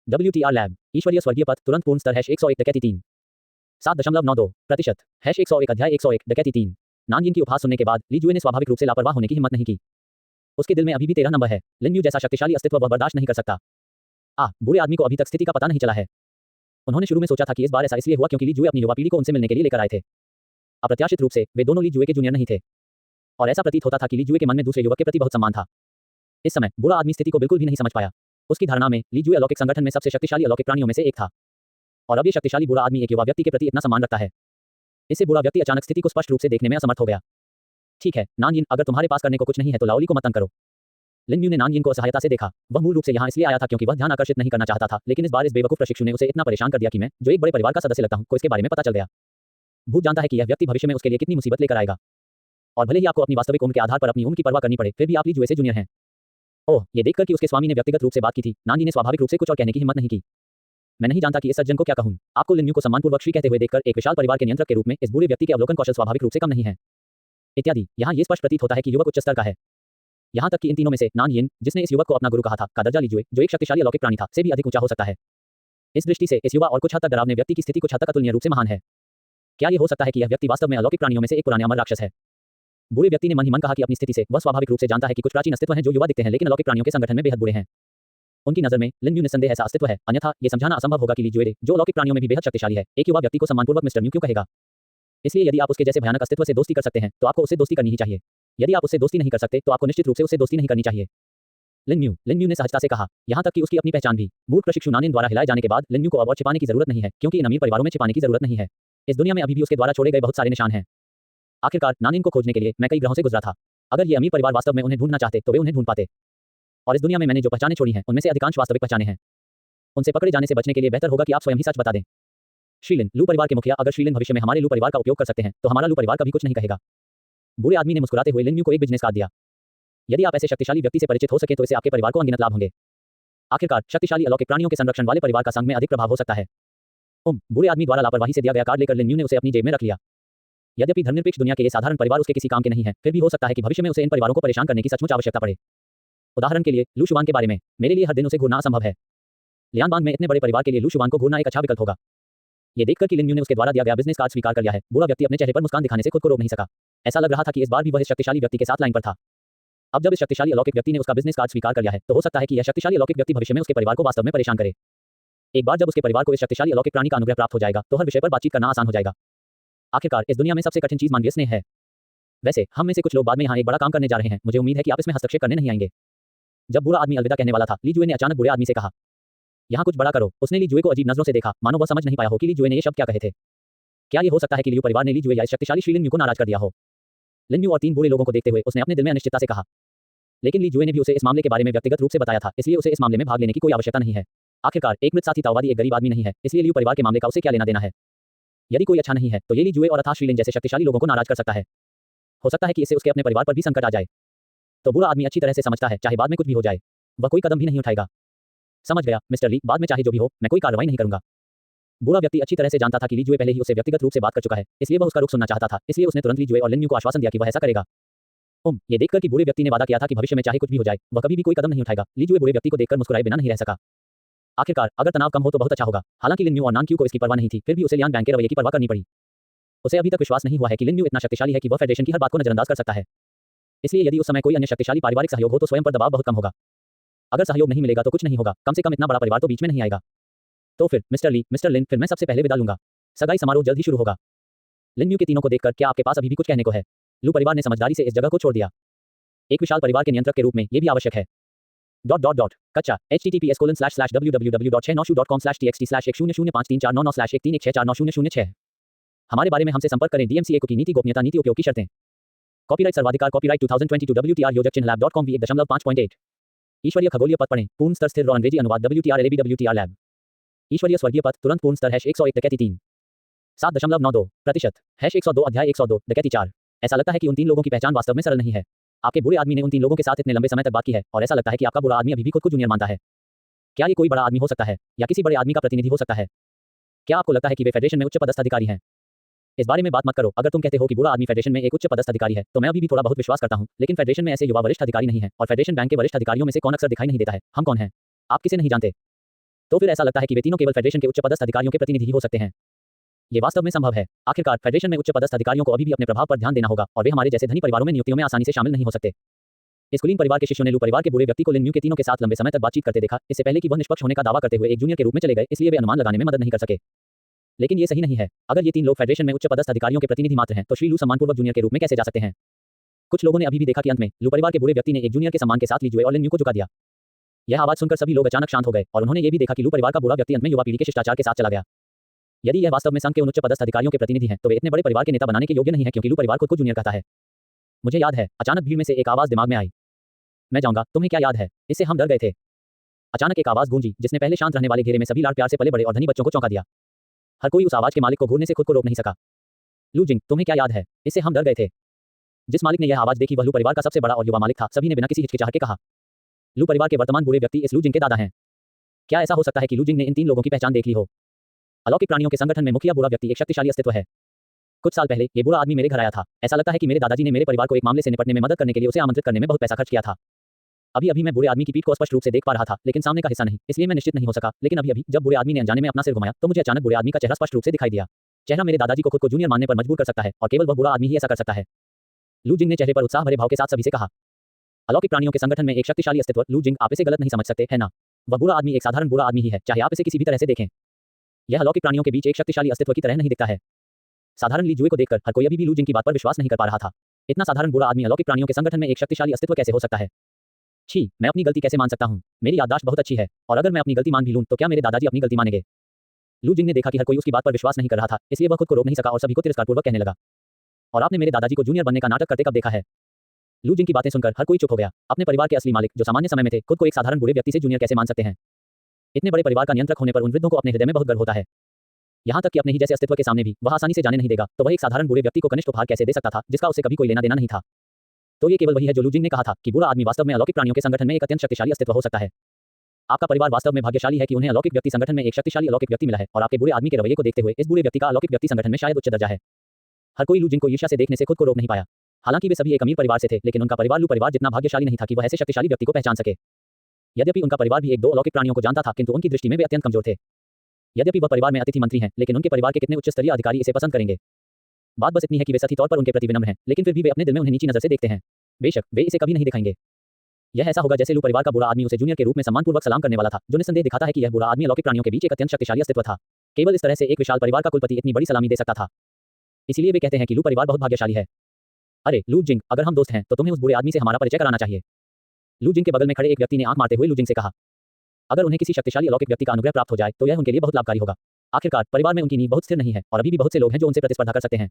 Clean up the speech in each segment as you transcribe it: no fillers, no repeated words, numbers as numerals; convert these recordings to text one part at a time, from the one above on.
WTR lab ईश्वरीय स्वर्गीय पथ तुरंत पूर्ण स्तर #101 डकैती 3 7.92% #101 अध्याय 101 डकैती 3 नानयिन की उपहास सुनने के बाद ली जुए ने स्वाभाविक रूप से लापरवाह होने की हिम्मत नहीं की। उसके दिल में अभी भी 13 नंबर है। लिन यू जैसा शक्तिशाली अस्तित्व वह बर्दाश्त नहीं कर सकता। बुरे आदमी को अभी तक स्थिति का पता नहीं चला है। उन्होंने शुरू में सोचा था कि इस बार ऐसा इसलिए हुआ क्योंकि ली जुए अपनी युवा पीढ़ी को उनसे मिलने के लिए लेकर आए थे। अप्रत्याशित रूप से वे दोनों ली जुए के जूनियर नहीं थे और ऐसा प्रतीत होता था कि ली जुए के मन में दूसरे युवक के प्रति बहुत सम्मान था। इस समय बुरा आदमी स्थिति को बिल्कुल भी नहीं समझ पाया। उसकी धारणा में ली जुए अलौकिक संगठन में सबसे शक्तिशाली अलौकिक प्राणियों में से एक था और अब ये शक्तिशाली बुरा आदमी एक युवा व्यक्ति के प्रति इतना सम्मान रखता है। इससे बुरा व्यक्ति अचानक स्थिति को स्पष्ट रूप से देखने में असमर्थ हो गया। ठीक है नानयिन, अगर तुम्हारे पास करने को कुछ नहीं है तो लाओली को मत तंग करो। लिन यू ने नानयिन को असहायता से देखा। वह मूल रूप से यहाँ इसलिए आया था क्योंकि वह ध्यान आकर्षित नहीं करना चाहता था, लेकिन इस बार इस बेवकूफ प्रशिक्षु ने उसे इतना परेशान कर दिया कि मैं, जो एक बड़े परिवार का सदस्य लगता हूँ, को इसके बारे में पता चल गया। भूत जानता है कि यह व्यक्ति भविष्य में उसके लिए कितनी मुसीबत लेकर आएगा और भले ही आपको अपनी वास्तविक उम्र के आधार पर अपनी उम्र की परवाह करनी पड़े, फिर भी आप ली जुए से जूनियर हैं। ओह, ये देखकर कि उसके स्वामी ने व्यक्तिगत रूप से बात की थी, नानयिन ने स्वाभाविक रूप से कुछ और कहने की हिम्मत नहीं की। मैं नहीं जानता कि इस सज्जन को क्या कहूं। आपको लिन यू को सम्मानपूर्वक श्री कहते हुए देखकर एक विशाल परिवार के नियंत्रक के रूप में इस बुरे व्यक्ति के अवलोकन कौशल स्वाभाविक रूप से कम नहीं है। इत्यादि। यहाँ ये स्पष्ट प्रतीत होता है कि युवक उच्च स्तर का है। यहाँ तक कि इन तीनों में से नानयिन, जिसने इस युवक को अपना गुरु कहा था, का दर्जा ली जुए, जो एक शक्तिशाली अलौकिक प्राणी था, से भी अधिक ऊंचा हो सकता है। इस दृष्टि से इस युवा और कुछ हद तक डरावने व्यक्ति की स्थिति कुछ हद तक अतुलनीय रूप से महान है। क्या ये हो सकता है कि यह व्यक्ति वास्तव में अलौकिक प्राणियों में से एक पुराने अमर राक्षस है? बुरे व्यक्ति ने मन ही मन कहा कि अपनी स्थिति से वह स्वाभाविक रूप से जानता है कि कुछ प्राचीन अस्तित्व हैं जो युवा दिखते हैं लेकिन अलौकिक प्राणियों के संगठन में बेहद बुरे हैं। उनकी नजर में लिन यू निस्संदेह ऐसा अस्तित्व है, अन्यथा ये समझाना असंभव होगा कि ली जुए, जो अलौकिक प्राणियों में भी बेहद शक्तिशाली है, एक युवा व्यक्ति को सम्मानपूर्वक मिस्टर न्यू क्यों कहेगा। इसलिए यदि आप उसके जैसे भयानक अस्तित्व से दोस्ती कर सकते हैं तो आपको उससे दोस्ती करनी ही चाहिए। यदि आप उससे दोस्ती नहीं कर सकते तो आपको निश्चित रूप से उससे दोस्ती नहीं करनी चाहिए। लिन यू ने सहजता से कहा, यहाँ तक कि उसकी अपनी पहचान भी। मूर्ख प्रशिक्षु नानयिन द्वारा हिलाए जाने के बाद लिन यू को अब और छिपाने की जरूरत नहीं है, क्योंकि इन अमीर परिवारों में छिपाने की जरूरत नहीं है। इस दुनिया में अभी भी उसके द्वारा छोड़े गए बहुत सारे निशान हैं। आखिरकार नानयिन को खोजने के लिए मैं कई ग्रहों से गुजरा था। अगर ये अमीर परिवार वास्तव में उन्हें ढूंढना चाहते तो वे उन्हें ढूंढ पाते। और इस दुनिया में मैंने जो पहचाने छोड़ी हैं उनमें से अधिकांश वास्तविक पहचाने हैं। उनसे पकड़े जाने से बचने के लिए बेहतर होगा कि आप स्वयं ही सच बता दें। श्रीलिन, लू परिवार के मुखिया, अगर श्रीलिन भविष्य में हमारे लू परिवार का उपयोग कर सकते हैं तो हमारा लू परिवार कभी कुछ नहीं कहेगा। बुरे आदमी ने मुस्कुराते हुए लिन यू को एक बिजनेस कार्ड दिया। यदि आप ऐसे शक्तिशाली व्यक्ति से परिचित हो सके तो इससे आपके परिवार को अनगिनत लाभ होंगे। आखिरकार शक्तिशाली अलौकिक प्राणियों के संरक्षण वाले परिवार का संघ में अधिक प्रभाव हो सकता है। बुरे आदमी द्वारा लापरवाही से दिया गया कार्ड लेकर लिन यू ने उसे अपनी जेब में रख लिया। यद्यपि धर्मनिरपेक्ष दुनिया के ये साधारण परिवार उसके किसी काम के नहीं है, फिर भी हो सकता है कि भविष्य में उसे इन परिवारों को परेशान करने की सचमुच आवश्यकता पड़े। उदाहरण के लिए लू शुवान के बारे में, मेरे लिए हर दिन उसे घूरना असंभव है। लियांबांग में इतने बड़े परिवार के लिए लू शुवान को घूरना एक अच्छा विकल्प होगा। ये देखकर कि लिन यू ने उसके द्वारा दिया गया बिजनेस कार्ड स्वीकार कर लिया है, बुरा व्यक्ति अपने चेहरे पर मुस्कान दिखाने से खुद को रोक नहीं सका। ऐसा लग रहा था कि इस बार भी वह इस शक्तिशाली व्यक्ति के साथ लाइन पर था। अब जब इस शक्तिशाली अलौकिक व्यक्ति ने उसका बिजनेस कार्ड स्वीकार कर लिया है तो हो सकता है कि यह शक्तिशाली अलौकिक व्यक्ति भविष्य में उसके परिवार को वास्तव में परेशान करे। एक बार जब उसके परिवार को इस शक्तिशाली अलौकिक प्राणी का अनुग्रह प्राप्त हो जाएगा तो हर विषय पर बातचीत करना आसान हो जाएगा। आखिरकार इस दुनिया में सबसे कठिन चीज मानवीय स्नेह है। वैसे हम में से कुछ लोग बाद में यहाँ एक बड़ा काम करने जा रहे हैं, मुझे उम्मीद है कि आप इसमें हस्तक्षेप करने नहीं आएंगे। जब बुरा आदमी अलविदा कहने वाला था, ली जुए ने अचानक बुरे आदमी से कहा, यहाँ कुछ बड़ा करो। उसने ली जुए को अजीब नजरों से देखा, मानो वह समझ नहीं पाया हो कि ली जुए ने ये शब्द क्या कहे थे। क्या ये हो सकता है कि लियू परिवार ने ली जुए या इस शक्तिशाली श्री लिन यू को नाराज कर दिया हो? लिन यू और तीन बुरे लोगों को देखते हुए उसने अपने दिल में अनिश्चितता से कहा। लेकिन ली जुए ने भी उसे इस मामले के बारे में व्यक्तिगत रूप से बताया था, इसलिए उसे इस मामले में भाग लेने की कोई आवश्यकता नहीं है। आखिरकार एक मृत साथी ताओवादी एक गरीब आदमी नहीं है, इसलिए लियू परिवार के मामले का उसे क्या लेना देना है। यदि कोई अच्छा नहीं है तो ये ली जुए और अथाह श्रीलिन जैसे शक्तिशाली लोगों को नाराज कर सकता है। हो सकता है कि इससे उसके अपने परिवार पर भी संकट आ जाए। तो बुरा आदमी अच्छी तरह से समझता है, चाहे बाद में कुछ भी हो जाए वह कोई कदम भी नहीं उठाएगा। समझ गया मिस्टर ली, बाद में चाहे जो भी हो मैं कोई कार्रवाई नहीं करूंगा। बुरा व्यक्ति अच्छी तरह से जानता था कि ली जुए पहले ही उसे व्यक्तिगत रूप से बात कर चुका है, इसलिए वह उसका रुख सुनना चाहता था। इसलिए उसने तुरंत ली जुए और लिन यू को आश्वासन दिया कि वह ऐसा करेगा। ये देखकर कि बुरे व्यक्ति ने वादा किया था कि भविष्य में चाहे कुछ भी हो जाए वह कभी भी कोई कदम नहीं उठाएगा, ली जुए बुरे व्यक्ति को देखकर मुस्कुराए बिना नहीं रह सका। आखिरकार अगर तनाव कम हो तो बहुत अच्छा होगा। हालांकि लिन यू और नान क्यू को इसकी परवाह नहीं थी, फिर भी उसे लियान बैंक के रवैये की परवाह करनी पड़ी। उसे अभी तक विश्वास नहीं हुआ है कि लिन यू इतना शक्तिशाली है कि वह फेडरेशन की हर बात को नजरअंदाज कर सकता है। इसलिए यदि उस समय कोई अन्य शक्तिशाली पारिवारिक सहयोग हो तो स्वयं पर दबाव बहुत कम होगा। अगर सहयोग नहीं मिलेगा तो कुछ नहीं होगा, कम से कम इतना बड़ा परिवार तो बीच में नहीं आएगा। तो फिर मिस्टर ली, मिस्टर लिन, फिर मैं सबसे पहले विदा लूंगा। सगाई समारोह जल्द ही शुरू होगा। लिन यू के तीनों को देखकर क्या आपके पास अभी भी कुछ कहने को है? लू परिवार ने समझदारी से इस जगह को छोड़ दिया। एक विशाल परिवार के नियंत्रक के रूप में यह भी आवश्यक है। कच्चा https://www.696.com/txt/10053499136 हमारे बारे में हमसे संपर्क करें। DMCA की नीति गोपनीयता नीति उपयोग की शर्तें। कॉपीराइट सर्वाधिकार कॉपीराइट 2022 WTR योजक चिन्ह lab.com v1.5.8 ईश्वरीय खगोलीय पथ पढ़ें पूर्ण स्तर स्थिर और अंग्रेजी अनुवाद WTR LAB WTR लैब ईश्वरीय स्वर्गीय पथ तुरंत पूर्ण स्तर #101 डकैती 3 7.92% #102 अध्याय 102 डकैती 4 ऐसा लगता है कि उन तीन लोगों की पहचान वास्तव में सरल नहीं है। आपके बुरे आदमी ने उन तीन लोगों के साथ इतने लंबे समय तक बात की है और ऐसा लगता है कि आपका बुरा आदमी अभी भी खुद को जूनियर मानता है। क्या ये कोई बड़ा आदमी हो सकता है या किसी बड़े आदमी का प्रतिनिधि हो सकता है? क्या आपको लगता है कि वे फेडरेशन में उच्च पदस्थ अधिकारी हैं? इस बारे में बात मत करो। अगर तुम कहते हो कि बुरा आदमी फेडरेशन में एक उच्च पदस्थ अधिकारी है तो मैं अभी भी थोड़ा बहुत विश्वास करता हूं, लेकिन फेडरेशन में ऐसे युवा वरिष्ठ अधिकारी नहीं है और फेडरेशन बैंक के वरिष्ठ अधिकारियों में से कौन अक्सर दिखाई नहीं देता है। हम कौन हैं? आप किसे नहीं जानते? तो फिर ऐसा लगता है कि वे तीनों केवल फेडरेशन के उच्च पदस्थ अधिकारियों के प्रतिनिधि ही हो सकते हैं। ये वास्तव में संभव है। आखिरकार फेडरेशन में उच्च पदस्थ अधिकारियों को अभी भी अपने प्रभाव पर ध्यान देना होगा और वे हमारे जैसे धनी परिवारों में नियुक्तियों में आसानी से शामिल नहीं हो सकते। इस कुलीन परिवार के शिष्यों ने लू परिवार के बुरे व्यक्ति को लिन म्यू के तीनों के साथ लंबे समय तक बातचीत करते देखा, इससे पहले कि वह निष्पक्ष होने का दावा करते हुए एक जूनियर के रूप में चले गए, इसलिए वे अनुमान लगाने में मदद नहीं कर सके। लेकिन ये सही नहीं है। अगर ये तीन लोग फेडरेशन में उच्च पदस्थ अधिकारियों के प्रतिनिधि मात्र हैं, तो श्री लू सम्मानपूर्वक जूनियर के रूप में कैसे जा सकते हैं? कुछ लोगों ने अभी भी देखा कि अंत में लू परिवार के बुरे व्यक्ति ने एक जूनियर के सम्मान के साथ ली जुए और लिन म्यू को झुका दिया। यह आवाज सुनकर सभी लोग अचानक शांत हो गए और उन्होंने ये भी देखा कि लू परिवार का बुरा व्यक्ति अंत में युवा पीढ़ी के शिष्टाचार के साथ चला गया। यदि यह वास्तव में संघ के उन उच्च पदस्थ अधिकारियों के प्रतिनिधि हैं, तो वे इतने बड़े परिवार के नेता बनाने के योग्य नहीं है, क्योंकि लू परिवार खुद को जूनियर कहता है। मुझे याद है, अचानक भीड़ में से एक आवाज दिमाग में आई। मैं जाऊंगा, तुम्हें क्या याद है? इससे हम डर गए थे। अचानक एक आवाज गूंजी जिसने पहले शांत रहने वाले घेरे में सभी लाड प्यार से पले बड़े और धनी बच्चों को चौंका दिया। हर कोई उस आवाज के मालिक को घूरने से खुद को रोक नहीं सका। लू जिंग, तुम्हें क्या याद है? इससे हम डर गए थे। जिस मालिक ने यह आवाज देखी वह लू परिवार का सबसे बड़ा और युवा मालिक था। सभी ने बिना किसी हिचकिचाहट के कहा, लू परिवार के वर्तमान बुरे व्यक्ति इस लू जिंग के दादा हैं। क्या ऐसा हो सकता है कि लू जिंग ने इन तीन लोगों की पहचान देख ली हो? अलौकिक प्राणियों के संगठन में मुखिया बुरा व्यक्ति एक शक्तिशाली अस्तित्व है। कुछ साल पहले ये बुरा आदमी मेरे घर आया था। ऐसा लगता है कि मेरे दादाजी ने मेरे परिवार को एक मामले से निपटने में मदद करने के लिए उसे आमंत्रित करने में बहुत पैसा खर्च किया था। अभी मैं बुरे आदमी की पीठ को स्पष्ट रूप से देख पा रहा था, लेकिन सामने का हिस्सा नहीं, इसलिए मैं निश्चित नहीं हो सका। लेकिन अभी जब बुरे आदमी ने अनजाने में अपना सिर घुमाया, तो मुझे अचानक बुरे आदमी का चेहरा स्पष्ट रूप से दिखाई दिया। चेहरा मेरे दादाजी को खुद को जूनियर मानने पर मजबूर कर सकता है, और केवल वह बुरा आदमी ही ऐसा कर सकता है। लू जिंग ने चेहरे पर उत्साह भरे भाव के साथ सभी से कहा, अलौकिक प्राणियों के संगठन में एक शक्तिशाली अस्तित्व। लू जिंग, आप इसे गलत नहीं समझ सकते, है ना? वह बुरा आदमी एक साधारण बुरा आदमी ही है, चाहे आप इसे किसी भी तरह से देखें। यह अलौकिक प्राणियों के बीच एक शक्तिशाली अस्तित्व की तरह नहीं दिखता है। साधारण ली जुए को देखकर हर कोई अभी भी लू जिंग की बात पर विश्वास नहीं कर पा रहा था। इतना साधारण बुरा आदमी अलौकिक प्राणियों के संगठन में एक शक्तिशाली अस्तित्व कैसे हो सकता है? छी, मैं अपनी गलती कैसे मान सकता हूँ? मेरी याददाश्त बहुत अच्छी है, और अगर मैं अपनी गलती मान भी लूं, तो क्या मेरे दादाजी अपनी गलती मानेंगे? लू जिंग ने देखा कि हर कोई उसकी बात पर विश्वास नहीं कर रहा था, इसलिए वह खुद को रोक नहीं सका और सभी को तिरस्कारपूर्वक कहने लगा, और आपने मेरे दादाजी को जूनियर बनने का नाटक करते कब देखा है? लू जिंग की बातें सुनकर हर कोई चुप हो गया। अपने परिवार के असली मालिक, जो सामान्य समय में थे, खुद को एक साधारण बुरे व्यक्ति से जूनियर कैसे मान सकते हैं? इतने बड़े परिवार का नियंत्रक होने पर उन वृद्धों को अपने हृदय में बहुत गर्व होता है। यहाँ तक कि अपने ही जैसे अस्तित्व के सामने भी वह आसानी से जाने नहीं देगा, तो वह एक साधारण बुरे व्यक्ति को कनिष्ठ उपहार कैसे दे सकता था, जिसका उसे कभी कोई लेना देना नहीं था? तो ये केवल वही है जो लू जिंग ने कहा था कि बुरा आदमी वास्तव में अलौकिक प्राणियों के संगठन में एक अत्यंत शक्तिशाली अस्तित्व हो सकता है। आपका परिवार वास्तव में भाग्यशाली है कि उन्हें अलौकिक व्यक्ति संगठन में एक शक्तिशाली अलौकिक व्यक्ति मिला है, और आपके बुरे आदमी के रवैये को देखते हुए इस बुरे व्यक्ति का अलौकिक व्यक्ति संगठन में शायद उच्च दर्जा है। हर कोई लू जिंग को ईर्ष्या से देखने से खुद को रोक नहीं पाया। हालांकि वे सभी एक अमीर परिवार से थे, लेकिन उनका परिवार लू परिवार जितना भाग्यशाली नहीं था कि वह ऐसे शक्तिशाली व्यक्ति को पहचान सके। यद्यपि उनका परिवार भी एक दो अलौकिक प्राणियों को जानता था, किंतु उनकी दृष्टि में वे अत्यंत कमजोर थे। यद्यपि वह परिवार में अतिथि मंत्री हैं, लेकिन उनके परिवार के कितने उच्च स्तरीय अधिकारी इसे पसंद करेंगे? बात बस इतनी है कि वे सही तौर पर उनके प्रति विनम्र हैं, लेकिन फिर भी वे अपने दिल में उन्हें नीची नजर से देखते हैं। बेशक वे इसे कभी नहीं दिखाएंगे। यह ऐसा होगा जैसे लू परिवार का बुरा आदमी उसे जूनियर के रूप में सम्मानपूर्वक सलाम करने वाला था, जो निस्संदेह दिखाता है कि यह बुरा आदमी अलौकिक प्राणियों के बीच एक अत्यंत शक्तिशाली अस्तित्व था। केवल इस तरह से एक विशाल परिवार का कुलपति इतनी बड़ी सलामी दे सकता था। इसीलिए वे कहते हैं कि लू परिवार बहुत भाग्यशाली है। अरे लू जिंग, अगर हम दोस्त हैं तो तुम्हें उस बुरे आदमी से हमारा परिचय कराना चाहिए। लू जिंग के बगल में खड़े एक व्यक्ति ने आंख मारते हुए लू जिंग से कहा, अगर उन्हें किसी शक्तिशाली अलौकिक व्यक्ति का अनुग्रह प्राप्त हो जाए तो यह उनके लिए बहुत लाभकारी होगा। आखिरकार परिवार में उनकी नींव बहुत स्थिर नहीं है, और अभी भी बहुत से लोग हैं जो उनसे प्रतिस्पर्धा कर सकते हैं।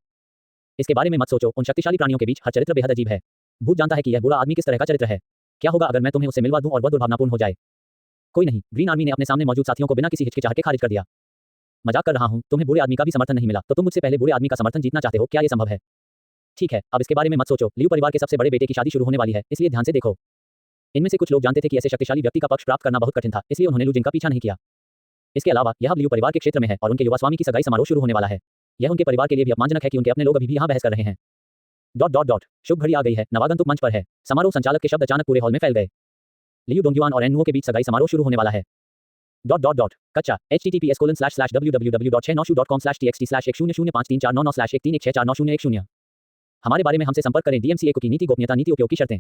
इसके बारे में मत सोचो। उन शक्तिशाली प्राणियों के बीच हर चरित्र बेहद अजीब है। भूत जानता है कि यह बुरा आदमी किस तरह का चरित्र है। क्या होगा अगर मैं तुम्हें उससे मिलवा दूं और वह दुर्भावनापूर्ण हो जाए? कोई नहीं। ग्रीन आर्मी ने अपने सामने मौजूद साथियों को बिना किसी हिचकिचाहट के खारिज कर दिया। मजाक कर रहा हूं, तुम्हें बुरे आदमी का भी समर्थन नहीं मिला, तो तुम मुझसे पहले बुरे आदमी का समर्थन जीतना चाहते हो? क्या यह संभव है? ठीक है, अब इसके बारे में मत सोचो। लियू परिवार के सबसे बड़े बेटे की शादी शुरू होने वाली है, इसलिए ध्यान से देखो। इनमें से कुछ लोग जानते थे कि ऐसे शक्तिशाली व्यक्ति का पक्ष प्राप्त करना बहुत कठिन था, इसलिए उन्होंने लू जिंग का पीछा नहीं किया। इसके अलावा यह अब लियू परिवार के क्षेत्र में है और उनके युवा स्वामी की सगाई समारोह शुरू होने वाला है। यह उनके परिवार के लिए भी अपमानजनक है कि उनके अपने लोग अभी भी यहाँ बहस कर रहे हैं। शुभ घड़ी आ गई है, नवागंतुक मंच पर है। समारोह संचालक के शब्द अचानक पूरे हॉल में फैल गए। लियू डोंगयुआन और एननुओ के बीच सगाई समारोह शुरू होने वाला है। कच्चा https://www.696.txt/1005349913613499131649010 हमारे बारे में हमसे संपर्क करें। DMCA की नीति गोपनीयता नीति उपयोग की शर्तें।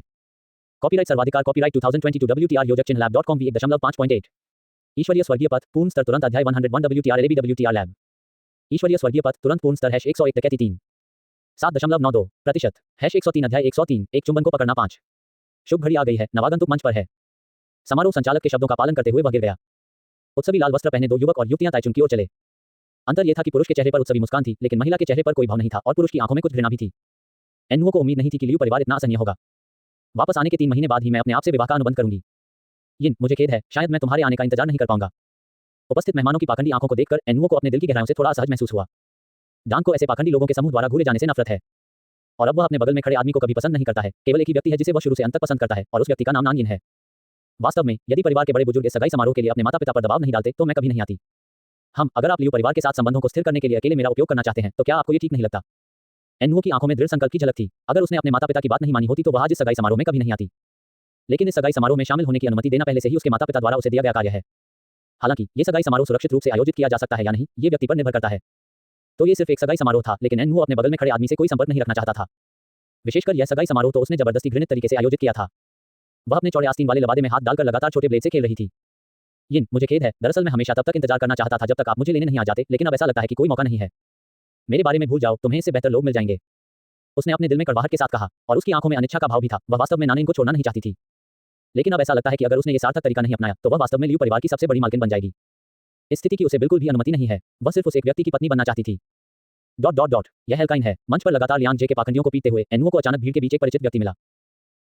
कॉपीराइट सर्वाधिकार कॉपीराइट 2022 WTR योजक चिन्ह lab.com v1.5.8 ईश्वरीय स्वर्गीय पथ पूर्ण स्तर तुरंत अध्याय 101 WTR LAB WTR लैब ईश्वरीय स्वर्गीय पथ तुरंत पूर्ण स्तर #101 डकैती 3 7.92% #103 अध्याय 103 एक चुंबन को पकड़ना 5 शुभ घड़ी आ गई है, नवागंतुक मंच पर है। समारोह संचालक के शब्दों का पालन करते हुए वह गिर गया। उत्सवी लाल वस्त्र पहने दो युवक और युवतियां ताइचुंग की ओर चले। अंतर यह था कि पुरुष के चेहरे पर उत्सवी मुस्कान थी, लेकिन महिला के चेहरे पर कोई भाव नहीं था और पुरुष की आंखों में कुछ घृणा भी थी। एननुओ को उम्मीद नहीं थी कि लियू परिवार इतना असहनीय होगा। वापस आने के 3 महीने बाद ही मैं अपने आप से विवाह का अनुबंध करूंगी। यिन, मुझे खेद है, शायद मैं तुम्हारे आने का इंतजार नहीं कर पाऊंगा। उपस्थित मेहमानों की पाखंडी आंखों को देखकर एननुओ को अपने दिल की गहराइयों से थोड़ा असहज महसूस हुआ। डान को ऐसे पाखंडी लोगों के समूह द्वारा घूरे जाने से नफरत है, और अब वह अपने बगल में खड़े आदमी को कभी पसंद नहीं करता है। केवल एक ही व्यक्ति है जिसे वह शुरू से अंत तक पसंद करता है, और उस व्यक्ति का नाम नानयिन है। वास्तव में यदि परिवार के बड़े बुजुर्ग इस सगाई समारोह के लिए अपने माता पिता पर दबाव नहीं डालते तो मैं कभी नहीं आती। अगर आप लियू परिवार के साथ संबंधों को स्थिर करने के लिए अकेले मेरा उपयोग करना चाहते हैं तो क्या आपको ये ठीक नहीं लगता? एननुओ की आंखों में दृढ़ संकल्प की झलक थी। अगर उसने अपने माता पिता की बात नहीं मानी होती तो वह आज इस सगाई समारोह में कभी नहीं आती। लेकिन इस सगाई समारोह में शामिल होने की अनुमति देना पहले से ही उसके माता पिता द्वारा उसे दिया गया कार्य है। हालांकि ये सगाई समारोह सुरक्षित रूप से आयोजित किया जा सकता है या नहीं, ये व्यक्ति पर निर्भर करता है। तो ये सिर्फ एक सगाई समारोह था, लेकिन एननुओ अपने बगल में खड़े आदमी से कोई संपर्क नहीं रखना चाहता था। विशेषकर यह सगाई समारोह तो उसने जबरदस्ती घृणित तरीके से आयोजित किया था। वह अपने चौड़े आस्तीन वाले लबादे में हाथ डालकर लगातार छोटे ब्लेड से खेल रही थी। यिन, मुझे खेद है, दरअसल मैं हमेशा तब तक इंतजार करना चाहता था जब तक आप मुझे लेने नहीं आ जाते, लेकिन अब ऐसा लगता है कि कोई मौका नहीं है। मेरे बारे में भूल जाओ, तुम्हें इससे बेहतर लोग मिल जाएंगे। उसने अपने दिल में कड़वाहट के साथ कहा, और उसकी आंखों में अनिच्छा का भाव भी था। वह वास्तव में नानिन को छोड़ना नहीं चाहती थी। लेकिन अब ऐसा लगता है कि अगर उसने ये सार्थक तरीका नहीं अपनाया, तो वह वास्तव में लियू परिवार की सबसे बड़ी मालकिन बन जाएगी। इस स्थिति की उसे बिल्कुल भी अनुमति नहीं है। वह सिर्फ उस एक व्यक्ति की पत्नी बनना चाहती थी। यह हेल्काइन है। मंच पर लगातार लियांग जे के पाखंडियों को पीटते हुए एनुओ को अचानक भीड़ के बीच एक परिचित व्यक्ति मिला।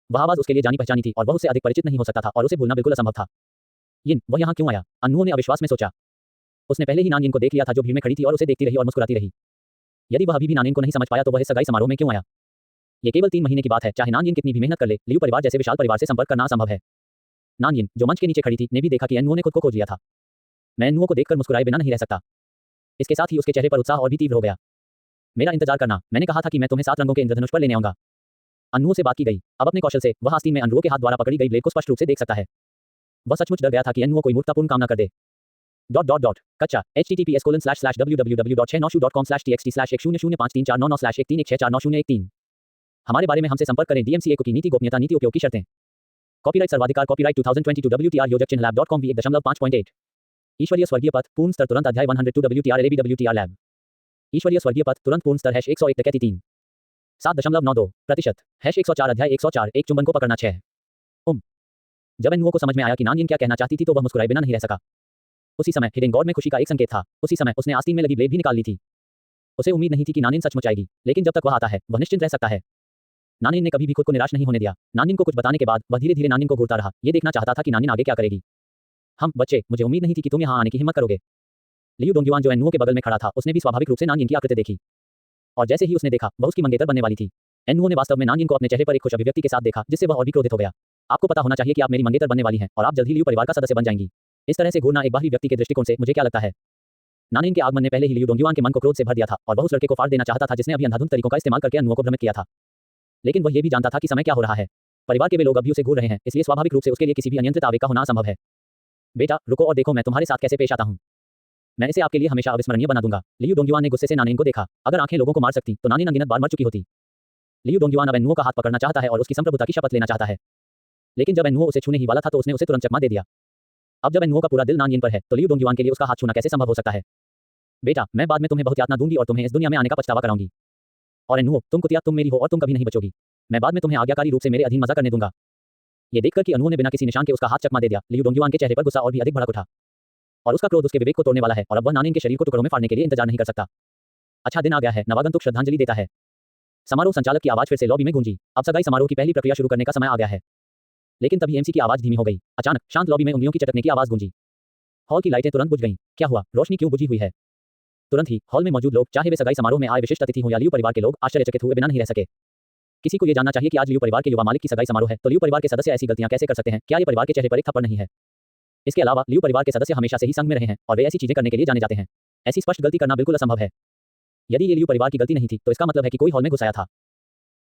वह आवाज उसके लिए जानी पहचानी थी और वह उससे अधिक परिचित नहीं हो सकता था और उसे भूलना बिल्कुल असंभव था। यिन, वह यहाँ क्यों आया? अननुओ ने अविश्वास में सोचा। उसने पहले ही नानिन को देख लिया था जो भीड़ में खड़ी थी और उसे देखती रही और मुस्कुराती रही। यदि वह अभी भी नानिन को नहीं समझ पाया तो वह इस सगाई समारोह में क्यों आया? ये केवल 3 महीने की बात है। चाहे नानिन कितनी भी मेहनत कर ले, लियू परिवार जैसे विशाल परिवार से संपर्क करना असंभव है। नानिन, जो मंच के नीचे खड़ी थी, ने भी देखा कि एनुओ ने खुद को खोज लिया था। मैं एनुओ को देखकर मुस्कुराए बिना नहीं रह सकता। इसके साथ ही उसके चेहरे पर उत्साह और भी तीव्र हो गया। मेरा इंतजार करना, मैंने कहा था कि मैं तुम्हें 7 रंगों के इंद्रधनुष पर लेने आऊंगा। अननुओ से बात की गई। अब अपने कौशल से वह आस्तीन में अनरुओ के हाथ द्वारा पकड़ी गई ब्लेड को स्पष्ट रूप से देख सकता है। वह सचमुच डर गया था कि एनुओ कोई मूर्खतापूर्ण काम न कर दे। कच्चा https://www.696.com/txt/1005349913649134913 हमारे बारे में हमसे संपर्क करें। DMCA की नीति गोपनीयता नीति उपयोग की शर्तें। कॉपीराइट सर्वाधिकार कॉपीराइट 2022 WTR योजक चिन्ह lab.com v1.5.8 ईश्वरीय स्वर्गीय पथ पूर्ण स्तर तुरंत अध्याय 102 WTR LAB WTR लैब ईश्वरीय स्वर्गीय पथ तुरंत पूर्ण स्तर #101 डकैती 3 7.92% #104 अध्याय 104 एक चुंबन को पकड़ना 6 जब एनुओ को समझ में आया कि नानिन क्या कहना चाहती थी तो वह मुस्कुराए बिना नहीं रह सका। उसी समय हिडन गॉड में खुशी का एक संकेत था। उसी समय उसने आस्तीन में लगी ब्लेड भी निकाल ली थी। उसे उम्मीद नहीं थी कि नानिन सचमुच आएगी, लेकिन जब तक वह आता है वह निश्चिंत रह सकता है। नानिन ने कभी भी खुद को निराश नहीं होने दिया। नानिन को कुछ बताने के बाद वह धीरे-धीरे नानिन को घूरता रहा। ये देखना चाहता था कि नानिन आगे क्या करेगी। बच्चे, मुझे उम्मीद नहीं थी कि तुम यहाँ आने की हिम्मत करोगे। लियू डोंगयुआन जो एनुओ के बगल में खड़ा था, उसने भी स्वाभाविक रूप से नानिन की आकृति देखी। और जैसे ही उसने देखा, वह उसकी मंगेतर बनने वाली थी। एनुओ ने वास्तव में नानिन को अपने चेहरे पर एक खुश अभिव्यक्ति के साथ देखा, जिससे वह और भी क्रोधित हो गया। आपको पता होना चाहिए कि आप मेरी मंगेतर बनने वाली हैं और आप जल्द ही लियू परिवार का सदस्य बन जाएंगी। इस तरह से घूरना एक बाहरी व्यक्ति के दृष्टिकोण से मुझे क्या लगता है। नानिन के आगमन ने पहले ही लियू डोंगयुआन के मन को क्रोध से भर दिया था और वह उस लड़के को फाड़ देना चाहता था जिसने अभी अंधाधुंध तरीकों का इस्तेमाल करके एनुओ को भ्रमित किया था। लेकिन वह ये भी जानता था कि समय क्या हो रहा है। परिवार के वे लोग अभी उसे घूर रहे हैं, इसलिए स्वाभाविक रूप से उसके लिए किसी भी अनियंत्रित आवेग का होना असंभव है। बेटा, रुको और देखो मैं तुम्हारे साथ कैसे पेश आता हूँ। मैं इसे आपके लिए हमेशा अविस्मरणीय बना दूंगा। लियू डोंगयुआन ने गुस्से से नानिन को देखा। अगर आंखें लोगों को मार सकती तो नानिन अनगिनत बार मर चुकी होती। लियू डोंगयुआन अब एनुओ का हाथ पकड़ना चाहता है और उसकी संप्रभुता की शपथ लेना चाहता है। लेकिन जब एनुओ उसे छूने ही वाला था तो उसने उसे तुरंत चकमा दे दिया। अब जब एनुओ का पूरा दिल नानिन पर है तो लियू डोंगयुआन के लिए उसका हाथ छूना कैसे संभव हो सकता है। बेटा, मैं बाद में तुम्हें बहुत यातना दूंगी और तुम्हें इस दुनिया में आने का पछतावा कराऊंगी। और एनुओ, तुम कुतिया, तुम मेरी हो और तुम कभी नहीं बचोगी। मैं बाद में तुम्हें आज्ञाकारी रूप से मेरे अधीन मजा करने दूंगा। ये देखकर कि एनुओ ने बिना किसी निशान के उसका हाथ चकमा दे दिया, लियू डोंगयुआन के चेहरे पर गुस्सा और भी अधिक भड़क उठा। और उसका क्रोध उसके विवेक को तोड़ने वाला है और अब वह नानिन के शरीर को टुकड़ों में फाड़ने के लिए इंतजार नहीं कर सकता। अच्छा दिन आ गया है। नवागंतुक श्रद्धांजलि देता है। समारोह संचालक की आवाज फिर से लॉबी में गूंजी। अब सगाई समारोह की पहली प्रक्रिया शुरू करने का समय आ गया है। लेकिन तभी एमसी की आवाज धीमी हो गई। अचानक शांत लॉबी में उंगलियों की चटकने की आवाज गूंजी। हॉल की लाइटें तुरंत बुझ गईं। क्या हुआ? रोशनी क्यों बुझी हुई है? तुरंत ही हॉल में मौजूद लोग, चाहे वे सगाई समारोह में आए विशिष्ट अतिथि हों या लियू परिवार के लोग, आश्चर्यचकित हुए बिना नहीं रह सके। किसी को यह जानना चाहिए कि आज लियू परिवार के युवा मालिक की सगाई समारोह है, तो लियू परिवार के सदस्य ऐसी गलतियां कैसे कर सकते हैं? क्या ये परिवार के चेहरे पर एक थप्पड़ नहीं है? इसके अलावा लियू परिवार के सदस्य हमेशा से ही संग में रहे हैं और वे ऐसी चीजें करने के लिए जाने जाते हैं। ऐसी स्पष्ट गलती करना बिल्कुल असंभव है। यदि ये लियू परिवार की गलती नहीं थी तो इसका मतलब है कि कोई हॉल में घुस आया था।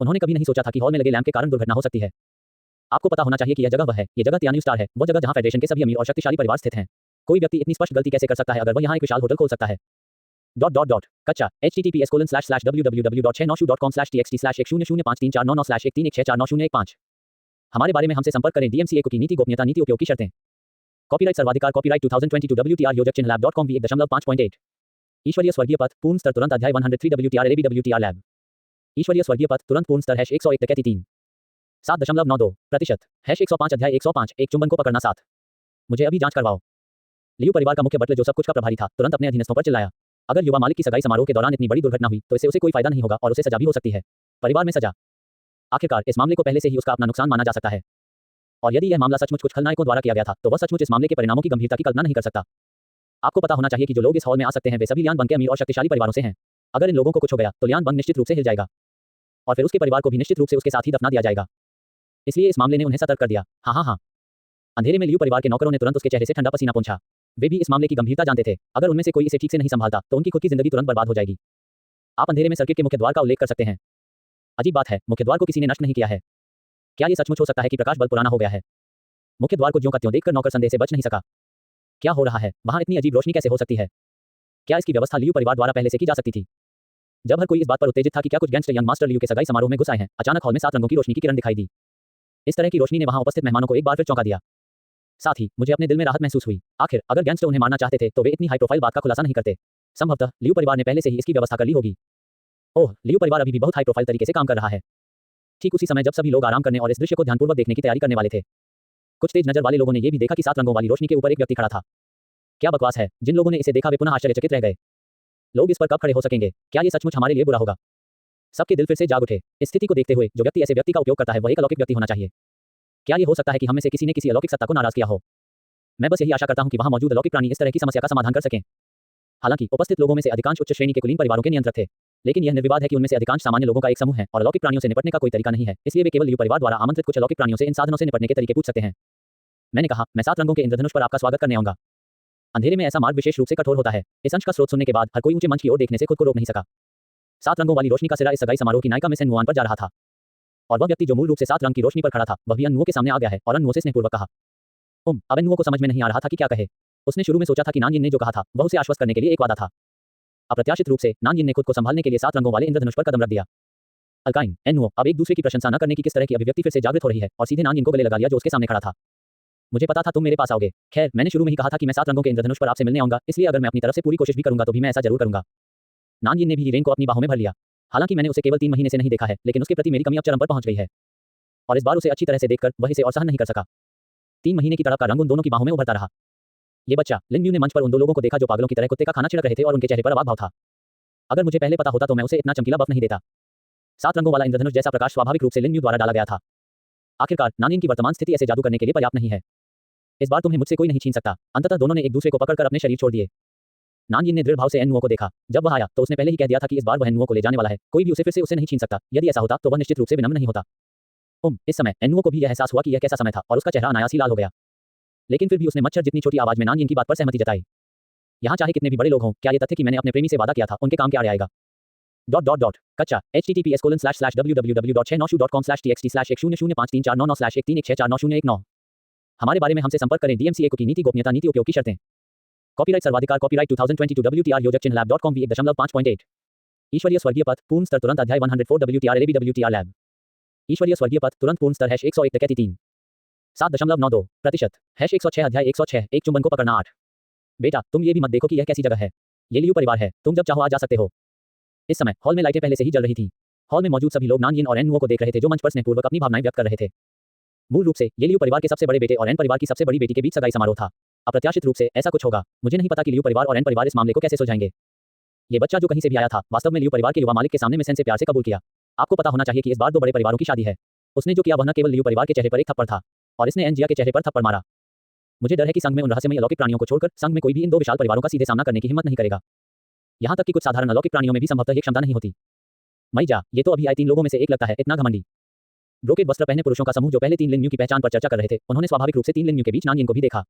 उन्होंने कभी नहीं सोचा था कि हॉल में लगे लैंप के कारण दुर्घटना हो सकती है। आपको पता होना चाहिए कि यह जगह वह है। यह जगह तियान्यू स्टार है, वो जगह जहां फेडरेशन के सभी अमीर और शक्तिशाली परिवार स्थित हैं। कोई व्यक्ति इतनी स्पष्ट गलती कैसे कर सकता है अगर वह यहाँ एक विशाल होटल खोल सकता है? कच्चा https://www.696.com/txt/10053499136 हमारे बारे में हमसे संपर्क करें। DMCA की नीति गोपनीयता नीति उपयोग की शर्तें। कॉपीराइट सर्वाधिकार कॉपीराइट 2022 WTR योजक चिन्ह lab.com v1.5.8 ईश्वरीय स्वर्गीय पथ पूर्ण स्तर तुरंत अध्याय 103 WTR LAB WTR लैब ईश्वरीय स्वर्गीय पथ तुरंत पूर्ण स्तर #101 डकैती 3 7.92% #105 अध्याय 105 एक चुंबन को पकड़ना 7 मुझे अभी जांच करवाओ। लियू परिवार का मुख्य बटलर जो सब कुछ का प्रभारी था, तुरंत अपने अधीनस्थों पर चिल्लाया। अगर युवा मालिक की सगाई समारोह के दौरान इतनी बड़ी दुर्घटना हुई तो इससे उसे कोई फायदा नहीं होगा और उसे सजा भी हो सकती है। परिवार में सजा। आखिरकार इस मामले को पहले से ही उसका अपना नुकसान माना जा सकता है। और यदि यह मामला सचमुच कुछ खलनायकों द्वारा किया गया था तो वह सचमुच इस मामले के परिणामों की गंभीरता की कल्पना नहीं कर सकता। आपको पता होना चाहिए कि जो लोग इस हॉल में आ सकते हैं वे सभी लियान बंग के अमीर और शक्तिशाली परिवारों से हैं। अगर इन लोगों को कुछ हो गया तो लियान बंग निश्चित रूप से हिल जाएगा और फिर उसके परिवार को भी निश्चित रूप से उसके साथ ही दफना दिया जाएगा। इसलिए इस मामले ने उन्हें सतर्क कर दिया। हाँ। अंधेरे में लियू परिवार के नौकरों ने तुरंत उसके चेहरे से ठंडा पसीना पोंछा। वे भी इस मामले की गंभीरता जानते थे। अगर उनमें से कोई इसे ठीक से नहीं संभालता तो उनकी खुद की जिंदगी तुरंत बर्बाद हो जाएगी। आप अंधेरे में सर्किट के मुख्य द्वार का उल्लेख कर सकते हैं। अजीब बात है, मुख्य द्वार को किसी ने नष्ट नहीं किया है। क्या यह सचमुच हो सकता है कि प्रकाश बल्ब पुराना हो गया है? मुख्य द्वार को ज्यों का त्यों देखकर नौकर संदेह से बच नहीं सका। क्या हो रहा है? वहाँ इतनी अजीब रोशनी कैसे हो सकती है? क्या इसकी व्यवस्था लियू परिवार द्वारा पहले से की जा सकती थी? जब हर कोई इस बात पर उत्तेजित था कि क्या कुछ गैंगस्टर यंग मास्टर लियू के सगाई समारोह में घुस आए हैं, अचानक हॉल में 7 रंगों की रोशनी की किरण दिखाई दी। इस तरह की रोशनी ने वहां उपस्थित मेहमानों को एक बार फिर चौंका दिया। साथ ही मुझे अपने दिल में राहत महसूस हुई। आखिर अगर गैंगस्टर उन्हें मारना चाहते थे तो वे इतनी हाई प्रोफाइल बात का खुलासा नहीं करते। संभवतः लियू परिवार ने पहले से ही इसकी व्यवस्था कर ली होगी। ओह, लियू परिवार अभी भी बहुत हाई प्रोफाइल तरीके से काम कर रहा है। ठीक उसी समय जब सभी लोग आराम करने और इस दृश्य को ध्यानपूर्वक देखने की तैयारी करने वाले थे, कुछ तेज नजर वाले लोगों ने ये भी देखा कि 7 रंगों वाली रोशनी के ऊपर एक व्यक्ति खड़ा था। क्या बकवास है! जिन लोगों ने इसे देखा वे पुनः आश्चर्यचकित रह गए। लोग इस पर कब खड़े हो सकेंगे? क्या ये सचमुच हमारे लिए बुरा होगा? सबके दिल फिर से जाग उठे। इस स्थिति को देखते हुए जो व्यक्ति ऐसे व्यक्ति का उपयोग करता है वह एक अलौकिक व्यक्ति होना चाहिए। क्या ये हो सकता है कि हम में से किसी ने किसी अलौकिक सत्ता को नाराज किया हो? मैं बस यही आशा करता हूं कि वहां मौजूद अलौकिक प्राणी इस तरह की समस्या का समाधान कर सकें। हालांकि उपस्थित लोगों में से अधिकांश उच्च श्रेणी के कुलीन परिवारों के नियंत्रक थे, लेकिन यह निर्विवाद है कि उनमें से अधिकांश सामान्य लोगों का एक समूह है और अलौकिक प्राणियों से निपटने का कोई तरीका नहीं है, इसलिए वे केवल लियू परिवार द्वारा आमंत्रित कुछ अलौकिक प्राणियों से इन साधनों से निपटने के तरीके पूछ सकते हैं। मैंने कहा, मैं 7 रंगों के इंद्रधनुष पर आपका स्वागत करने आऊंगा। अंधेरे में ऐसा मार्ग विशेष रूप से कठोर होता है। इस अंश का स्रोत सुनने के बाद हर कोई ऊंचे मंच की ओर देखने से खुद को रोक नहीं सका। 7 रंगों वाली रोशनी का सिरा इस सगाई समारोह की नायिका मिस एनमुआन पर जा रहा था और वह व्यक्ति जो मूल रूप से 7 रंग की रोशनी पर खड़ा था वह भी अनमुओ के सामने आ गया है और अनमुओ से स्नेहपूर्वक कहा। अब अनमुओ को समझ में नहीं आ रहा था कि क्या कहे। उसने शुरू में सोचा था कि नानयिन ने जो कहा था वह उसे आश्वस्त करने के लिए एक वादा था। अप्रत्याशित रूप से नानयिन ने खुद को संभालने के लिए 7 रंगों वाले इंद्रधनुष पर कदम रख दिया। अल्काइन, एनमुओ अब एक दूसरे की प्रशंसा न करने की किस तरह की अभिव्यक्ति फिर से जागृत हो रही है और सीधे नानयिन को गले लगा लिया जो उसके सामने खड़ा था। मुझे पता था तुम मेरे पास आओगे। खैर, मैंने शुरू में ही कहा था कि मैं 7 रंगों के इंद्रधनुष पर आपसे मिलने आऊंगा, इसलिए अगर मैं अपनी तरफ से पूरी कोशिश भी करूंगा तो भी मैं ऐसा जरूर करूंगा। नानयिन ने भी हीरेन को अपनी बाहों में भर लिया। हालांकि मैंने उसे केवल 3 महीने से नहीं देखा है, लेकिन उसके प्रति मेरी कमी अब चरम पर पहुंच गई है और इस बार उसे अच्छी तरह से देखकर वह इसे और सहन नहीं कर सका। 3 महीने की तड़प का रंग उन दोनों की बाहों में उभरता रहा। ये बच्चा, लिन म्यू ने मंच पर उन 2 लोगों को देखा जो पागलों की तरह कुत्ते का खाना छिड़क रहे थे और उनके चेहरे पर अवाक भाव था। अगर मुझे पहले पता होता तो मैं उसे इतना चमकीला बफ नहीं देता। 7 रंगों वाला इंद्रधनुष जैसा प्रकाश स्वाभाविक रूप से लिन म्यू द्वारा डाला गया था। आखिरकार नानयिन की वर्तमान स्थिति ऐसे जादू करने के लिए पर्याप्त नहीं है। इस बार तुम्हें मुझसे कोई नहीं छीन सकता। अंततः दोनों ने एक दूसरे को पकड़कर अपने शरीर छोड़ दिए। नानयिन ने दृढ़ भाव से एनमुओ को देखा। जब वह आया तो उसने पहले ही कह दिया था कि इस बार वह एनमुओ को ले जाने वाला है, कोई भी उसे फिर से उससे नहीं छीन सकता। यदि ऐसा होता तो वह निश्चित रूप से विनम्र नहीं होता। इस समय एनमुओ को भी यह एहसास हुआ कि यह कैसा समय था और उसका चेहरा अनायास ही लाल हो गया। लेकिन फिर भी उसने मच्छर जितनी छोटी आवाज में नानयिन की बात पर सहमति जताई। यहाँ चाहे कितने भी बड़े लोग हों, क्या ये तथ्य कि मैंने अपने प्रेमी से वादा किया था उनके काम के आड़े आएगा? कच्चा https://www.696.com/txt/10053491053991 हमारे बारे में हमसे संपर्क करें। DMCA की नीति गोपनीयता नीति उपयोग की शर्तें। कॉपीराइट सर्वाधिकार कॉपीराइट 2022 WTR योजक चिन्ह lab.com v1.5.8 ईश्वरीय स्वर्गीय पथ पूर्ण स्तर तुरंत अध्याय 104 WTR LAB WTR लैब ईश्वरीय स्वर्गीय पथ तुरंत पूर्ण स्तर #101 डकैती 3 7.92% #106 अध्याय 106 एक चुंबन को पकड़ना 8 बेटा तुम ये भी मत देखो कि यह कैसी जगह है। ये लियू परिवार है, तुम जब चाहो आ जा सकते हो। इस समय हॉल में लाइटें पहले से ही जल रही थीं। हॉल में मौजूद सभी लोग नानयिन और एनमुओ को देख रहे थे जो मंच पर स्नेहपूर्वक अपनी भावनाएं व्यक्त कर रहे थे। मूल रूप से ये लियू परिवार के सबसे बड़े बेटे और एन परिवार की सबसे बड़ी बेटी के बीच सगाई समारोह था। अप्रत्याशित रूप से ऐसा कुछ होगा। मुझे नहीं पता कि लियू परिवार और एन परिवार इस मामले को कैसे सुलझाएंगे। ये बच्चा जो कहीं से भी आया था वास्तव में लियू परिवार के युवा मालिक के सामने मिसेन से प्यार से कबूल किया। आपको पता होना चाहिए कि इस बार 2 बड़े परिवारों की शादी है। उसने जो किया वह न केवल लियू परिवार के चेहरे पर एक थप्पड़ था और इसने एनजिया के चेहरे पर थप्पड़ मारा। मुझे डर है कि संघ में उन रहस्यमय अलौकिक प्राणियों को छोड़कर संघ में कोई भी इन 2 विशाल परिवारों का सीधे सामना करने की हिम्मत नहीं करेगा। यहाँ तक कि कुछ साधारण अलौकिक प्राणियों में भी संभवतः ये क्षमता नहीं होती। मई जा, ये तो अभी आए 3 लोगों में से एक लगता है, इतना घमंडी। ब्रोकेड वस्त्र पहने पुरुषों का समूह जो पहले 3 लिन म्यू की पहचान पर चर्चा कर रहे थे, उन्होंने स्वाभाविक रूप से 3 लिन म्यू के बीच नानयिन को भी देखा।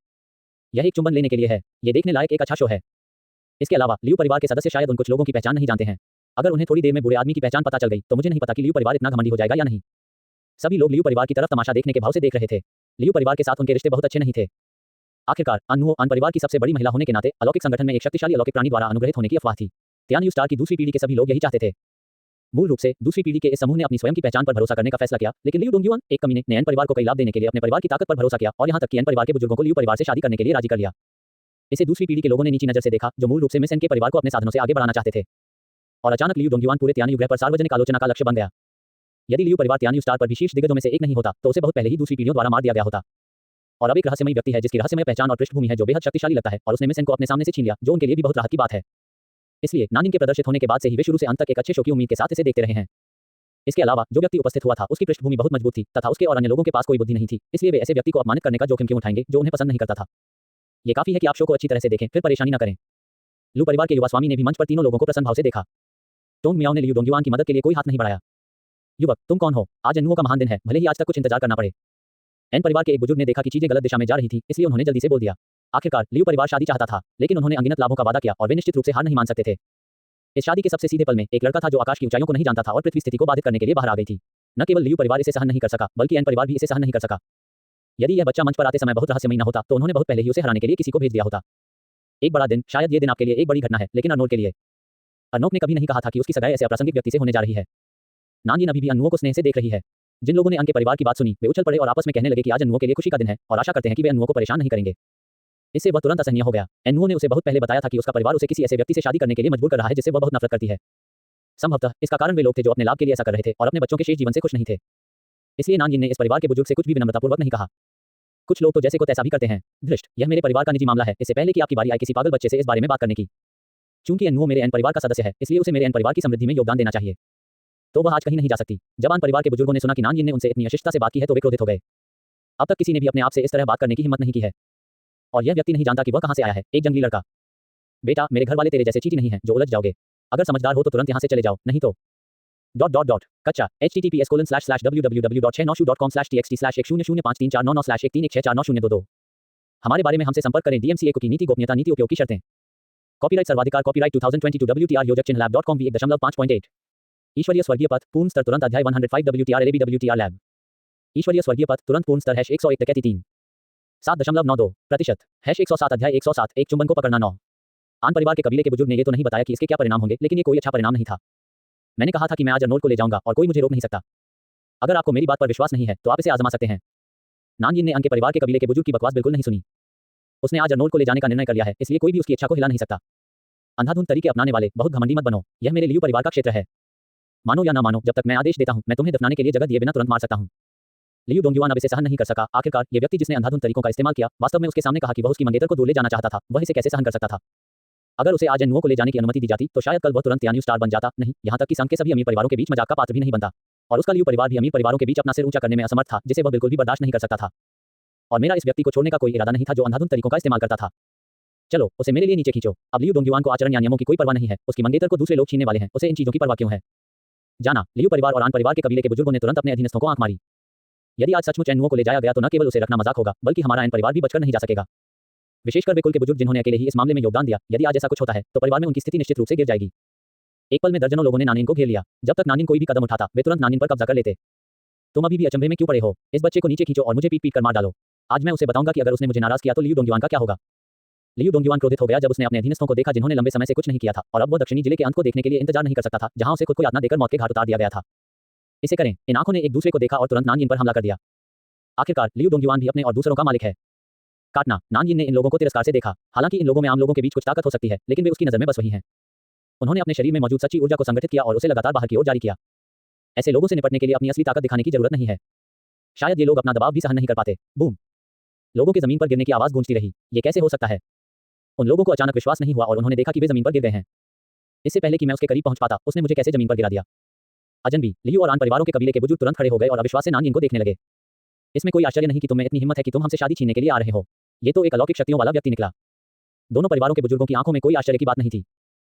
यह एक चुंबन लेने के लिए है। ये देखने लायक एक अच्छा शो है। इसके अलावा लियू परिवार के सदस्य शायद उन कुछ लोगों की पहचान नहीं जानते हैं। अगर उन्हें थोड़ी देर में बुरे आदमी की पहचान पता चल गई तो मुझे नहीं पता कि लियू परिवार इतना घमंडी हो जाएगा या नहीं। सभी लोग लियू परिवार की तरफ तमाशा देखने के भाव से देख रहे थे। लियू परिवार के साथ उनके रिश्ते बहुत अच्छे नहीं थे। आखिरकार अनमुओ अन परिवार की सबसे बड़ी महिला होने के नाते अलौकिक संगठन में एक शक्तिशाली अलौकिक प्राणी द्वारा अनुग्रहित होने की अफवाह थी। त्यान यू स्टार की दूसरी पीढ़ी के सभी लोग यही चाहते थे। मूल रूप से दूसरी पीढ़ी के इस समूह ने अपनी स्वयं की पहचान पर भरोसा करने का फैसला किया, लेकिन लियू डोंगयुआन एक कमीने ने एन परिवार को कई लाभ देने के लिए अपने परिवार की ताकत पर भरोसा किया और यहाँ तक कि एन परिवार के बुजुर्गों को लियू परिवार से शादी करने के लिए राजी कर लिया। इसे दूसरी पीढ़ी के लोगों ने नीची नजर से देखा जो मूल रूप से मिस एन के परिवार को अपने साधनों से आगे बढ़ाना चाहते थे। और अचानक लियू डोंगयुआन पूरे त्यान यू ग्रह पर सार्वजनिक आलोचना का लक्ष्य बन गया। यदि लियू परिवार त्यान यू स्टार पर भी शीर्ष दिग्गजों में से एक नहीं होता तो उसे बहुत पहले ही दूसरी पीढ़ियों द्वारा मार दिया गया होता। और अब एक रहस्यमय व्यक्ति है जिसकी रहस्यमय पहचान और पृष्ठभूमि है जो बेहद शक्तिशाली लगता है और उसने मिस एन को अपने सामने से छीन लिया, जो उनके लिए भी बहुत राहत की बात है। इसलिए नानयिन के प्रदर्शित होने के बाद से ही वे शुरू से अंत तक एक अच्छे शो की उम्मीद के साथ इसे देखते रहे हैं। इसके अलावा जो व्यक्ति उपस्थित हुआ था उसकी पृष्ठभूमि बहुत मजबूत थी तथा उसके और अन्य लोगों के पास कोई बुद्धि नहीं थी, इसलिए वे ऐसे व्यक्ति को अपमानित करने का जोखिम क्यों उठाएंगे जो उन्हें पसंद नहीं करता था। ये काफी है कि आप शो को अच्छी तरह से देखें, फिर परेशानी न करें। लू परिवार के युवा स्वामी ने भी मंच पर तीनों लोगों को प्रसन्न भाव से देखा। टोंग मियाओ ने लियू डोंगयुआन की मदद के लिए कोई हाथ नहीं बढ़ाया। युवक, तुम कौन हो? आज एनमुओ का महान दिन है, भले ही आज तक कुछ इंतजार करना पड़े। एन परिवार के एक बुजुर्ग ने देखा कि चीजें गलत दिशा में जा रही थी, इसलिए उन्होंने जल्दी से बोल दिया। आखिरकार लियू परिवार शादी चाहता था, लेकिन उन्होंने अनगिनत लाभों का वादा किया और वे निश्चित रूप से हार नहीं मान सकते थे। इस शादी के सबसे सीधे पल में एक लड़का था जो आकाश की ऊंचाइयों को नहीं जानता था और पृथ्वी स्थिति को बाधित करने के लिए बाहर आ गई थी। न केवल लियू परिवार इसे सहन नहीं कर सका, बल्कि एन परिवार भी इसे सहन नहीं कर सका। यदि यह बच्चा मंच पर आते समय बहुत रहस्यमयी न होता तो उन्होंने बहुत पहले ही उसे हराने के लिए किसी को भेज दिया होता। एक बड़ा दिन, शायद ये दिन आपके लिए एक बड़ी घटना है, लेकिन अर्नोल्ड के लिए। अर्नोल्ड ने कभी नहीं कहा था कि उसकी सगाई ऐसे अप्रासंगिक व्यक्ति से होने जा रही है। नानजिन अभी भी अन्नुओं को स्नेह से देख रही है। जिन लोगों ने अन के परिवार की बात सुनी, वे उछल पड़े और आपस में कहने लगे कि आज अन्नुओं के लिए खुशी का दिन है और आशा करते हैं कि वे अन्नुओं को परेशान नहीं करेंगे। इससे वह तुरंत असहनीय हो गया। अन्नुओं ने उसे बहुत पहले बताया था कि उसका परिवार उसे किसी ऐसे व्यक्ति से शादी करने के लिए मजबूर कर रहा है जिससे वह बहुत नफरत करती है। संभवतः इसका कारण वे लोग थे जो अपने लाभ के लिए ऐसा कर रहे थे और अपने बच्चों के शेष जीवन से खुश नहीं थे। इसलिए नानजिन ने इस परिवार के बुजुर्ग से कुछ भी विनम्रतापूर्वक नहीं कहा। कुछ लोग तो जैसे को तैसा भी करते हैं। धृष्ट, यह मेरे परिवार का निजी मामला है, इससे पहले कि आपकी बारी आए किसी पागल बच्चे से इस बारे में बात करने की। चूंकि अन्नुओं मेरे एन परिवार का सदस्य है, इसलिए उसे मेरे एन परिवार की समृद्धि में योगदान देना चाहिए। तो वह आज कहीं नहीं जा सकती। जब आन परिवार के बुजुर्गों ने सुना कि नानजिन ने उनसे इतनी अशिष्टता से बात की है तो वे क्रोधित हो गए। अब तक किसी ने भी अपने आप से इस तरह बात करने की हिम्मत नहीं की है। और यह व्यक्ति नहीं जानता कि वह कहां से आया है, एक जंगली लड़का। बेटा, मेरे घर वाले तेरे जैसे चीटी नहीं है जो उलझ जाओगे। अगर समझदार हो तो तुरंत यहां से चले जाओ, नहीं तो कच्चा https://www.696.com/txt/10053499136134991364922। हमारे बारे में हमसे संपर्क करें। DMCA की नीति गोपनीयता नीति उपयोग की शर्तें। कॉपीराइट सर्वाधिकार कॉपीराइट 2022 WTR योजक चिन्ह lab.com v1.5.8 ईश्वरीय स्वर्गीय पथ पूर्ण स्तर तुरंत अध्याय 105 WTR LAB WTR लैब। ईश्वरीय स्वर्गीय पथ तुरंत पूर्ण स्तर #101 डकैती 3 7.92% #107 अध्याय 107 एक चुंबन को पकड़ना 9। आन परिवार के कबीले के बुजुर्ग ने ये तो नहीं बताया कि इसके क्या परिणाम होंगे, लेकिन ये कोई अच्छा परिणाम नहीं था। मैंने कहा था कि मैं आज अर्नोल्ड को ले जाऊंगा और कोई मुझे रोक नहीं सकता। अगर आपको मेरी बात पर विश्वास नहीं है तो आप इसे आजमा सकते हैं। नानजिन ने अन के परिवार के कबीले के बुजुर्ग की बकवास बिल्कुल नहीं सुनी। उसने आज अर्नोल्ड को ले जाने का निर्णय कर लिया है, इसलिए कोई भी उसकी इच्छा को हिला नहीं सकता। अंधाधुंध तरीके अपनाने वाले, बहुत घमंडी मत बनो। यह मेरे लियू परिवार का क्षेत्र है। मानो या ना मानो, जब तक मैं आदेश देता हूं, मैं तुम्हें दफनाने के लिए जगह दिए बिना तुरंत मार सकता हूं। लियू डोंगयुआन अब इसे सहन नहीं कर सका। आखिरकार ये व्यक्ति जिसने अंधाधुंध तरीकों का इस्तेमाल किया, वास्तव में उसके सामने कहा कि वह उसकी मंगेतर को दूर ले जाना चाहता था, वह इसे कैसे सहन कर सकता था। अगर उसे आज अन्नुओं को ले जाने की अनुमति दी जाती तो शायद कल वह तुरंत न्यू स्टार बन जाता। नहीं, यहाँ तक कि संघ के सभी अमीर परिवारों के बीच मजाक का पात्र भी नहीं बनता। और उसका लियू परिवार भी अमीर परिवारों के बीच अपना सिर ऊंचा करने में असमर्थ था, जिसे वह बिल्कुल भी बर्दाश्त नहीं कर सकता था। और मेरा इस व्यक्ति को छोड़ने का कोई इरादा नहीं था जो अंधाधुंध तरीकों का इस्तेमाल करता था। चलो, उसे मेरे लिए नीचे खींचो। अब लियू डोंगयुआन को आचरण या नियमों की कोई परवाह नहीं है। उसकी मंगेतर को दूसरे लोग छीनने वाले हैं, उसे इन चीजों की परवाह क्यों है। जाना। लियू परिवार और आन परिवार के कबीले के बुजुर्गों ने तुरंत अपने अधीनस्थों को आंख मारी। यदि आज सचमुच अन्नुओं को ले जाया गया तो न केवल उसे रखना मजाक होगा, बल्कि हमारा एन परिवार भी बचकर नहीं जा सकेगा। विशेषकर वे कुल के बुजुर्ग जिन्होंने अकेले ही इस मामले में योगदान दिया। यदि आज ऐसा कुछ होता है तो परिवार में उनकी स्थिति निश्चित रूप से गिर जाएगी। एक पल में दर्जनों लोगों ने नानिन को घेर लिया। जब तक नानिन कोई भी कदम उठाता, वे तुरंत नानिन पर कब्जा कर लेते। तुम अभी भी अचंभे में क्यों पड़े हो? इस बच्चे को नीचे खींचो और मुझे पीट पीट कर मार डालो। आज मैं उसे बताऊंगा कि अगर उसने मुझे नाराज किया तो लियू डोंगयुआन का क्या होगा। लियू डोंगयुआन क्रोधित हो गया जब उसने अपने अधीनस्थों को देखा जिन्होंने लंबे समय से कुछ नहीं किया था, और अब वह दक्षिणी जिले के अंत को देखने के लिए इंतजार नहीं कर सकता था, जहां उसे खुद को यातना देकर मौत के घाट उतार दिया गया था। इसे करें। इन आंखों ने एक दूसरे को देखा और तुरंत नानजिन पर हमला कर दिया। आखिरकार लियू डोंगयुआन भी अपने और दूसरों का मालिक है। काटना। नानजिन ने इन लोगों को तिरस्कार से देखा। हालांकि इन लोगों में आम लोगों के बीच कुछ ताकत हो सकती है, लेकिन वे उसकी नजर में बस वही हैं। उन्होंने अपने शरीर में मौजूद सच्ची ऊर्जा को संगठित किया और उसे लगातार बाहर की ओर जारी किया। ऐसे लोगों से निपटने के लिए अपनी असली ताकत दिखाने की जरूरत नहीं है। शायद ये लोग अपना दबाव भी सहन नहीं कर पाते। बूम। लोगों के जमीन पर गिरने की आवाज गूंजती रही। ये कैसे हो सकता है? उन लोगों को अचानक विश्वास नहीं हुआ और उन्होंने देखा कि वे जमीन पर गिर गए हैं। इससे पहले कि मैं उसके करीब पहुंच पाता, उसने मुझे कैसे जमीन पर गिरा दिया। अजनबी। लियू और आन परिवारों के कबीले के बुजुर्ग तुरंत खड़े हो गए और अविश्वास से नानजिन को देखने लगे। इसमें कोई आश्चर्य नहीं कि तुम्हें इतनी हिम्मत है कि तुम हमसे शादी छीनने के लिए आ रहे हो। ये तो एक अलौकिक शक्तियों वाला व्यक्ति निकला। दोनों परिवारों के बुजुर्गों की आंखों में कोई आश्चर्य की बात नहीं थी।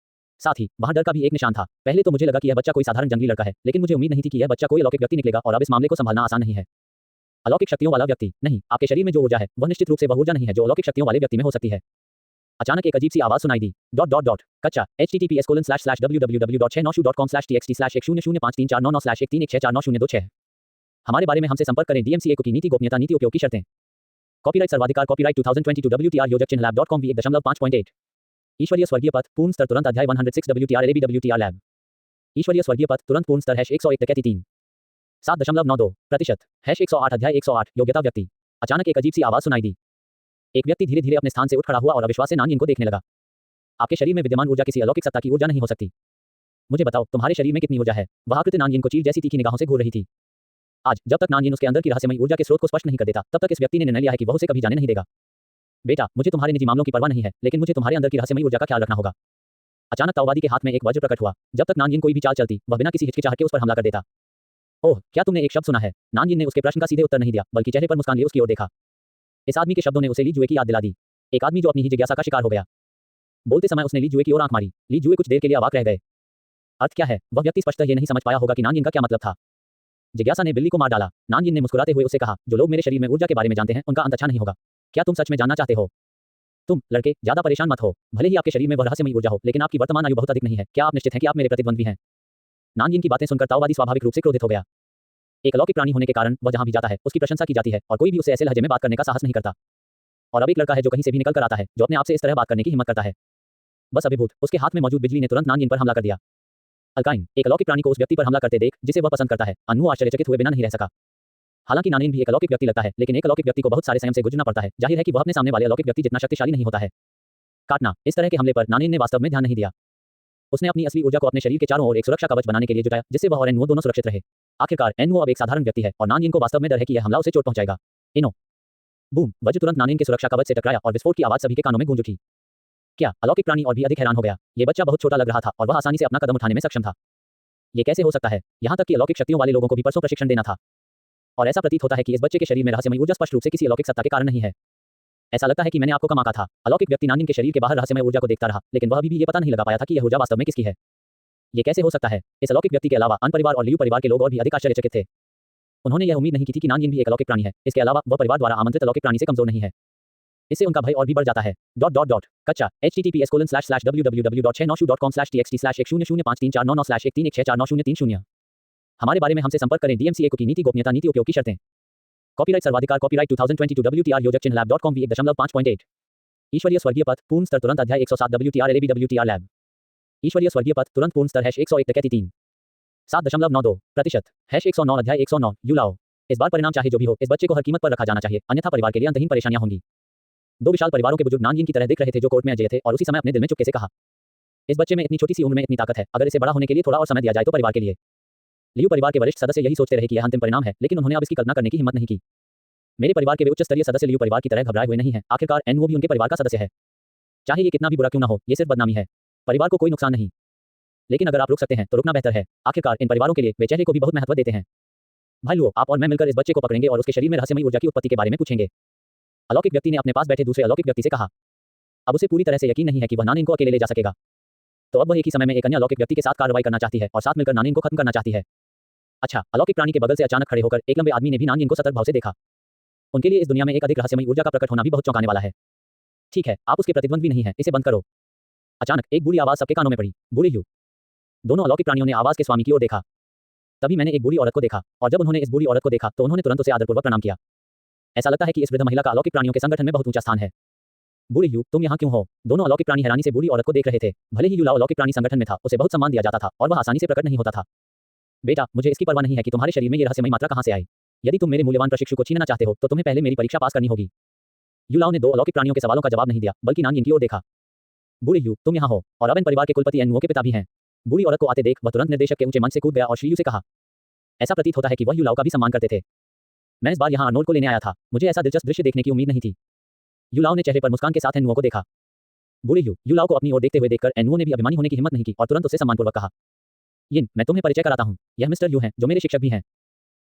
साथ ही वहां डर का भी एक निशान था। पहले तो मुझे लगा कि यह बच्चा कोई साधारण जंगली लड़का है, लेकिन मुझे उम्मीद नहीं थी कि यह बच्चा कोई अलौकिक व्यक्ति निकलेगा और अब इस मामले को संभालना आसान नहीं है। अलौकिक शक्तियों वाला व्यक्ति नहीं, आपके शरीर में जो ऊर्जा है वह निश्चित रूप से वह ऊर्जा नहीं है जो अलौकिक शक्तियों वाले व्यक्ति में हो सकती है। अचानक एक अजीब सी आवाज सुनाई दी। कच्चा https://www.696.com/txt/10053499136 हमारे बारे में हमसे संपर्क करें। DMCA की नीति गोपनीयता नीति उपयोग की शर्तें। कॉपीराइट सर्वाधिकार कॉपीराइट 2022 WTR योजक चिन्ह lab.com v1.5.8 ईश्वरीय स्वर्गीय पथ पूर्ण स्तर तुरंत अध्याय 106 WTR LAB WTR लैब। ईश्वरीय स्वर्गीय पथ तुरंत पूर्ण स्तर #101 डकैती 3 7.92% #108 अध्याय 108 योग्यता व्यक्ति। अचानक एक अजीब सी आवाज सुनाई दी। एक व्यक्ति धीरे धीरे अपने स्थान से उठ खड़ा हुआ और अविश्वास से नानजिन को देखने लगा। आपके शरीर में विद्यमान ऊर्जा किसी अलौकिक सत्ता की ऊर्जा नहीं हो सकती। मुझे बताओ, तुम्हारे शरीर में कितनी ऊर्जा है? वह आकृति नानजिन को चील जैसी तीखी निगाहों से घूर रही थी। आज जब तक नानजिन उसके अंदर की रहस्यमयी ऊर्जा के स्रोत को स्पष्ट नहीं कर देता, तब तक इस व्यक्ति ने निर्णय लिया है कि वह उसे कभी जाने नहीं देगा। बेटा, मुझे तुम्हारे निजी मामलों की परवाह नहीं है, लेकिन मुझे तुम्हारे अंदर की रहस्यमयी ऊर्जा का ख्याल रखना होगा। अचानक ताओवादी के हाथ में एक वज्र प्रकट हुआ। जब तक नानजिन कोई भी चाल चलती, वह बिना किसी हिचकिचाहट के उस पर हमला कर देता। ओह, क्या तुमने एक शब्द सुना है? नानजिन ने उसके प्रश्न का सीधे उत्तर नहीं दिया, बल्कि चेहरे पर मुस्कान लिए उसकी ओर देखा। इस आदमी के शब्दों ने उसे ली जुए की याद दिला दी। एक आदमी जो अपनी ही जिज्ञासा का शिकार हो गया। बोलते समय उसने ली जुए की ओर आंख मारी। ली जुए कुछ देर के लिए अवाक रह गए। अर्थ क्या है? वह व्यक्ति स्पष्टतः ये नहीं समझ पाया होगा कि नानजिन का क्या मतलब था। जिज्ञासा ने बिल्ली को मार डाला। नानजिन ने मुस्कुराते हुए उसे कहा, जो लोग मेरे शरीर में ऊर्जा के बारे में जानते हैं उनका अंत अच्छा नहीं होगा। क्या तुम सच में जानना चाहते हो? तुम लड़के ज्यादा परेशान मत हो। भले ही आपके शरीर में वह रहस्यमयी ऊर्जा हो, लेकिन आपकी वर्तमान आयु बहुत अधिक नहीं है। क्या आप निश्चित हैं कि आप मेरे प्रतिद्वंद्वी हैं? नानजिन की बातें सुनकर ताओवादी स्वाभाविक रूप से क्रोधित हो गया। एक अलौकिक प्राणी होने के कारण वह जहां भी जाता है उसकी प्रशंसा की जाती है और कोई भी उससे ऐसे लहजे में बात करने का साहस नहीं करता। और अब एक लड़का है जो कहीं से भी निकल कर आता है, जो अपने आप से इस तरह बात करने की हिम्मत करता है। बस अभिभूत, उसके हाथ में मौजूद बिजली ने तुरंत नानयिन पर हमला कर दिया। अल्काइन, एक अलौकिक प्राणी को उस व्यक्ति पर हमला करते देख जिसे वह पसंद करता है, अन्नू आश्चर्यचकित हुए बिना नहीं रह सका। हालांकि नानयिन भी एक अलौकिक व्यक्ति लगता है, लेकिन एक अलौकिक व्यक्ति को बहुत सारे संयम से गुजरना पड़ता है। जाहिर है कि वह अपने सामने वाले अलौकिक व्यक्ति जितना शक्तिशाली नहीं होता है। काटना, इस तरह के हमले पर नानयिन ने वास्तव में ध्यान नहीं दिया। उसने अपनी असली ऊर्जा को अपने शरीर के चारों ओर एक सुरक्षा कवच बनाने के लिए जुटाया, जिससे वह और एनओ दोनों सुरक्षित रहे। आखिरकार एनओ अब एक साधारण व्यक्ति है और नानयिन को वास्तव में डर है कि यह हमला उसे चोट पहुंचाएगा। इनो बूम, वज्र तुरंत नानयिन के सुरक्षा कवच से टकराया और विस्फोट की आवाज सभी के कानों में गूंज उठी। क्या अलौकिक प्राणी और भी अधिक हैरान हो गया। ये बच्चा बहुत छोटा लग रहा था और वह आसानी से अपना कदम उठाने में सक्षम था। ये कैसे हो सकता है? यहाँ तक कि अलौकिक शक्तियों वाले लोगों को भी परसों प्रशिक्षण देना था। और ऐसा प्रतीत होता है कि इस बच्चे के शरीर में रहस्यमय ऊर्जा स्पष्ट रूप से किसी अलौकिक सत्ता के कारण नहीं है। ऐसा लगता है कि मैंने आपको कम आंका था। अलौकिक व्यक्ति नानयिन के शरीर के बाहर रहस्यमय ऊर्जा को देखता रहा, लेकिन वह अभी भी ये पता नहीं लगा पाया था कि यह ऊर्जा वास्तव में किसकी है। ये कैसे हो सकता है? इस अलौकिक व्यक्ति के अलावा अन्य परिवार और लियू परिवार के लोग और भी अधिक आश्चर्यचकित थे। उन्होंने यह उम्मीद नहीं की थी कि नानयिन भी एक अलौकिक प्राणी है। इसके अलावा वह परिवार द्वारा आमंत्रित अलौकिक प्राणी से कमजोर नहीं है। इससे उनका भय और भी बढ़ जाता है। कच्चा https://www.696.com/txt/1005349130 हमारे बारे में हमसे संपर्क करें। DMCA की नीति गोपनीयता नीति उपयोग की शर्तें। कॉपीराइट सर्वाधिकार कॉपीराइट 2022 WTR योजक चिन्ह lab.com v1.5.8 ईश्वरीय स्वर्गीय पथ पूर्ण स्तर तुरंत अध्याय 107 WTR LAB WTR लैब ईश्वरीय स्वर्गीय पथ तुरंत पूर्ण स्तर #101 डकैती 3 7.92% #109 अध्याय 109 युलाओ। इस बार परिणाम चाहे जो भी हो, इस बच्चे को हर कीमत पर रखा जाना चाहिए, अन्यथा परिवार के लिए अंतहीन परेशानियां होंगी। दो विशाल परिवारों के बुजुर्ग नानयिन की तरह दिख रहे थे जो कोर्ट में अजय थे और उसी समय अपने दिल में चुपके से कहा, इस बच्चे में इतनी छोटी सी उम्र में इतनी ताकत है, अगर इसे बड़ा होने के लिए थोड़ा और समय दिया जाए तो परिवार के लिए। लियू परिवार के वरिष्ठ सदस्य यही सोचते रहे कि यह अंतिम परिणाम है, लेकिन उन्होंने अब इसकी कल्पना करने की हिम्मत नहीं की। मेरे परिवार के वे उच्च स्तरीय सदस्य लियू परिवार की तरह घबराए हुए नहीं हैं। आखिरकार एनओ भी उनके परिवार का सदस्य है। चाहे ये कितना भी बुरा क्यों न हो, ये सिर्फ बदनामी है। परिवार को कोई नुकसान नहीं, लेकिन अगर आप रुक सकते हैं तो रुकना बेहतर है। आखिरकार इन परिवारों के लिए वे चेहरे को भी बहुत महत्व देते हैं। भाई लुओ, आप और मैं मिलकर इस बच्चे को पकड़ेंगे और उसके शरीर में रहस्यमयी ऊर्जा की उत्पत्ति के बारे में पूछेंगे। अलौकिक व्यक्ति ने अपने पास बैठे दूसरे अलौकिक व्यक्ति से कहा। अब उसे पूरी तरह से यकीन नहीं है कि वह नानयिन को अकेले ले जा सकेगा, तो अब वह एक ही समय में एक अन्य अलौकिक व्यक्ति के साथ कार्रवाई करना चाहती है और साथ मिलकर नानयिन को खत्म करना चाहती है। अच्छा, अलौकिक प्राणी के बगल से अचानक खड़े होकर एक लंबे आदमी ने भी नानयिन को सतर्क भाव से देखा। उनके लिए इस दुनिया में एक अधिक रहस्यमयी ऊर्जा का प्रकट होना भी बहुत चौंकाने वाला है। ठीक है, आप उसके प्रतिद्वंद भी नहीं है, इसे बंद करो। अचानक एक बूढ़ी आवाज सबके कानों में पड़ी, बूढ़ी यू। दोनों अलौकिक प्राणियों ने आवाज के स्वामी की ओर देखा। तभी मैंने एक बूढ़ी औरत को देखा, और जब उन्होंने इस बूढ़ी औरत को देखा तो उन्होंने तुरंत उसे आदरपूर्वक प्रणाम किया। ऐसा लगता है कि इस वृद्ध महिला का अलौकिक प्राणियों के संगठन में बहुत ऊंचा स्थान है। बूढ़ी यू, तुम यहाँ क्यों हो? दोनों अलौकिक प्राणी हैरानी से बूढ़ी औरत को देख रहे थे। भले ही यूला अलौकिक प्राणी संगठन में था, उसे बहुत सम्मान दिया जाता था और वह आसानी से प्रकट नहीं होता था। बेटा, मुझे इसकी परवाह नहीं है कि तुम्हारे शरीर में ये रहस्यमयी मात्रा कहाँ से आई। यदि तुम मेरे मूल्यवान प्रशिक्षु को छीनना चाहते हो तो तुम्हें पहले मेरी परीक्षा पास करनी होगी। युलाओ ने दो अलौकिक प्राणियों के सवालों का जवाब नहीं दिया, बल्कि नानयिन की ओर देखा। बूढ़ी यू, तुम यहाँ हो और अब इन परिवार के कुलपति एनओ के पिता भी हैं। बूढ़ी औरत को आते देख वह तुरंत निर्देशक के ऊंचे मंच से कूद गया और श्री यू से कहा। ऐसा प्रतीत होता है कि वह युलाओ का भी सम्मान करते थे। मैं इस बार यहाँ अर्नोल्ड को लेने आया था। मुझे ऐसा दिलचस्प दृश्य देखने की उम्मीद नहीं थी। युलाओ ने चेहरे पर मुस्कान के साथ एनओ को देखा। बूढ़ी यू, युलाओ को अपनी ओर देखते हुए देखकर एनओ ने भी अभिमानी होने की हिम्मत नहीं की और तुरंत उसे सम्मानपूर्वक कहा, यिन, मैं तुम्हें परिचय कराता हूँ, यह मिस्टर यू हैं जो मेरे शिक्षक भी हैं।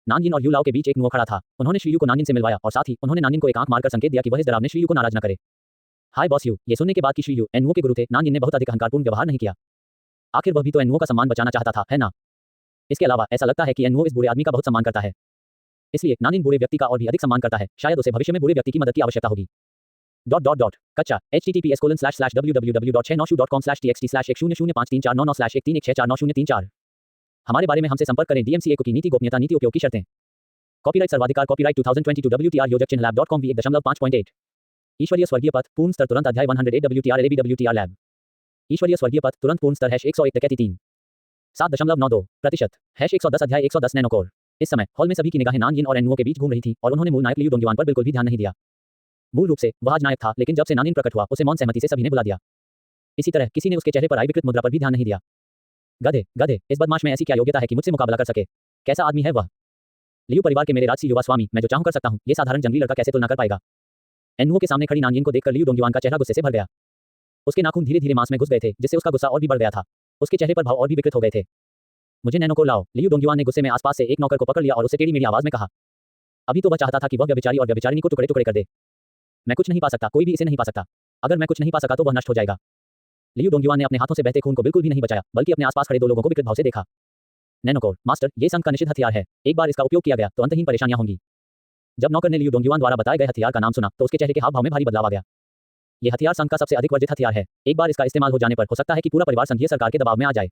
नानयिन और युलाओ के बीच एक नुओ खड़ा था। उन्होंने श्री यू को नानयिन से मिलवाया और साथ ही उन्होंने नानयिन को एक आंख मारकर संकेत दिया कि वह इस डरावने श्री यू को नाराज न करे। हाय बॉस यू। ये सुनने के बाद कि श्री यू एनओ के गुरु थे, नानयिन ने बहुत अधिक अहंकारपूर्ण व्यवहार नहीं किया। आखिर वह भी तो एनओ का सम्मान बचाना चाहता था, है ना? इसके अलावा ऐसा लगता है कि एनओ इस बूढ़े आदमी का बहुत सम्मान करता है, इसलिए नानयिन बूढ़े व्यक्ति का और भी अधिक सम्मान करता है। शायद उसे भविष्य में बूढ़े व्यक्ति की मदद की आवश्यकता होगी। कच्चा https://www.696.com/txt/1005349136499131649034 हमारे बारे में हमसे संपर्क करें। DMCA की नीति गोपनीयता नीति उपयोग की शर्तें। कॉपीराइट सर्वाधिकार कॉपीराइट 2022 WTR योजक चिन्ह lab.com v1.5.8 ईश्वरीय स्वर्गीय पथ पूर्ण स्तर तुरंत अध्याय 108 WTR LAB WTR लैब ईश्वरीय स्वर्गीय पथ तुरंत पूर्ण स्तर #101 डकैती 3 7.92% #110 अध्याय 110 नैनोकोर। इस समय हॉल में सभी की निगाहें नानयिन और एनओ के बीच घूम रही थी और उन्होंने मूल नायक लियू डोंगयुआन पर बिल्कुल भी ध्यान नहीं दिया। मूल रूप से वह आज नायक था, लेकिन जब से नानयिन प्रकट हुआ उसे मौन सहमति से सभी ने बुला दिया। इसी तरह किसी ने उसके चेहरे पर आई विकृत मुद्रा पर भी ध्यान नहीं दिया। गधे गधे, इस बदमाश में ऐसी क्या योग्यता है कि मुझसे मुकाबला कर सके? कैसा आदमी है वह? लियू परिवार के मेरे राजसी युवा स्वामी, मैं जो चाहूं कर सकता हूं, ये साधारण जंगली लड़का कैसे तुलना कर पाएगा? एनओ के सामने खड़ी नानयिन को देखकर लियू डोंगयुआन का चेहरा गुस्से से भर गया। उसके नाखून धीरे धीरे मांस में घुस गए थे, जिससे उसका गुस्सा और भी बढ़ गया था। उसके चेहरे पर भाव और भी विकृत हो गए थे। मुझे नैनो को लाओ। लियू डोंगयुआन ने गुस्से में आसपास से एक नौकर को पकड़ लिया और उसे टेढ़ी मेढ़ी आवाज में कहा। अभी तो वह चाहता था कि वह व्यभिचारी और व्यभिचारिणी को टुकड़े टुकड़े कर दे। मैं कुछ नहीं पा सकता, कोई भी इसे नहीं पा सकता। अगर मैं कुछ नहीं पा सका तो वह नष्ट हो जाएगा। लियू डोंगयुआन ने अपने हाथों से बहते खून को बिल्कुल भी नहीं बचाया, बल्कि अपने आसपास खड़े दो लोगों को विकृत भाव से देखा। नैनोकोर मास्टर, ये संघ का निषिद्ध हथियार है। एक बार इसका उपयोग किया गया तो अंतहीन परेशानियां होंगी। जब नौकर ने लियू डोंगयुआन द्वारा बताए गए हथियार का नाम सुना तो उसके चेहरे के हाव भाव में भारी बदलाव आ गया। यह हथियार संघ का सबसे अधिक वर्जित हथियार है। एक बार इसका इस्तेमाल हो जाने पर हो सकता है कि पूरा परिवार संघीय सरकार के दबाव में आ जाए।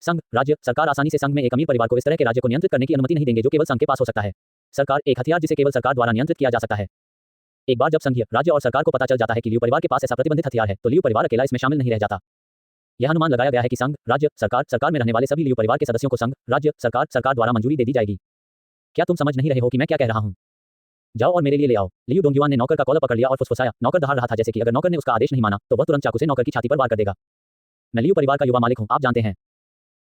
संघ, राज्य, सरकार आसानी से संघ में एक अमीर परिवार को इस तरह के राज्य को नियंत्रित करने की अनुमति नहीं देंगे जो केवल संघ के पास हो सकता है। सरकार, एक हथियार जिसे केवल सरकार द्वारा नियंत्रित किया जा सकता है। एक बार जब संघीय, राज्य और सरकार को पता चल जाता है कि लियू परिवार के पास ऐसा प्रतिबंधित हथियार है, तो लियू परिवार अकेला इसमें शामिल नहीं रह जाता। यह अनुमान लगाया गया है कि संघ, राज्य, सरकार में रहने वाले सभी लियू परिवार के सदस्यों को संघ, राज्य, सरकार द्वारा मंजूरी दे दी जाएगी। क्या तुम समझ नहीं रहे हो कि मैं क्या कह रहा हूँ? जाओ और मेरे लिए ले आओ। लियू डोंगयुआन ने नौकर का कॉलर पकड़ लिया और फुसफुसाया। नौकर दहाड़ रहा था जैसे कि अगर नौकर ने उसका आदेश नहीं माना तो वह तुरंत चाकू से नौकर की छाती पर वार कर देगा। मैं लियू परिवार का युवा मालिक हूँ, आप जानते हैं।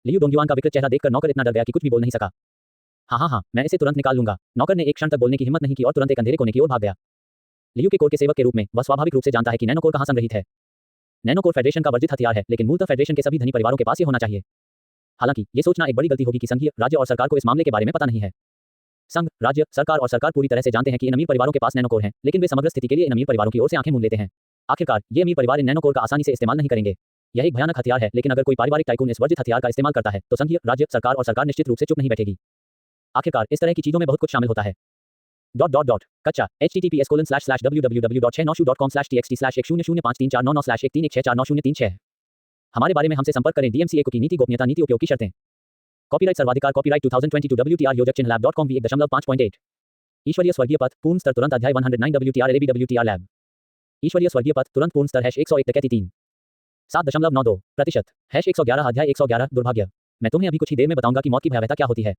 लियू डोंगयुआन का विकृत चेहरा देखकर नौकर इतना डर गया कि कुछ भी बोल नहीं सका। हाँ, मैं इसे तुरंत निकाल लूंगा। नौकर ने एक क्षण तक बोलने की हिम्मत नहीं की और तुरंत एक अंधेरे कोने की ओर भाग गया। लियू के कोर के सेवक के रूप में वह स्वाभाविक रूप से जानता है कि नैनोकोर कहाँ संग्रहित है। नैनोकोर फेडरेशन का वर्जित हथियार है, लेकिन मूलतः फेडरेशन के सभी धनी परिवारों के पास ये होना चाहिए। हालांकि ये सोचना एक बड़ी गलती होगी कि संघीय, राज्य और सरकार को इस मामले के बारे में पता नहीं है। संघ, राज्य, सरकार और सरकार पूरी तरह से जानते हैं कि इन अमीर परिवारों के पास नैनोकोर हैं, लेकिन वे समग्र स्थिति के लिए इन अमीर परिवारों की ओर से आंखें मूंद लेते हैं। आखिरकार ये अमीर परिवार इन नैनोकोर का आसानी से इस्तेमाल नहीं करेंगे। यह एक भयानक हथियार है, लेकिन अगर कोई पारिवारिक टाइकून इस वर्जित हथियार का इस्तेमाल करता है तो संघीय, राज्य, सरकार और सरकार निश्चित रूप से चुप नहीं बैठेगी। आखिरकार इस तरह की चीजों में बहुत कुछ शामिल होता है। कच्चा https://www.696.com/txt/1005349913613499136 हमारे बारे में हमसे संपर्क करें। DMCA को की नीति गोपनीयता नीति उपयोग की शर्तें। कॉपीराइट सर्वाधिकार कॉपीराइट 2022 WTR योजक चिन्ह lab.com v1.5.8 ईश्वरीय स्वर्गीय पथ पूर्ण स्तर तुरंत अध्याय 109 WTR LAB WTR लैब ईश्वरीय स्वर्गीय पथ तुरंत पूर्ण स्तर #101 डकैती 3 7.92% #111 अध्याय 111 दुर्भाग्य। मैं तुम्हें अभी कुछ ही देर में बताऊंगा कि मौत की भयावहता क्या होती है।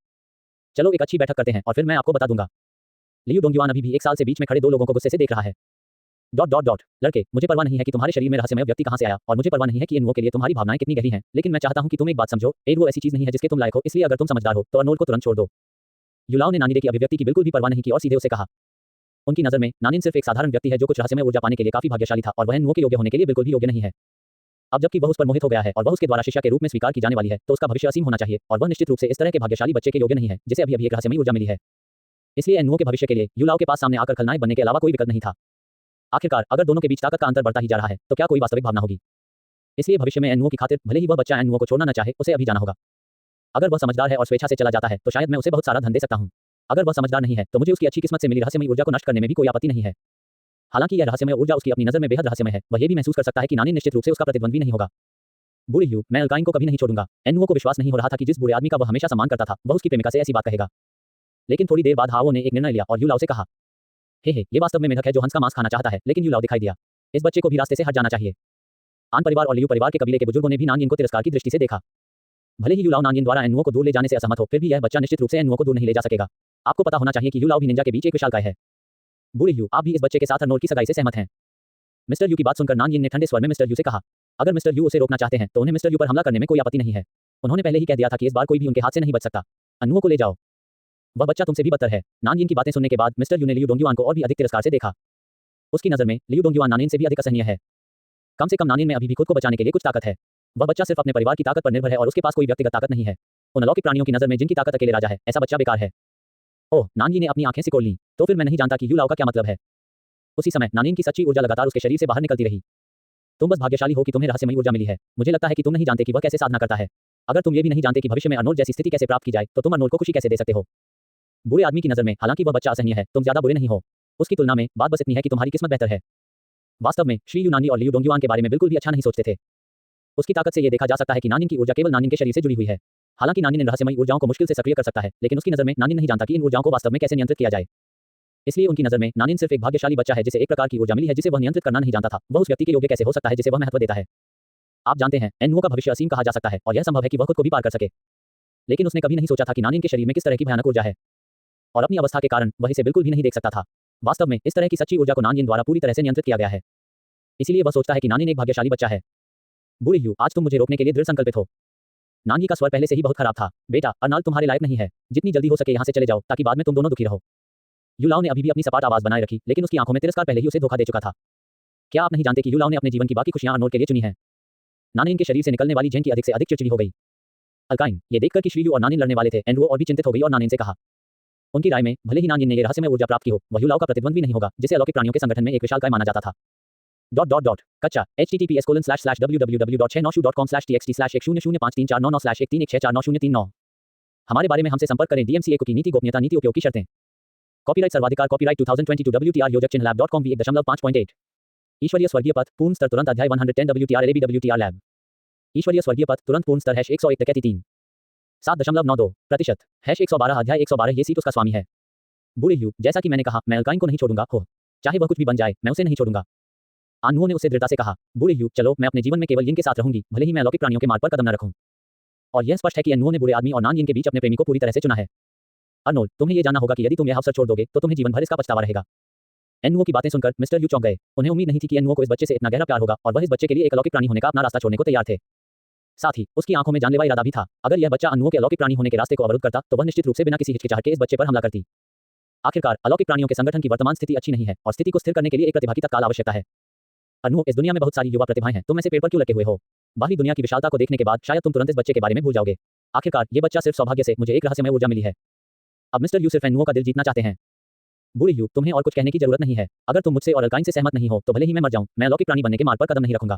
चलो एक अच्छी बैठक करते हैं और फिर मैं आपको बता दूंगा। लियू डोंगयुआन अभी भी 1 साल से बीच में खड़े 2 लोगों को गुस्से से देख रहा है। लड़के, मुझे परवाह नहीं है कि तुम्हारे शरीर में रहस्यमय व्यक्ति कहां से आया और मुझे परवाह नहीं है कि एनुओ के लिए तुम्हारी भावनाएं कितनी गहरी हैं, लेकिन मैं चाहता हूं कि तुम एक बात समझो, एनुओ ऐसी चीज नहीं है जिसके तुम लायक हो, इसलिए अगर तुम समझदार हो तो अनमोल को तुरंत छोड़ दो। युलाओ ने नानिडे की अभिव्यक्ति की बिल्कुल भी परवाह नहीं की और सीधे उसे कहा। उनकी नजर में नानिन सिर्फ एक साधारण व्यक्ति है जो कुछ रहस्यमय ऊर्जा पाने के लिए काफी भाग्यशाली था और वह एनुओ के योग्य होने के लिए बिल्कुल भी योग्य नहीं है। अब जबकि वह उस पर मोहित हो गया है और वह उसके द्वारा शिष्या के रूप में स्वीकार की जाने वाली है, तो उसका भविष्य असीम होना चाहिए और वह निश्चित रूप से इस तरह के भाग्यशाली बच्चे के योग्य नहीं है जिसे अभी एक रहस्यमय ऊर्जा मिली है। इसलिए एनुओ के भविष्य के लिए युलाओ के पास सामने आकर खलनायक बनने के अलावा कोई विकल्प नहीं था। आखिरकार अगर दोनों के बीच ताकत का अंतर बढ़ता ही जा रहा है तो क्या कोई वास्तविक भावना होगी? इसलिए भविष्य में एनुओ की खातिर भले ही वह बच्चा एनुओ को छोड़ना न चाहे, उसे अभी जाना होगा। अगर वह समझदार है और स्वेच्छा से चला जाता है तो शायद मैं उसे बहुत सारा धन दे सकता हूं। अगर वह समझदार नहीं है तो मुझे उसकी अच्छी किस्मत से मिली रहस्यमय ऊर्जा को नष्ट करने में भी कोई आपत्ति नहीं है। हालांकि यह रहस्यमय ऊर्जा उसकी अपनी नजर में बेहद रहस्यमय है। वह ये भी महसूस कर सकता है कि नानी निश्चित रूप से उसका प्रतिद्वंदी नहीं होगा। बूढ़ी ह्यू, मैं अल्काइन को कभी नहीं छोड़ूंगा। एनुओ को विश्वास नहीं हो रहा था कि जिस बूढ़े आदमी का वह हमेशा सम्मान करता था वह उसकी प्रेमिका से ऐसी बात कहेगा। लेकिन थोड़ी देर बाद हाओ ने एक निर्णय लिया और युलाओ से कहा, हे ये वास्तव में मेढक है जो हंस का मांस खाना चाहता है, लेकिन युलाओ दिखाई दिया। इस बच्चे को भी रास्ते से हट जाना चाहिए। आन परिवार और लियू परिवार के कबीले के बुजुर्गों ने भी नानयिन को तिरस्कार की दृष्टि से देखा। भले ही युलाओ नानयिन द्वारा एनुओ को दूर ले जाने से असहमत हो, फिर भी यह बच्चा निश्चित रूप से एनुओ को दूर नहीं ले जा सकेगा। आपको पता होना चाहिए कि युलाओ भी निंजा के बीच एक विशालकाय है। बूढ़ी ह्यू, आप भी इस बच्चे के साथ अनमोल की सगाई से सहमत हैं? मिस्टर यू की बात सुनकर नानयिन ने ठंडे स्वर में मिस्टर यू से कहा, अगर मिस्टर यू उसे रोकना चाहते हैं तो उन्हें मिस्टर यू पर हमला करने में कोई आपत्ति नहीं है। उन्होंने पहले ही कह दिया था कि इस बार कोई भी उनके हाथ से नहीं बच सकता। एनुओ को ले जाओ, वह बच्चा तुमसे भी बदतर है। नानयिन की बातें सुनने के बाद मिस्टर यू ने लियू डोंगयुआन को और भी अधिक तिरस्कार से देखा। उसकी नजर में लियू डोंगयुआन नानयिन से भी अधिक असहनीय है। कम से कम नानयिन में अभी भी खुद को बचाने के लिए कुछ ताकत है। वह बच्चा सिर्फ अपने परिवार की ताकत पर निर्भर है और उसके पास कोई व्यक्तिगत ताकत नहीं है। उन अलौकिक प्राणियों की नजर में जिनकी ताकत अकेले राजा है, ऐसा बच्चा बेकार है। ओह, नानयिन ने अपनी आंखें सिकोड़ लीं। तो फिर मैं नहीं जानता कि युलाओ का क्या मतलब है। उसी समय नानयिन की सच्ची ऊर्जा लगातार उसके शरीर से बाहर निकलती रही। तुम बस भाग्यशाली हो कि तुम्हें रहस्यमय ऊर्जा मिली है। मुझे लगता है कि तुम नहीं जानते कि वह कैसे साधना करता है। अगर तुम ये भी नहीं जानते कि भविष्य में अनमोल जैसी स्थिति कैसे प्राप्त की जाए तो तुम अनमोल को खुशी कैसे दे सकते हो। बुरे आदमी की नजर में हालांकि वह बच्चा असहनीय है, तुम ज्यादा बुरे नहीं हो। उसकी तुलना में बात बस इतनी है कि तुम्हारी किस्मत बेहतर है। वास्तव में श्री यू नानी और लियू डोंगयुआन के बारे में बिल्कुल भी अच्छा नहीं सोचते थे। उसकी ताकत से यह देखा जा सकता है कि नानिन की ऊर्जा केवल नानिन के शरीर से जुड़ी हुई है। हालांकि नानिन इन रहस्यमय ऊर्जाओं को मुश्किल से सक्रिय कर सकता है, लेकिन उसकी नजर में नानिन नहीं जानता कि इन ऊर्जाओं को वास्तव में कैसे नियंत्रित किया जाए। इसलिए उनकी नजर में नानिन सिर्फ एक भाग्यशाली बच्चा है जिसे एक प्रकार की ऊर्जा मिली है जिसे वह नियंत्रित करना नहीं जानता था। वह उस व्यक्ति के योग्य कैसे हो सकता है जिसे वह महत्व देता है। आप जानते हैं, एनुओ का भविष्य असीम कहा जा सकता है और यह संभव है कि वह खुद को भी पार कर सके। लेकिन उसने कभी नहीं सोचा था कि नानिन के शरीर में किस तरह की भयानक ऊर्जा है और अपनी अवस्था के कारण वह इसे बिल्कुल भी नहीं देख सकता था। वास्तव में इस तरह की सच्ची ऊर्जा को नानयिन द्वारा पूरी तरह से नियंत्रित किया गया है। इसलिए वह सोचता है कि नानिन एक भाग्यशाली बच्चा है। बूढ़ी ह्यू, आज तुम मुझे रोकने के लिए दृढ़ संकल्पित हो। नानी का स्वर पहले से ही बहुत खराब था। बेटा, अर्नाल्ड तुम्हारे लायक नहीं है। जितनी जल्दी हो सके यहाँ से चले जाओ ताकि बाद में तुम दोनों दुखी रहो। युलाओ ने अभी भी अपनी सपाट आवाज बनाए रखी, लेकिन उसकी आंखों में तिरस्कार पहले ही उसे धोखा दे चुका था। क्या आप नहीं जानते कि युलाओ ने अपने जीवन की बाकी खुशियां अर्नोल्ड के लिए चुनी हैं? नानिन के शरीर से निकलने वाली जेन की अधिक से अधिक चिड़चिड़ी हो गई। अल्काइन, ये देखकर कि श्रीयू और नानिन लड़ने वाले थे, एनुओ और भी चिंतित हो गई और नानिन से कहा। उनकी राय में भले ही नानिन ने ये रहस्यमय ऊर्जा प्राप्त की हो, वह युलाओ का प्रतिद्वंदी नहीं होगा जिसे अलौकिक प्राणियों के संगठन में एक विशालकाय माना जाता था। कच्चा https://www.696.com/txt/1005349913613499136 हमारे बारे में हमसे संपर्क करें। DMCA को की नीति गोपनीयता नीति उपयोग की शर्तें। कॉपीराइट सर्वाधिकार कॉपीराइट 2022 WTR योजक चिन्ह lab.com v1.5.8 ईश्वरीय स्वर्गीय पथ पूर्ण स्तर तुरंत अध्याय 110 WTR LAB WTR लैब ईश्वरीय स्वर्गीय पथ तुरंत पूर्ण स्तर #101 डकैती 3 7.92% #112 अध्याय 112 ये सीट उसका स्वामी है। बूढ़े ह्यू, जैसा कि मैंने कहा, मैं अल्काइन को नहीं छोड़ूंगा, हो चाहे वह कुछ भी बन जाए, मैं उसे नहीं छोड़ूंगा। आनुओं ने उससे दृढ़ता से कहा। बूढ़े ह्यू, चलो, मैं अपने जीवन में केवल यिन के साथ रहूंगी, भले ही मैं अलौकिक प्राणियों के मार्ग पर कदम न रखूं। और यह स्पष्ट है कि अन्नुओं ने बूढ़े आदमी और नान यिन के बीच अपने प्रेमी को पूरी तरह से चुना है। अर्नोल्ड, तुम्हें यह जानना होगा कि यदि तुम यह अवसर छोड़ दोगे तो तुम्हें जीवन भर इसका पछतावा रहेगा। एनुओं की बातें सुनकर मिस्टर यू चौंक गए। उन्हें उम्मीद नहीं थी कि एनुओं को इस बच्चे से इतना गहरा प्यार होगा और वह इस बच्चे के लिए एक अलौकिक प्राणी होने का अपना रास्ता छोड़ने को तैयार थे। साथ ही उसकी आंखों में जानलेवा इरादा भी था। अगर यह बच्चा अन्नुओं के अलौकिक प्राणी होने के रास्ते को अवरुद्ध करता तो वह निश्चित रूप से बिना किसी हिचकिचाहट के इस बच्चे पर हमला करती। आखिरकार अलौकिक प्राणियों के संगठन की वर्तमान स्थिति अच्छी नहीं है और स्थिति को स्थिर करने के लिए एक प्रतिभा की तत्काल आवश्यकता है। अन्नुओं, इस दुनिया में बहुत सारी युवा प्रतिभाएं हैं, तुम ऐसे पेड़ पर क्यों लगे हुए हो? बाहरी दुनिया की विशालता को देखने के बाद शायद तुम तुरंत इस बच्चे के बारे में भूल जाओगे। आखिरकार ये बच्चा सिर्फ सौभाग्य से मुझे एक रहस्यमय ऊर्जा मिली है। अब मिस्टर यू सिर्फ अन्नुओं का दिल जीतना चाहते हैं। बूढ़े यू, तुम्हें और कुछ कहने की जरूरत नहीं है। अगर तुम मुझसे और अल्काइन से सहमत नहीं हो तो भले ही मैं मर जाऊं, मैं अलौकिक प्राणी बनने के मार्ग पर कदम नहीं रखूंगा।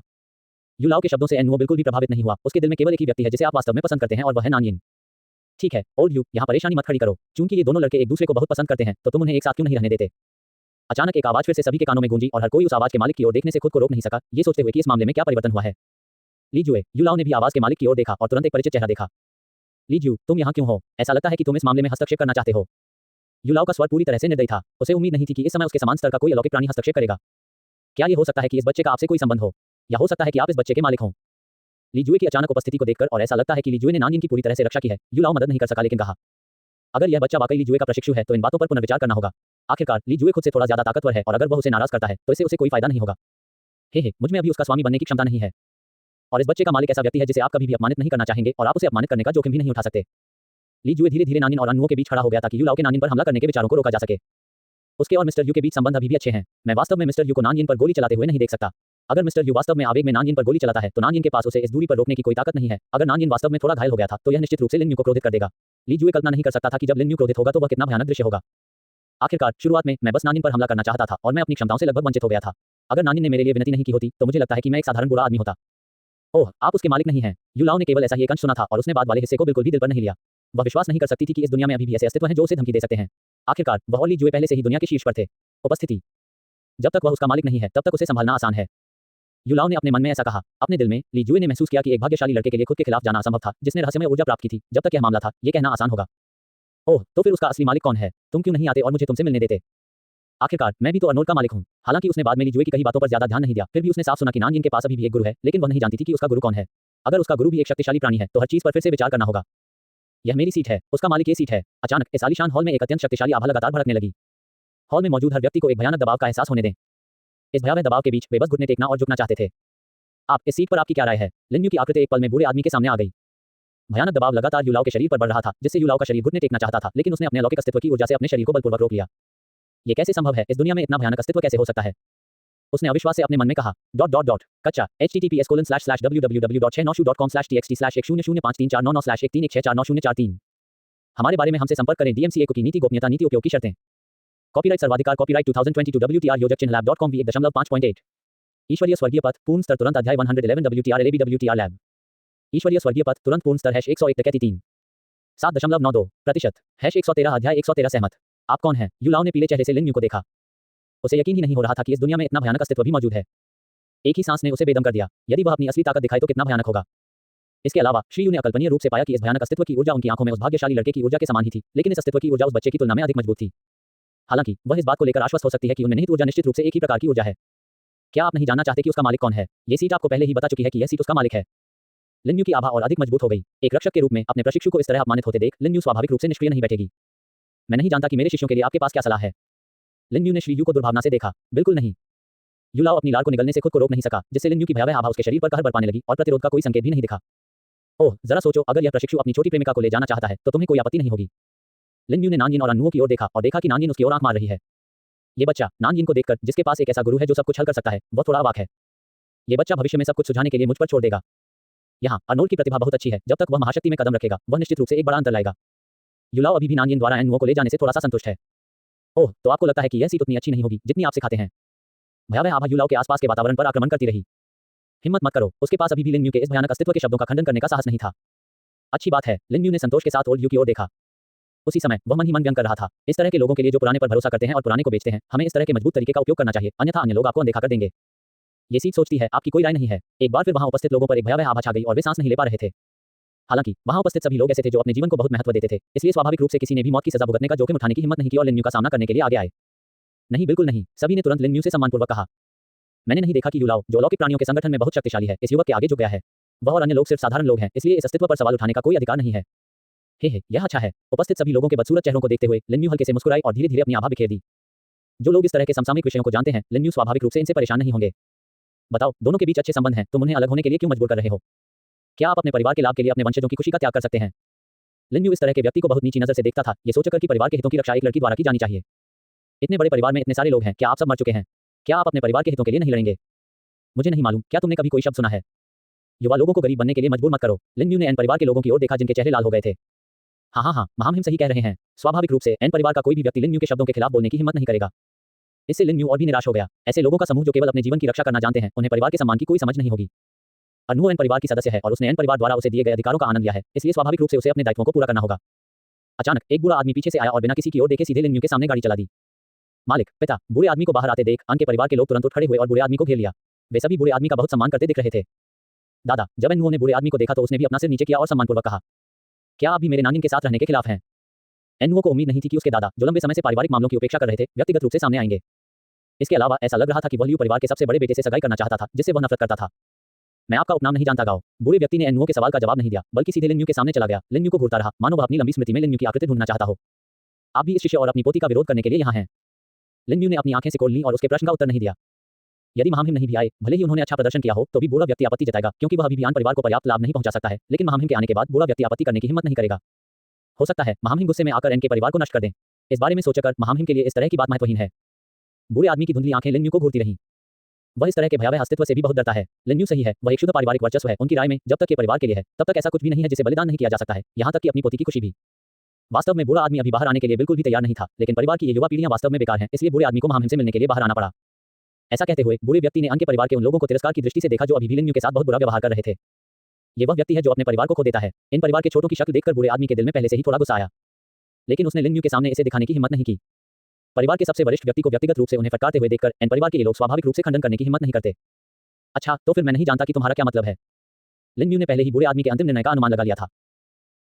युलाओ के शब्दों से एनुओ बिल्कुल भी प्रभावित नहीं हुआ। उसके दिल में केवल एक ही व्यक्ति है जिसे आप वास्तव में पसंद करते हैं और वह है नान यिन। ठीक है ओल्ड यू, यहाँ परेशानी मत खड़ी करो। चूंकि ये दोनों लड़के एक दूसरे को बहुत पसंद करते हैं तो तुम उन्हें एक साथ क्यों नहीं रहने देते? अचानक एक आवाज फिर से सभी के कानों में गूंजी और हर कोई उस आवाज के मालिक की ओर देखने से खुद को रोक नहीं सका, ये सोचते हुए कि इस मामले में क्या परिवर्तन हुआ है। ली जुए, युलाओ ने भी आवाज के मालिक की ओर देखा और तुरंत एक परिचित चेहरा देखा। ली जू, तुम यहाँ क्यों हो? ऐसा लगता है कि तुम इस मामले में हस्तक्षेप करना चाहते हो। युलाओ का स्वर पूरी तरह से निर्दयी था। उसे उम्मीद नहीं थी कि इस समय उसके समान स्तर का कोई अलौकिक प्राणी हस्तक्षेप करेगा। क्या ये हो सकता है कि इस बच्चे का आपसे कोई संबंध हो, या हो सकता है कि आप इस बच्चे के मालिक हों? लीजुए की अचानक उपस्थिति को देखकर और ऐसा लगता है कि लीजुए ने नान यिन की पूरी तरह से रक्षा की है, युलाओ मदद नहीं कर सका लेकिन कहा, अगर यह बच्चा वाकई लीजुए का प्रशिक्षु है तो इन बातों पर पुनर्विचार करना होगा। आखिरकार लीजुए खुद से थोड़ा ज्यादा ताकतवर है और अगर वह उसे नाराज करता है तो इससे उसे कोई फायदा नहीं होगा। हे मुझ में अभी उसका स्वामी बनने की क्षमता नहीं है और इस बच्चे का मालिक ऐसा व्यक्ति है जिसे आप कभी भी अपमानित नहीं करना चाहेंगे और आप उसे अपमानित करने का जोखिम भी नहीं उठा सकते। लीजुए धीरे धीरे नान यिन और अन्नुओं के बीच खड़ा हो गया ताकि युलाओ के नान यिन पर हमला करने के विचारों को रोका जा सके। उसके और मिस्टर यू के बीच संबंध अभी भी अच्छे हैं। मैं वास्तव में मिस्टर यू को नान यिन पर गोली चलाते हुए नहीं देख सकता। अगर मिस्टर यू वास्तव में आवेग में नान यिन पर गोली चलाता है तो नान यिन के पास उसे इस दूरी पर रोकने की कोई ताकत नहीं है। अगर नान यिन वास्तव में थोड़ा घायल हो गया था तो यह निश्चित रूप से लिन यू को क्रोधित कर देगा। लीजुए कल्पना नहीं कर सकता था कि जब लिन यू क्रोधित होगा तो वह कितना भयानक दृश्य होगा। आखिरकार शुरुआत में मैं बस नान यिन पर हमला करना चाहता था और मैं अपनी क्षमताओं से लगभग वंचित हो गया था। अगर नान यिन ने मेरे लिए विनती नहीं की होती तो मुझे लगता है कि मैं एक साधारण बुरा आदमी होता। ओह, आप उसके मालिक नहीं हैं। युलाओ ने केवल ऐसा ही एक अंश सुना था और उसने बाद वाले हिस्से को बिल्कुल भी दिल पर नहीं लिया। वह विश्वास नहीं कर सकती थी कि इस दुनिया में अभी भी ऐसे अस्तित्व हैं जो उसे धमकी दे सकते हैं। आखिरकार वह और लीजुए पहले से ही दुनिया के शीर्ष पर थे। उपस्थिति, जब तक वह उसका मालिक नहीं है तब तक उसे संभालना आसान है। युलाओ ने अपने मन में ऐसा कहा। अपने दिल में लीजुए ने महसूस किया कि एक भाग्यशाली लड़के के लिए खुद के खिलाफ जाना असंभव था जिसने रहस्यमय ऊर्जा प्राप्त की थी। जब तक यह मामला था ये कहना आसान होगा। ओह, तो फिर उसका असली मालिक कौन है? तुम क्यों नहीं आते और मुझे तुमसे मिलने देते? आखिरकार मैं भी तो अर्नोल्ड का मालिक हूँ। हालांकि उसने बाद में लीजुए की कई बातों पर ज्यादा ध्यान नहीं दिया, फिर भी उसने साफ सुना कि नान यिन के पास अभी भी एक गुरु है, लेकिन वह नहीं जानती थी कि उसका गुरु कौन है। अगर उसका गुरु भी एक शक्तिशाली प्राणी है तो हर चीज पर फिर से विचार करना होगा। यह मेरी सीट है, उसका मालिक ये सीट है। अचानक इस आलीशान हॉल में एक अत्यंत शक्तिशाली आभा लगातार भड़कने लगी। हॉल में मौजूद हर व्यक्ति को एक भयानक दबाव का एहसास होने दें। इस भयावह दबाव के बीच वे बस घुटने टेकना और झुकना चाहते थे। आप इस सीट पर आपकी क्या राय है? लिन यू की आकृति एक पल में बूढ़े आदमी के सामने आ गई। भयानक दबाव लगातार युलाओ के शरीर पर बढ़ रहा था जिससे युलाओ का शरीर घुटने टेकना चाहता था, लेकिन उसने अपने अलौकिक अस्तित्व की ऊर्जा से अपने शरीर को बलपूर्वक रोक लिया। ये कैसे संभव है? इस दुनिया में इतना भयानक अस्तित्व कैसे हो सकता है? उसने अविश्वास से अपने मन में कहा। कच्चा https://www.696.com/txt/10053499136499163149043 हमारे बारे में हमसे संपर्क करें। DMCA की नीति गोपनीयता नीति उपयोग की शर्तें। कॉपीराइट सर्वाधिकार कॉपीराइट 2022 WTR योजक चिन्ह lab.com v1.5.8 ईश्वरीय स्वर्गीय पथ पूर्ण स्तर तुरंत अध्याय 111 WTR LAB WTR लैब। ईश्वरीय स्वर्गीय पथ तुरंत पूर्ण स्तर #101 डकैती 3 7.92% #113 अध्याय 113 सहमत। आप कौन हैं? युलाओ ने पीले चेहरे से लिन यू को देखा। उसे यकीन ही नहीं हो रहा था कि इस दुनिया में इतना भयानक अस्तित्व भी मौजूद है। एक ही सांस ने उसे बेदम कर दिया। यदि वह अपनी असली ताकत दिखाए तो कितना भयानक होगा। इसके अलावा श्री यू ने अकल्पनीय रूप से पाया कि इस भयानक अस्तित्व की ऊर्जा उनकी आंखों में उस भाग्यशाली लड़के की ऊर्जा के समान ही थी, लेकिन इस अस्तित्व की ऊर्जा उस बच्चे की तुलना में अधिक मजबूत थी। हालांकि वह इस बात को लेकर आश्वस्त हो सकती है कि उनमें निहित ऊर्जा निश्चित रूप से एक ही प्रकार की ऊर्जा है। क्या आप नहीं जानना चाहते कि उसका मालिक कौन है? ये सीट आपको पहले ही बता चुकी है कि यह सीट उसका मालिक है। लिन यू की आभा और अधिक मजबूत हो गई। एक रक्षक के रूप में अपने प्रशिक्षु को इस तरह अपमानित होते देख लिन यू स्वाभाविक रूप से निष्क्रिय नहीं बैठेगी। मैं नहीं जानता कि मेरे शिष्यों के लिए आपके पास क्या सलाह है। लिन यू ने श्री यू को दुर्भावना से देखा। बिल्कुल नहीं। युलाओ अपनी लार को निगलने से खुद को रोक नहीं सका, जिससे लिन यू की भयावह आभा उसके शरीर पर कहर बरपाने लगी और प्रतिरोध का कोई संकेत भी नहीं दिखा। ओह, जरा सोचो, अगर यह प्रशिक्षु अपनी छोटी प्रेमिका को ले जाना चाहता है तो तुम्हें कोई आपत्ति नहीं होगी। लिन यू ने नान यिन और अन्नुओं की ओर देखा और देखा कि नान यिन उसकी ओर आंख मार रही है। ये बच्चा नान यिन को देखकर, जिसके पास एक ऐसा गुरु है जो सब कुछ हल कर सकता है, वह थोड़ा अवाक है। ये बच्चा भविष्य में सब कुछ सुझाने के लिए मुझ पर छोड़ देगा। यहाँ अर्नोल्ड की प्रतिभा बहुत अच्छी है। जब तक वह महाशक्ति में कदम रखेगा वह निश्चित रूप से एक बड़ा अंतर लाएगा। युलाओ अभी भी नान यिन द्वारा अन्नुओं को ले जाने से थोड़ा सा संतुष्ट है। ओह, तो आपको लगता है कि यह सीट उतनी अच्छी नहीं होगी जितनी आप सिखाते हैं। भयावह आभा युलाओ के आसपास के वातावरण पर आक्रमण करती रही। हिम्मत मत करो, उसके पास अभी भी लिन यू के इस भयानक अस्तित्व के शब्दों का खंडन करने का साहस नहीं था। अच्छी बात है, लिन यू ने संतोष के साथ ओल्ड यू की ओर देखा। उसी समय वह मन ही मन व्यंग कर रहा था। इस तरह के लोगों के लिए जो पुराने पर भरोसा करते हैं और पुराने को बेचते हैं, हमें इस तरह के मजबूत तरीके का उपयोग करना चाहिए, अन्यथा अन्य लोग आपको अनदेखा कर देंगे। ये सीट सोचती है आपकी कोई राय नहीं है। एक बार फिर वहां उपस्थित लोगों पर एक भयावह आभा छा गई और वे सांस नहीं ले पा रहे थे। हालांकि वहां उपस्थित सभी लोग ऐसे थे जो अपने जीवन को बहुत महत्व देते थे, इसलिए स्वाभाविक रूप से किसी ने भी मौत की सजा भुगतने का जोखिम उठाने की हिम्मत नहीं की और लिन यू का सामना करने के लिए आगे आए। नहीं, बिल्कुल नहीं, सभी ने तुरंत लिन यू से सम्मानपूर्वक कहा। मैंने नहीं देखा कि युलाओ, जो अलौकिक प्राणियों के संगठन में बहुत शक्तिशाली है, इस युवक के आगे झुक गया है। वह और अन्य लोग सिर्फ साधारण लोग हैं, इसलिए इस अस्तित्व पर सवाल उठाने का कोई अधिकार नहीं है। हे, यह अच्छा है। उपस्थित सभी लोगों के बदसूरत चेहरों को देखते हुए लिन यू हल्के से मुस्कुराई और धीरे-धीरे अपनी आभा बिखेर दी। जो लोग इस तरह के समसामयिक विषयों को जानते हैं, लिन यू स्वाभाविक रूप से इनसे परेशान नहीं होंगे। बताओ, दोनों के बीच अच्छे संबंध हैं, तुम उन्हें अलग होने के लिए क्यों मजबूर कर रहे हो? क्या आप अपने परिवार के लाभ के लिए अपने वंशजों की खुशी का त्याग कर सकते हैं? लिन यू इस तरह के व्यक्ति को बहुत नीची नजर से देखता था, ये सोचकर कि परिवार के हितों की रक्षा एक लड़की द्वारा की जानी चाहिए। इतने बड़े परिवार में इतने सारे लोग हैं, क्या आप सब मर चुके हैं? क्या आप अपने परिवार के हितों के लिए नहीं लड़ेंगे? मुझे नहीं मालूम, क्या तुमने कभी कोई शब्द सुना है? युवा लोगों को गरीब बनने के लिए मजबूर मत करो। लिन यू ने एन परिवार के लोगों की ओर देखा जिनके चेहरे लाल हो गए थे। हाँ, महामहिम सही कह रहे हैं। स्वाभाविक रूप से एन परिवार का कोई भी व्यक्ति लिन यू के शब्दों के खिलाफ बोलने की हिम्मत नहीं करेगा। इससे लिन यू और भी निराश हो गया। ऐसे लोगों का समूह जो केवल अपने जीवन की रक्षा करना जानते हैं, उन्हें परिवार के सम्मान की कोई समझ नहीं होगी। अनु एन परिवार की सदस्य है और उसने एन परिवार द्वारा उसे दिए गए अधिकारों का आनंद लिया है, इसलिए स्वाभाविक रूप से उसे अपने दायित्वों को पूरा करना होगा। अचानक एक बुरा आदमी पीछे से आया और बिना किसी की ओर देखे सीधे लिन यू के सामने गाड़ी चला दी। मालिक, पिता, बुरे आदमी को बाहर आते देख अन के परिवार के लोग तुरंत उठ खड़े हुए और बुरे आदमी को घेर लिया। वे सभी बुरे आदमी का बहुत सम्मान करते दिख रहे थे। दादा, जब एनुओ ने बुरे आदमी को देखा तो उसने भी अपना सिर नीचे किया और सम्मानपूर्वक कहा, क्या आप भी मेरे नानी के साथ रहने के खिलाफ हैं? एनुओ को उम्मीद नहीं थी कि उसके दादा, जो लंबे समय से पारिवारिक मामलों की उपेक्षा कर रहे थे, व्यक्तिगत रूप से सामने आएंगे। इसके अलावा ऐसा लग रहा था कि वह लियू परिवार के सबसे बड़े बेटे से सगाई करना चाहता था, जिससे वह नफरत करता था। मैं आपका उपनाम नहीं जानता गाओ। बुरे व्यक्ति ने एनुओ के सवाल का जवाब नहीं दिया, बल्कि सीधे लिन यू के सामने चला गया। लिन यू को घूरता रहा, मानो वह अपनी लंबी स्मृति में लिन यू की आकृति ढूंढना चाहता हो। आप भी इस शिष्य और अपनी पोती का विरोध करने के लिए यहाँ हैं। लिन यू ने अपनी आंखें सिकोड़ ली और उसके प्रश्न का उत्तर नहीं दिया। यदि महामहिम नहीं भी आए, भले ही उन्होंने अच्छा प्रदर्शन किया हो, तो भी बुरा व्यक्ति आपत्ति जताएगा, क्योंकि वह अभी भी आन परिवार को पर्याप्त लाभ नहीं पहुंचा सकता है। लेकिन महामहिम के आने के बाद बुरा व्यक्ति आपत्ति करने की हिम्मत नहीं करेगा। हो सकता है महामहिम गुस्से में आकर एन के परिवार को नष्ट कर दें। इस बारे में सोचकर महामहिम के लिए इस तरह की बात महत्वहीन है। बुरे आदमी की धुंधली आंखें लिन यू को घूरती रहीं। वह इस तरह के भयावह अस्तित्व से भी बहुत डरता है। लिन यू सही है, वह एक शुद्ध पारिवारिक वर्चस्व है। उनकी राय में जब तक ये परिवार के लिए है, तब तक ऐसा कुछ भी नहीं है जिसे बलिदान नहीं किया जा सकता है, यहाँ तक कि अपनी पोती की खुशी भी। वास्तव में बुरा आदमी अभी बाहर आने के लिए बिल्कुल भी तैयार नहीं था, लेकिन परिवार की ये युवा पीढ़ियां वास्तव में बेकार हैं, इसलिए बुरे आदमी को महामहिम से मिलने के लिए बाहर आना पड़ा। ऐसा कहते हुए बुरे व्यक्ति ने अन के परिवार के उन लोगों को तिरस्कार की दृष्टि से देखा जो अभी भी लिन यू के साथ बहुत बुरा व्यवहार कर रहे थे। ये वह व्यक्ति है जो अपने परिवार को खो देता है। इन परिवार के छोटों की शक्ल देखकर बुरे आदमी के दिल में पहले से ही थोड़ा गुस्सा आया, लेकिन उसने लिन यू के सामने इसे दिखाने की हिम्मत नहीं की। परिवार के सबसे वरिष्ठ व्यक्ति को व्यक्तिगत रूप से उन्हें फटकारते हुए देखकर एन परिवार के ये लोग स्वाभाविक रूप से खंडन करने की हिम्मत नहीं करते। अच्छा, तो फिर मैं नहीं जानता कि तुम्हारा क्या मतलब है। लिन यू ने पहले ही बुरे आदमी के अंतिम निर्णय का अनुमान लगा लिया था।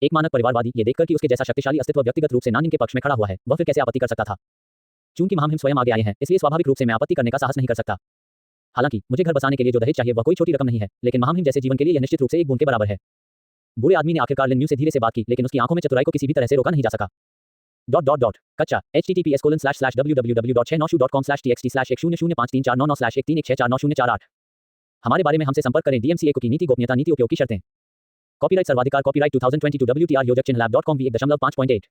एक मानक परिवारवादी ये देखकर कि उसके जैसा शक्तिशाली अस्तित्व व्यक्तिगत रूप से नानिन के पक्ष में खड़ा हुआ है, वह फिर कैसे आपत्ति कर सकता था। चूंकि महामहिम स्वयं आगे आए हैं, इसलिए स्वाभाविक रूप से मैं आपत्ति करने का साहस नहीं कर सकता। हालांकि मुझे घर बसाने के लिए जो दहेज चाहिए वह कोई छोटी रकम नहीं है, लेकिन महामहिम जैसे जीवन के लिए यह निश्चित रूप से एक बूंद के बराबर है। बुरे आदमी ने आखिरकार लिन यू से धीरे से बात की, लेकिन उसकी आंखों में चतुराई को किसी भी तरह से रोका नहीं जा सका। कच्चा https://www.696.com/txt/105349913613499138। हमारे बारे में हमसे संपर्क करें। DMCA की नीति गोपनीयता नीति उपयोग की शर्तें। कॉपीराइट सर्वाधिकार कॉपीराइट 2022 WTR योजक चिन्ह lab.com v1.5.8।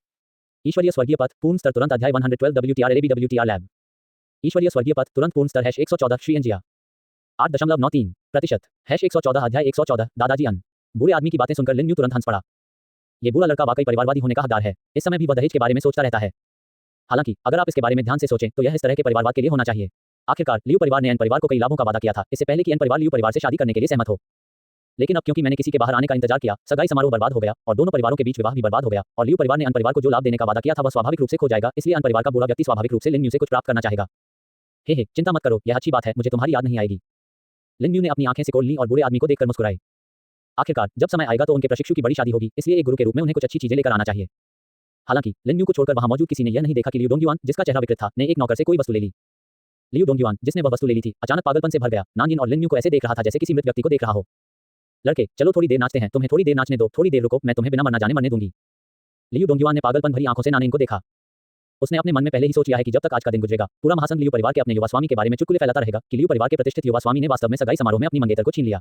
ईश्वरीय स्वर्गीय पथ पूर्ण स्तर तुरंत अध्याय 112 WTR LAB WTR लैब। ईश्वरीय स्वर्गीय पथ तुरंत पूर्ण स्तर #114 श्री एनजिया 8.93% #114 अध्याय 114 दादाजी अन। बुरे आदमी की बातें सुनकर लिन यू तुरंत हंस पड़ा। ये बुरा लड़का वाकई परिवारवादी होने का हकदार है। इस समय भी वह दहेज के बारे में सोचता रहता है। हालांकि अगर आप इसके बारे में ध्यान से सोचें तो यह इस तरह के परिवारवाद के लिए होना चाहिए। आखिरकार लियू परिवार ने एन परिवार को कई लाभों का वादा किया था, इससे पहले कि एन परिवार लियू परिवार से शादी करने के लिए सहमत हो। लेकिन अब क्योंकि मैंने किसी के बाहर आने का इंतजार किया, सगाई समारोह बर्बाद हो गया और दोनों परिवारों के बीच विवाह भी बर्बाद हो गया, और लियू परिवार ने अन परिवार को जो लाभ देने का वादा किया था वह स्वाभाविक रूप से खो जाएगा। इसलिए अन परिवार का बुरा व्यक्ति स्वाभाविक रूप से लिन यू से कुछ प्राप्त करना चाहेगा। हे, चिंता मत करो, यह अच्छी बात है, मुझे तुम्हारी याद नहीं आएगी। लिन यू ने अपनी आंखें सिकोड़ ली और बुरे आदमी को देखकर मुस्कुराई। आखिरकार जब समय आएगा तो उनके प्रशिक्षु की बड़ी शादी होगी, इसलिए एक गुरु के रूप में उन्हें कुछ अच्छी चीजें लेकर आना चाहिए। हालांकि लिन यू को छोड़कर वहां मौजूद किसी ने यह नहीं देखा कि लियू डोंगयुआन, जिसका चेहरा विकृत था, ने एक नौकर से कोई वस्तु ले ली। लियू डोंगयुआन, जिसने वह वस्तु ले ली थी, अचानक पागलपन से भर गया। नानजिन और लिन यू को ऐसे देख रहा था जैसे किसी मृत व्यक्ति को देख रहा हो। लड़के, चलो थोड़ी देर नाचते हैं, तुम्हें थोड़ी देर नाचने दो, थोड़ी देर रुको, मैं तुम्हें बिना मरना जाने मरने दूंगी। लियू डोंगयुआन ने पागलपन भरी आंखों से नानिन को देखा। उसने अपने मन में पहले ही सोच लिया है कि जब तक आज का दिन गुजरेगा, पूरा महासंघ लियू परिवार के अपने युवा स्वामी के बारे में चुटकुले फैलाता रहेगा कि लियू परिवार के प्रतिष्ठित युवा स्वामी ने वास्तव में सगाई समारोह में अपनी मंगेतर को छीन लिया।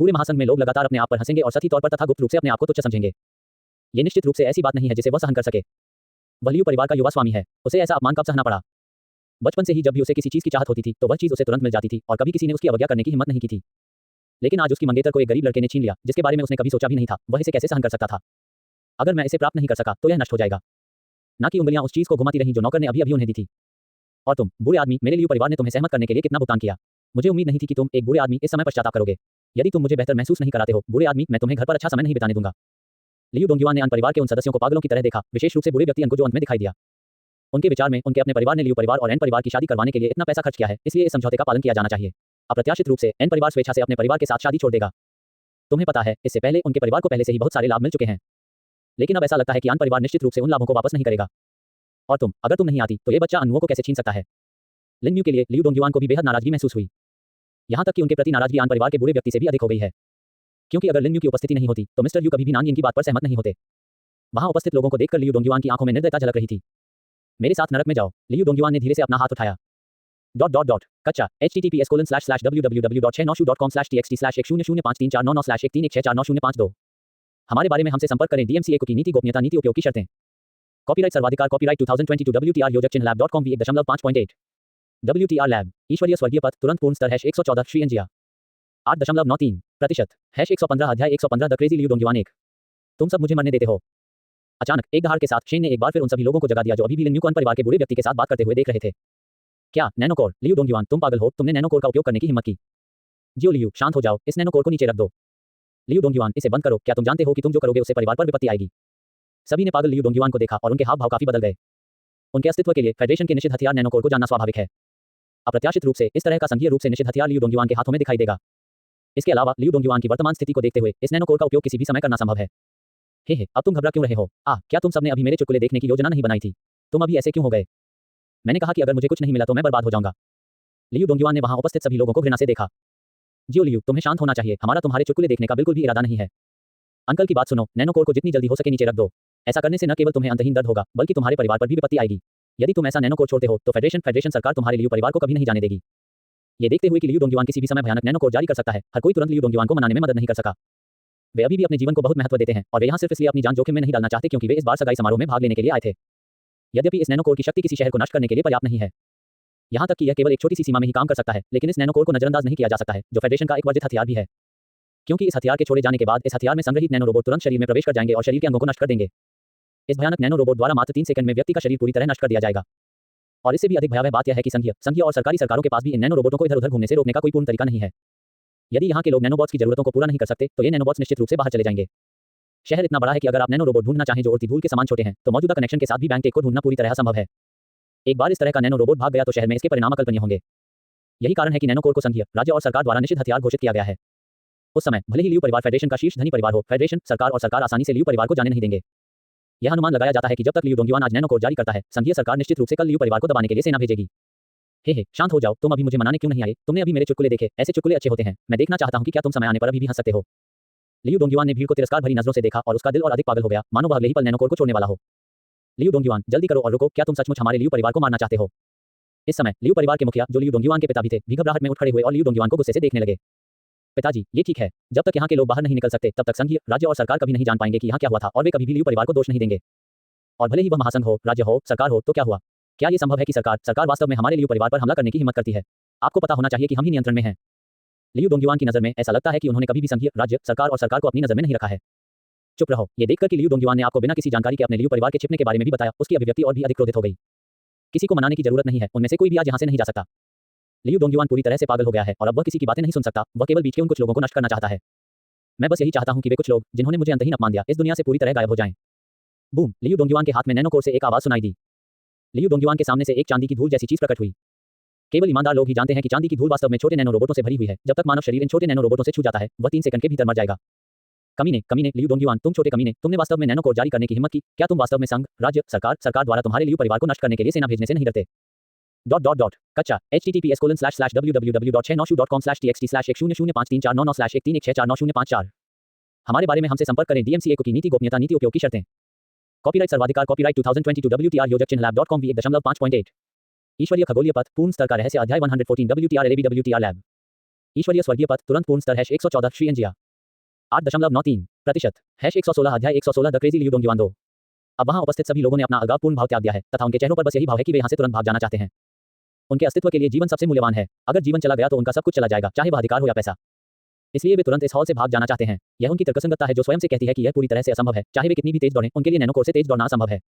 पूरे महासंघ में लोग लगातार अपने आप पर हंसेंगे और सतही तौर पर तथा गुप्त रूप से अपने आप को तुच्छ समझेंगे। ये निश्चित रूप से ऐसी बात नहीं है जिसे वह सहन कर सके। वह लियू परिवार का युवा स्वामी है, उसे ऐसा अपमान कब सहना पड़ा। बचपन से ही जब भी उसे किसी चीज की चाहत होती थी तो वह चीज उसे तुरंत मिल जाती थी और कभी किसी ने उसकी अवज्ञा करने की हिम्मत नहीं की थी। लेकिन आज उसकी मंगेतर को एक गरीब लड़के ने छीन लिया, जिसके बारे में उसने कभी सोचा भी नहीं था। वह इसे कैसे सहन कर सकता था। अगर मैं इसे प्राप्त नहीं कर सका तो यह नष्ट हो जाएगा। ना कि उंगलियां उस चीज को घुमाती रहीं जो नौकर ने अभी अभी उन्हें दी थी। और तुम, बुरे आदमी, मेरे लियू परिवार ने तुम्हें सहमत करने के लिए कितना भुगतान किया। मुझे उम्मीद नहीं थी कि तुम, एक बुरे आदमी, इस समय पश्चाताप करोगे। यदि तुम मुझे बेहतर महसूस नहीं कराते हो, बुरे आदमी, मैं तुम्हें घर पर अच्छा समय नहीं बिताने दूंगा। लियू डोंगयुआन ने अन परिवार के उन सदस्यों को पागलों की तरह देखा, विशेष रूप से बुरे व्यक्ति अन को जो अंत में दिखाई दिया। उनके विचार में उनके अपने परिवार ने लियू परिवार और एन परिवार की शादी करवाने के लिए इतना पैसा खर्च किया है, इसलिए इस समझौते का पालन किया जाना चाहिए। अप्रत्याशित रूप से एन परिवार स्वेच्छा से अपने परिवार के साथ शादी छोड़ देगा। तुम्हें पता है, इससे पहले उनके परिवार को पहले से ही बहुत सारे लाभ मिल चुके हैं, लेकिन अब ऐसा लगता है कि आन परिवार निश्चित रूप से उन लाभों को वापस नहीं करेगा। और अगर तुम नहीं आती तो ये बच्चा अनमुओं को कैसे छीन सकता है? लिन म्यू के लिए लियू डोंगयुआन को भी बेहद नाराजगी महसूस हुई। यहाँ तक कि उनके प्रति नाराजगी आन परिवार के बूढ़े व्यक्ति से भी अधिक हो गई है, क्योंकि अगर लिन म्यू की उपस्थिति नहीं होती तो मिस्टर यू कभी भी नान यिन की बात पर सहमत नहीं होते। वहां उपस्थित लोगों को देखकर लियू डोंगयुआन की आंखों में निर्दयता झलक रही थी। मेरे साथ नरक में जाओ, लियू डोंगयुआन ने धीरे से अपना हाथ उठाया। कच्चा https://www.696.com/txt/10053499136399139 हमारे बारे में हमसे संपर्क करें। DMCA को की नीति गोपनीयता नीति उपयोग की शर्तें। कॉपीराइट सर्वाधिकार कॉपीराइट 2022 WTR योजक चिन्ह lab.com v1.5.8 WTR लैब ईश्वरीय स्वर्गीय पथ तुरंत पूर्ण स्तर #114 श्री एनजिया 8.93% #115 अध्याय 115 द क्रेजी लियू डोंगयुआन 1 तुम सब मुझे मरने देते हो। अचानक एक दहाड़ के साथ शेन ने एक बार फिर उन सभी लोगों को जगा दिया जो अभी भी लिन म्यू को अन्य परिवार के बूढ़े व्यक्ति के साथ बात करते हुए देख रहे थे। क्या नैनोकोर? लियू डोंगयुआन, तुम पागल हो? तुमने नैनोकोर का उपयोग करने की हिम्मत की? जियो लियू, शांत हो जाओ, इस नैनोकोर को नीचे रख दो। लियू डोंगयुआन, इसे बंद करो। क्या तुम जानते हो कि तुम जो करोगे उससे परिवार पर विपत्ति आएगी? सभी ने पागल लियू डोंगयुआन को देखा और उनके हाव भाव काफी बदल गए। उनके अस्तित्व के लिए फेडरेशन के निषिद्ध हथियार नैनोकोर को जानना स्वाभाविक है। अप्रत्याशित रूप से इस तरह का संघीय रूप से निषिद्ध हथियार लियू डोंगयुआन के हाथों में दिखाई देगा। इसके अलावा लियू डोंगयुआन की वर्तमान स्थिति को देखते हुए इस नैनोकोर का उपयोग किसी भी समय करना संभव है। हे, अब तुम घबरा क्यों रहे हो? क्या तुम सबने अभी मेरे चुटकुले देखने की योजना नहीं बनाई थी? तुम अभी ऐसे क्यों हो गए? मैंने कहा कि अगर मुझे कुछ नहीं मिला तो मैं बर्बाद हो जाऊंगा। लियू डोंगयुआन ने वहां उपस्थित सभी लोगों को घृणा से देखा। जियो लियू, तुम्हें शांत होना चाहिए। हमारा तुम्हारे चुटकुले देखने का बिल्कुल भी इरादा नहीं है। अंकल की बात सुनो, नैनोकोर को जितनी जल्दी हो सके नीचे रख दो। ऐसा करने से न केवल तुम्हें अंतहीन दर्द होगा बल्कि तुम्हारे परिवार पर भी विपत्ति आएगी। यदि तुम ऐसा नैनोकोर छोड़ते हो तो फेडरेशन सरकार तुम्हारे लियू परिवार को कभी नहीं जाने देगी। ये देखते हुए कि लियू डोंगयुआन किसी भी समय भयानक नैनोकोर जारी कर सकता है, हर कोई तुरंत लियू डोंगयुआन को मनाने में मदद नहीं कर सका। वे अभी भी अपने जीवन को बहुत महत्व देते हैं और वे यहाँ सिर्फ इसलिए अपनी जान जोखिम में नहीं डालना चाहते क्योंकि वे इस बार सगाई समारोह में भाग लेने के लिए आए थे। यद्यपि इस नैनोकोर की शक्ति किसी शहर को नष्ट करने के लिए पर्याप्त नहीं है, यहाँ तक कि यह केवल एक छोटी सी सीमा में ही काम कर सकता है, लेकिन इस नैनोकोर को नजरअंदाज नहीं किया जा सकता है, जो फेडरेशन का एक वर्जित हथियार भी है। क्योंकि इस हथियार के छोड़े जाने के बाद इस हथियार में संग्रहित नैनो रोबोट तुरंत शरीर में प्रवेश कर जाएंगे और शरीर के अंगों को नष्ट कर देंगे। इस भयानक नैनो रोबोट द्वारा मात्र 3 सेकंड में व्यक्ति का शरीर पूरी तरह नष्ट कर दिया जाएगा। और इससे भी अधिक भयावह बात यह है कि संघीय और सरकारी सरकारों के पास भी इन नैनो रोबोटों को इधर-उधर घूमने से रोकने का कोई पूर्ण तरीका नहीं है। यदि यहाँ के लोग नैनोबॉट्स की जरूरतों को पूरा नहीं कर सकते तो ये नैनोबॉट्स निश्चित रूप से बाहर चले जाएंगे। शहर इतना बड़ा है कि अगर आप नैनो रोबोट ढूंढना चाहें जो उड़ती धूल के समान छोटे हैं तो मौजूदा कनेक्शन के साथ भी बैंक टेक को ढूंढना पूरी तरह संभव है। एक बार इस तरह का नैनो रोबोट भाग गया तो शहर में इसके परिणाम अकल्पनीय होंगे। यही कारण है कि नैनोकोर को संघीय, राज्य और सरकार द्वारा निषिद्ध हथियार घोषित किया गया है। उस समय भले ही लियू परिवार फेडरेशन का शीर्ष धनी परिवार हो, फेडरेशन सरकार और सरकार आसानी से लियू परिवार को जाने नहीं देंगे। यह अनुमान लगाया जाता है कि जब तक लियू डोंगयुआन आज नैनोकोर जारी करता है, संघीय सरकार निश्चित रूप से कल लियू परिवार को दबाने के लिए सेना भेजेगी। हे, शांत हो जाओ, तुम अभी मुझे मनाने क्यों नहीं आए? तुमने अभी मेरे चुटकुले देखे, ऐसे चुटकुले अच्छे होते हैं। मैं देखना चाहता हूं कि क्या तुम समय आने पर अभी भी हंस सकते हो। लियू डोंगयुआन ने भीड़ को तिरस्कार भरी नजरों से देखा और उसका दिल और अधिक पागल हो गया, मानो वह अगले ही पल नैनोकोर को छोड़ने वाला हो। लियू डोंगयुआन, जल्दी करो और रुको, क्या तुम सचमुच हमारे लियू परिवार को मारना चाहते हो? इस समय लियू परिवार के मुखिया, जो लियू डोंगयुआन के पिता भी थे, भी घबराहट में उठ खड़े हुए और लियू डोंगयुआन को गुस्से से देखने लगे। पिताजी, ये ठीक है, जब तक यहाँ के लोग बाहर नहीं निकल सकते तब तक संघीय, राज्य और सरकार कभी नहीं जान पाएंगे कि यहाँ क्या हुआ था और वे कभी भी लियू परिवार को दोष नहीं देंगे। और भले ही वह महासंघ हो, राज्य हो, सरकार हो, तो क्या हुआ? क्या ये संभव है कि सरकार वास्तव में हमारे लियू परिवार पर हमला करने की हिम्मत करती है? आपको पता होना चाहिए कि हम ही नियंत्रण में हैं। लियू डोंगयुआन की नजर में ऐसा लगता है कि उन्होंने कभी भी संघीय, राज्य, सरकार और सरकार को अपनी नजर में नहीं रखा है। चुप रहो। ये देखकर कि लियू डोंगयुआन ने आपको बिना किसी जानकारी के अपने लियू परिवार के छिपने के बारे में भी बताया, उसकी अभिव्यक्ति और भी अधिक क्रोधित हो गई। किसी को मनाने की जरूरत नहीं है, उनमें से कोई भी आज यहाँ से नहीं जा सकता। लियू डोंगयुआन पूरी तरह से पागल हो गया है और अब वह किसी की बातें नहीं सुन सकता, वह केवल बीच के उन कुछ लोगों को नष्ट करना चाहता है। मैं बस यही चाहता हूं कि वे कुछ लोग, जिन्होंने मुझे अंतहीन अपमान दिया, इस दुनिया से पूरी तरह गायब हो जाएं। बूम! लियू डोंगयुआन के हाथ में नैनोकोर से एक आवाज सुनाई दी। लियू डोंगयुआन के सामने से एक चांदी की धूल जैसी चीज प्रकट हुई। केवल ईमानदार लोग ही जानते हैं कि चांदी की धूल वास्तव में छोटे नैनो रोबोटों से भरी हुई है। जब तक मानव शरीर इन छोटे नैनो रोबोटों से छू जाता है, वह 3 सेकंड के भीतर मर जाएगा। कमीने, लियू डोंगयुआन, तुम छोटे कमीने, तुमने वास्तव में नैनोकोर जारी करने की हिम्मत की? क्या तुम वास्तव में संघ, राज्य, सरकार द्वारा तुम्हारे लियू परिवार को नष्ट करने के लिए सेना भेजने से नहीं डरते? कच्चा https://www.696.com/txt/100534913649913164 हमारे बारे में हमसे संपर्क करें। DMCA को की नीति गोपनीयता नीति उपयोग की शर्तें। कॉपीराइट सर्वाधिकार कॉपीराइट 2022 WTR योजक चिन्ह lab.com v1.5.8 ईश्वरीय खगोलीय पथ पूर्ण स्तर का रहस्य अध्याय 114 WTR LAB WTR लैब ईश्वरीय स्वर्गीय पथ तुरंत पूर्ण स्तर #114 श्री एनजिया 8.93% #116 अध्याय 116 द क्रेजी लियू डोंगयुआन 2 अब वहां उपस्थित सभी लोगों ने अपना अलगावपूर्ण भाव त्याग दिया है तथा उनके चेहरों पर बस यही भाव है कि वे यहां से तुरंत भाग जाना चाहते हैं। उनके अस्तित्व के लिए जीवन सबसे मूल्यवान है। अगर जीवन चला गया तो उनका सब कुछ चला जाएगा, चाहे वह अधिकार हो या पैसा। इसलिए वे तुरंत इस हॉल से भाग जाना चाहते हैं। यह उनकी तर्कसंगतता है जो स्वयं से कहती है कि यह पूरी तरह से असंभव है, चाहे वे कितनी भी तेज दौड़ें, उनके लिए नैनोकोर से तेज दौड़ना असंभव है।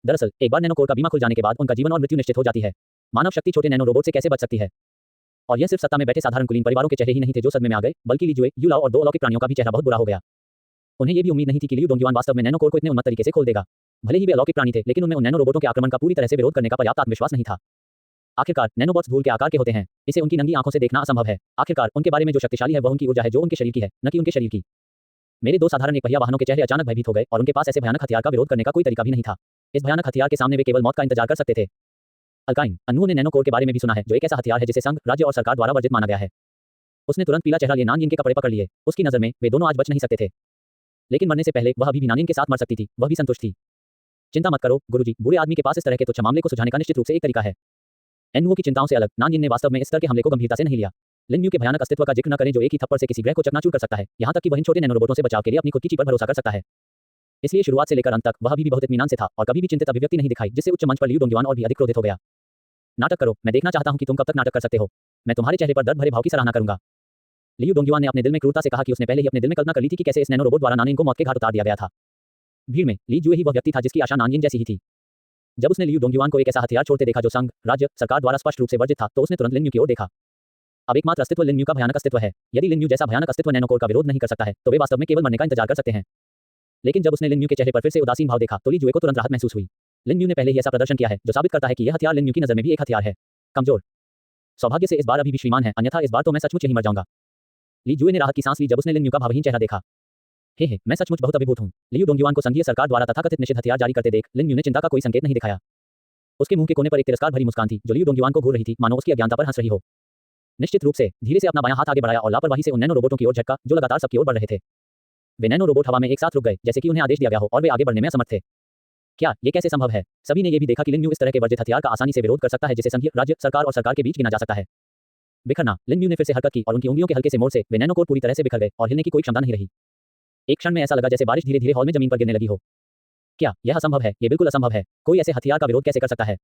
दरअसल एक बार नैनोकोर का बीमा खुल जाने के बाद उनका जीवन और मृत्यु निश्चित हो जाती है। मानव शक्ति छोटे नैनो रोबोट से कैसे बच सकती है? और यह सिर्फ सत्ता में बैठे साधारण कुलीन परिवारों के चेहरे ही नहीं थे जो सदमे में आ गए, बल्कि ली यू लाओ और 2 अलौकिक प्राणियों का भी चेहरा बहुत बुरा हो गया। उन्हें यह भी उम्मीद नहीं थी कि लियू डोंगयुआन वास्तव में नैनोकोर को इतने उन्नत तरीके से खोल देगा। भले ही वे अलौकिक प्राणी थे, लेकिन उनमें उन नैनो रोबोटों के आक्रमण का पूरी तरह से विरोध करने का पर्याप्त आत्मविश्वास नहीं था। आखिरकार नैनोबॉट्स धूल के आकार के होते हैं, इसे उनकी नंगी आंखों से देखना असंभव है। आखिरकार उनके बारे में जो शक्तिशाली है वह उनकी ऊर्जा है जो उनके शरीर की है, न कि उनके शरीर की। मेरे दो साधारण एक पहिया वाहनों के चेहरे अचानक भयभीत हो गए और उनके पास ऐसे भयानक हथियार का विरोध करने का कोई तरीका भी नहीं था। इस भयानक हथियार के सामने वे केवल मौत का इंतजार कर सकते थे। अल्काइन, अन्नुओं ने नैनोकोर के बारे में भी सुना है, जो एक ऐसा हथियार है जिसे संघ, राज्य और सरकार द्वारा वर्जित माना गया है। उसने तुरंत पीला चेहरा लिए नानयिन के कपड़े पकड़ लिए। उसकी नजर में वे दोनों आज बच नहीं सकते थे, लेकिन मरने से पहले वह अभी भी नानयिन के साथ मर सकती थी। वह भी संतुष्ट थी। चिंता मत करो गुरुजी, बूढ़े आदमी के पास इस तरह के तुच्छ मामले को सुलझाने का निश्चित रूप से एक तरीका है। एन्नुओं की चिंताओं से अलग नानयिन ने वास्तव में इस तरह के हमले को गंभीरता से नहीं लिया। लिन यू के भयानक अस्तित्व का जिक्र न करें जो एक ही थप्पड़ से किसी ग्रह को चकनाचूर कर सकता है, यहाँ तक कि वह इन छोटे नैनोरोबोटों से बचाव के लिए अपनी खुद की चीज पर भरोसा कर सकता है। इसलिए शुरुआत से लेकर अंत तक वह अभी भी बहुत इत्मीनान से था और कभी भी चिंतित अभिव्यक्ति नहीं दिखाई, जिससे उच्च मंच पर लियू डोंगयुआन और भी अधिक क्रोधित हो गया। नाटक करो, मैं देखना चाहता हूं कि तुम कब तक नाटक कर सकते हो। मैं तुम्हारे चेहरे पर दर्द भरे भाव की सराहना करूंगा। लियू डोंगयुआन ने अपने दिल में क्रूरता से कहा कि उसने पहले ही अपने दिल में कल्पना कर ली थी कि कैसे इस नैनो रोबोट द्वारा नानयिन को मौत के घाट उतार दिया गया था। भीड़ में ली जुए ही वह व्यक्ति था जिसकी आशा नानयिन जैसी ही थी। जब उसने लियू डोंगयुआन को एक ऐसा हथियार छोड़ते देखा जो संघ, राज्य, सरकार द्वारा स्पष्ट रूप से वर्जित था, तो उसने तुरंत लिन यू की ओर देखा। अब एकमात्र अस्तित्व लिन यू का भयानक अस्तित्व है। यदि लिन यू जैसा भयानक अस्तित्व नैनोकोर का विरोध नहीं कर सकता है, तो वे वास्तव में केवल मरने का इंतजार कर सकते हैं। लेकिन जब उसने लिन यू के चेहरे पर फिर से उदासीन भाव देखा, तो ली जुए को तुरंत राहत महसूस हुई। लिन यू ने पहले ही ऐसा प्रदर्शन किया है जो साबित करता है कि यह हथियार लिन यू की नजर में भी एक हथियार है। कमजोर। सौभाग्य से इस बार अभी भी श्रीमान है, अन्यथा इस बार तो मैं सचमुच यहीं मर जाऊंगा। ली जुए ने राहत की सांस ली जब उसने लिन यू का भावहीन चेहरा देखा। हे, मैं सचमुच बहुत अभिभूत हूं। लियू डोंगयुआन को संघीय सरकार द्वारा तथाकथित निषिद्ध हथियार जारी करते देख लिन यू ने चिंता का कोई संकेत नहीं दिखाया। उसके मुंह के कोने पर एक तिरस्कार भरी मुस्कान थी जो लियू डोंगयुआन को घूर रही थी, मानो उसकी अज्ञानता पर हंस रही हो। निश्चित रूप से धीरे से अपना बायां हाथ आगे बढ़ाया और लापरवाही से उन नैनो रोबोटों की ओर झटका जो लगातार सबकी ओर बढ़ रहे थे। वे नैनो रोबोट हवा में एक साथ रुक गए, जैसे कि उन्हें आदेश दिया गया हो, और वे आगे बढ़ने में असमर्थ थे। क्या ये कैसे संभव है? सभी ने यह भी देखा कि लिन यू इस तरह के वर्जित हथियार का आसानी से विरोध कर सकता है जिसे संघीय, राज्य, सरकार और सरकार के बीच गिना जा सकता है। बिखरना। लिन यू ने फिर से हरकत की और उनकी उंगलियों के हल्के से मोड़ से वे नैनोकोर पूरी तरह से बिखर गए और हिलने की कोई क्षमता नहीं रही। एक क्षण में ऐसा लगा जैसे बारिश धीरे धीरे हॉल में जमीन पर गिरने लगी हो। क्या यह असंभव है? ये बिल्कुल असंभव है। कोई ऐसे हथियार का विरोध कैसे कर सकता है?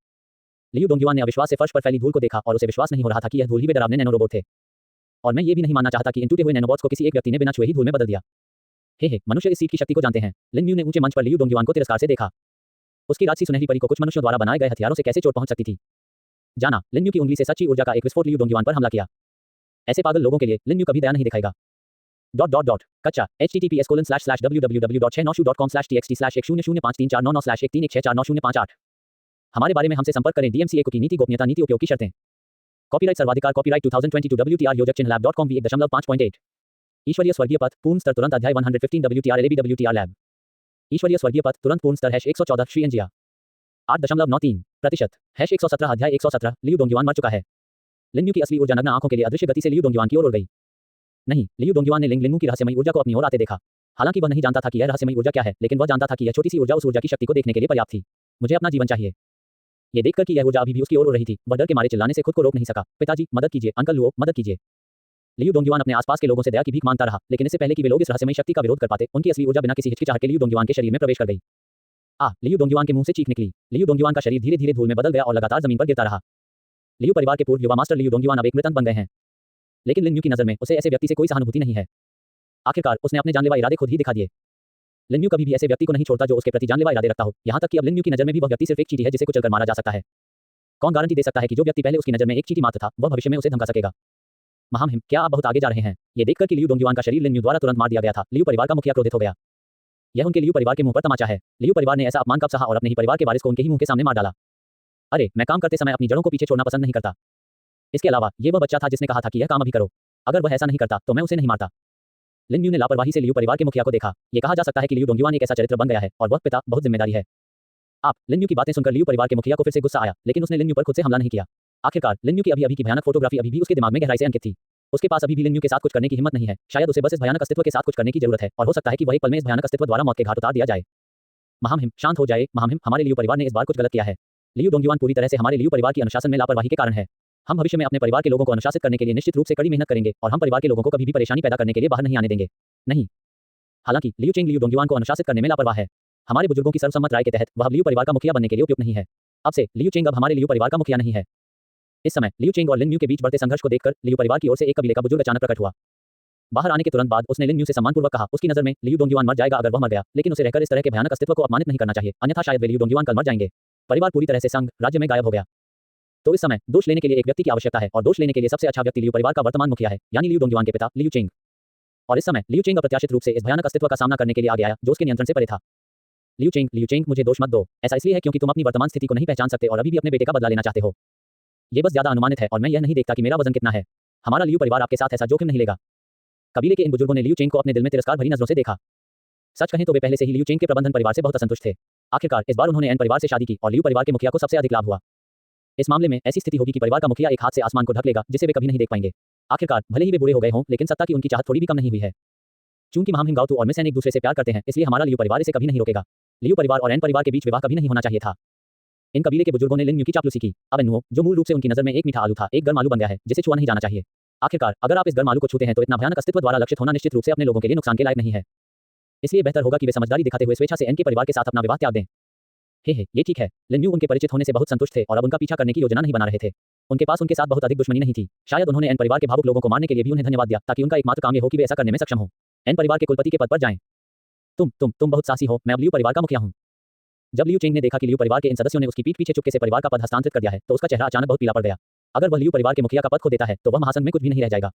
लियू डोंगयुआन ने अविश्वास से फर्श पर फैली धूल को देखा और उसे विश्वास नहीं हो रहा था कि यह धूल ही वे डरावने नैनो रोबोट थे। और मैं ये भी नहीं मानना चाहता कि इन टूटे हुए नैनोबॉट्स को किसी एक व्यक्ति ने बिना छुए ही धूल में बदल दिया। हे, मनुष्य इस सीट की शक्ति को जानते हैं। लिन यू ने ऊंचे मंच पर लियू डोंगयुआन को तिरस्कार से देखा। उसकी राजसी सुनहरी परी को कुछ मनुष्यों द्वारा बनाए गए हथियारों से कैसे चोट पहुंच सकती थी? जाना। लिन यू की उंगली से सच्ची ऊर्जा का एक विस्फोट लियू डोंगयुआन पर हमला किया। ऐसे पागल लोगों के लिए लिन यू कभी दया नहीं दिखाएगा। कच्चा https://www.696.com/txt/1005349911639916491 हमारे बारे में हमसे संपर्क करें। DMCA की नीति गोपनीयता नीति उपयोग की शर्तें। कॉपीराइट सर्वाधिकार कॉपीराइट 2022 WTR योजक चिन्ह lab.com v1.5.8 ईश्वरीय स्वर्गीय पथ पूर्ण स्तर तुरंत अध्याय 115 WTR LAB WTR लैब ईश्वरीय स्वर्गीय पथ तुरंत पूर्ण स्तर #114 श्री एनजिया 8.93% #117 अध्याय 117 लियू डोंगयुआन मर चुका है। लिन यू की असली ऊर्जा नग्न आंखों के लिए अदृश्य गति से लियू डोंगयुआन की ओर उड़ गई। नहीं, लियू डोंगयुआन ने लिंगलिंगू की रहस्यमयी ऊर्जा को अपनी ओर आते देखा। हालांकि वह नहीं जानता था कि यह रहस्यमयी ऊर्जा क्या है, लेकिन वह जानता था कि यह छोटी सी ऊर्जा उस ऊर्जा की शक्ति को देखने के लिए पर्याप्त थी। मुझे अपना जीवन चाहिए। ये देखकर कि यह ऊर्जा अभी भी उसकी ओर उड़ रही थी, वह डर के मारे चिल्लाने से खुद को रोक नहीं सका। पिताजी, मदद कीजिए। अंकल लुओ, मदद कीजिए। लियू डोंगयुआन अपने आसपास के लोगों से दया की भीख मांगता रहा, लेकिन इससे पहले कि वे लोग इस रहस्यमयी शक्ति का विरोध कर पाते, उनकी असली ऊर्जा बिना किसी हिचकिचाहट के लियू डोंगयुआन के शरीर में प्रवेश कर गई। लियू डोंगयुआन के मुंह से चीख निकली। लियू डोंगयुआन का शरीर धीरे धीरे धूल में बदल गया और लगातार जमीन पर गिरता रहा। लियू परिवार के पूर्व युवा मास्टर लियू डोंगयुआन अब एक मृत अंत बन गए हैं। लेकिन लिन यू की नजर में उसे ऐसे व्यक्ति से कोई सहानुभूति नहीं है। आखिरकार उसने अपने जानलेवा इरादे खुद ही दिखा दिए। लिन यू कभी भी ऐसे व्यक्ति को नहीं छोड़ता जो उसके प्रति जानलेवा इरादे रखता हो, यहाँ तक कि अब लिन यू की नजर में भी वह व्यक्ति सिर्फ एक चींटी है जिसे कुचलकर मारा जा सकता है। कौन गारंटी दे सकता है कि जो व्यक्ति पहले उसकी नजर में एक चींटी मात्र था, वह भविष्य में उसे धमका सकेगा? महामहिम, क्या आप बहुत आगे जा रहे हैं? ये देखकर कि लियू डोंगयुआन का शरीर लिन यू द्वारा तुरंत मार दिया गया था, लियू परिवार का मुखिया क्रोधित हो गया। यह उनके लियू परिवार के मुंह पर तमाचा है। लियू परिवार ने ऐसा अपमान कब सहा और अपने ही परिवार के वारिस को उनके ही मुंह के सामने मार डाला। अरे, मैं काम करते समय अपनी जड़ों को पीछे छोड़ना पसंद नहीं करता। इसके अलावा ये वह बच्चा था जिसने कहा था कि यह काम अभी करो। अगर वह ऐसा नहीं करता तो मैं उसे नहीं मारता। लिन यू ने लापरवाही से लियू परिवार के मुखिया को देखा। यह कहा जा सकता है कि लियू डोंगयुआन एक ऐसा चरित्र बन गया है और वह पिता बहुत जिम्मेदारी है। लिन यू की बातें सुनकर लियू परिवार के मुखिया को फिर से गुस्सा आया, लेकिन उसने लिन यू पर खुद से हमला नहीं किया। आखिरकार लिन यू की अभी की भयानक फोटोग्राफी अभी भी उसके दिमाग में गहराई से अंकित थी। उसके पास अभी भी लिन यू के साथ कुछ करने की हिम्मत नहीं है। शायद उसे बस इस भयानक अस्तित्व के साथ कुछ करने की जरूरत है और हो सकता है कि वह एक पल में इस भयानक अस्तित्व द्वारा मौत के घाट उतार दिया जाए। महामहिम, शांत हो जाए। महामहिम, हमारे लियू परिवार ने इस बार कुछ गलत किया है। लियू डोंगयुआन पूरी तरह से हमारे लियू परिवार की अनुशासन में लापरवाही के कारण है। हम भविष्य में अपने परिवार के लोगों को अनुशासित करने के लिए निश्चित रूप से कड़ी मेहनत करेंगे और हम परिवार के लोगों को कभी भी परेशानी पैदा करने के लिए बाहर नहीं आने देंगे। नहीं। हालांकि लियू चेंग लियू डोंगयुआन को अनुशासित करने में लापरवाह है। हमारे बुजुर्गों की सर्वसम्मत राय के तहत वह लियू परिवार का मुखिया बनने के लिए उपयुक्त नहीं है। अब से लियू चेंग अब हमारे लियू परिवार का मुखिया नहीं है। इस समय लियू चेंग और लिन यू के बीच बढ़ते संघर्ष को देखकर लियू परिवार की ओर से एक कबीले का बुजुर्ग अचानक प्रकट हुआ। बाहर आने के तुरंत बाद उसने लिन यू से सम्मानपूर्वक कहा, उसकी नजर में लियू डोंगयुआन मर जाएगा अगर वह मर गया, लेकिन उसे रहकर इस तरह के भयानक अस्तित्व को अपमानित नहीं करना चाहिए, अन्यथा शायद वे लियू डोंगयुआन कल मर जाएंगे। परिवार पूरी तरह से संघ, राज्य में गायब हो गया। तो इस समय दोष लेने के लिए एक व्यक्ति की आवश्यकता है और दोष लेने के लिए सबसे अच्छा व्यक्ति लियू परिवार का वर्तमान मुखिया है, यानी लियू डोंगयुआन के पिता लियू चेंग। और इस समय लियू चेंग अप्रत्याशित रूप से इस भयानक अस्तित्व का सामना करने के लिए आगे आया जो उसके नियंत्रण से परे था। लियू चेंग, मुझे दोष मत दो। ऐसा इसलिए है क्योंकि तुम अपनी वर्तमान स्थिति को नहीं पहचान सकते और अभी भी अपने बेटे का बदला लेना चाहते हो। ये बस ज्यादा अनुमानित है और मैं यह नहीं देखता कि मेरा वजन कितना है। हमारा लियू परिवार आपके साथ ऐसा जोखिम नहीं लेगा। कबीले के इन बुजुर्गों ने लियू चेंग को अपने दिल में तिरस्कार भरी नजरों से देखा। सच कहें तो वे पहले से ही लियू चेंग के प्रबंधन परिवार से बहुत असंतुष्ट थे। आखिरकार इस बार उन्होंने एन परिवार से शादी की और लियू परिवार के मुखिया को सबसे अधिक लाभ हुआ। इस मामले में ऐसी स्थिति होगी कि परिवार का मुखिया एक हाथ से आसमान को ढक लेगा जिसे वे कभी नहीं देख पाएंगे। आखिरकार भले ही वे बूढ़े हो गए हों, लेकिन सत्ता की उनकी चाहत थोड़ी भी कम नहीं हुई है। चूंकि महामहिम गाओतू और मिस एन एक दूसरे से प्यार करते हैं, इसलिए हमारा लियू परिवार इसे कभी नहीं रोकेगा। लियू परिवार और एन परिवार के बीच विवाह कभी नहीं होना चाहिए था। इन कबीले के बुजुर्गों ने लिन म्यू की चापलूसी की। अब एनुओ, जो मूल रूप से उनकी नजर में एक मीठा आलू था, एक गर्म आलू बन गया है जिसे छुआ नहीं जाना चाहिए। आखिरकार अगर आप इस गर्म आलू को छूते हैं तो इतना भयानक अस्तित्व द्वारा लक्षित होना निश्चित रूप से अपने लोगों के लिए नुकसान के लायक नहीं है। इसलिए बेहतर होगा कि वे समझदारी दिखाते हुए स्वेच्छा से एन के परिवार के साथ अपना विवाह त्याग दें। हे, ये ठीक है। लिन म्यू उनके परिचित होने से बहुत संतुष्ट थे और अब उनका पीछा करने की योजना नहीं बना रहे थे। उनके पास उनके साथ बहुत अधिक दुश्मनी नहीं थी। शायद उन्होंने एन परिवार के भावुक लोगों को मारने के लिए भी उन्हें धन्यवाद दिया, ताकि उनका एकमात्र काम यह हो कि वे ऐसा करने में सक्षम हो। एन परिवार के कुलपति के पद पर जाएं। तुम बहुत साहसी हो। मैं अब लियू परिवार का मुखिया हूं। जब लियू चेंग ने देखा कि लियू परिवार के इन सदस्यों ने उसकी पीठ पीछे चुपके से परिवार का पद हस्तांतरित कर दिया है, तो उसका चेहरा अचानक बहुत पीला पड़ गया। अगर वह लियू परिवार के मुखिया का पद खो देता है तो वह महासंघ में कुछ भी नहीं रह जाएगा।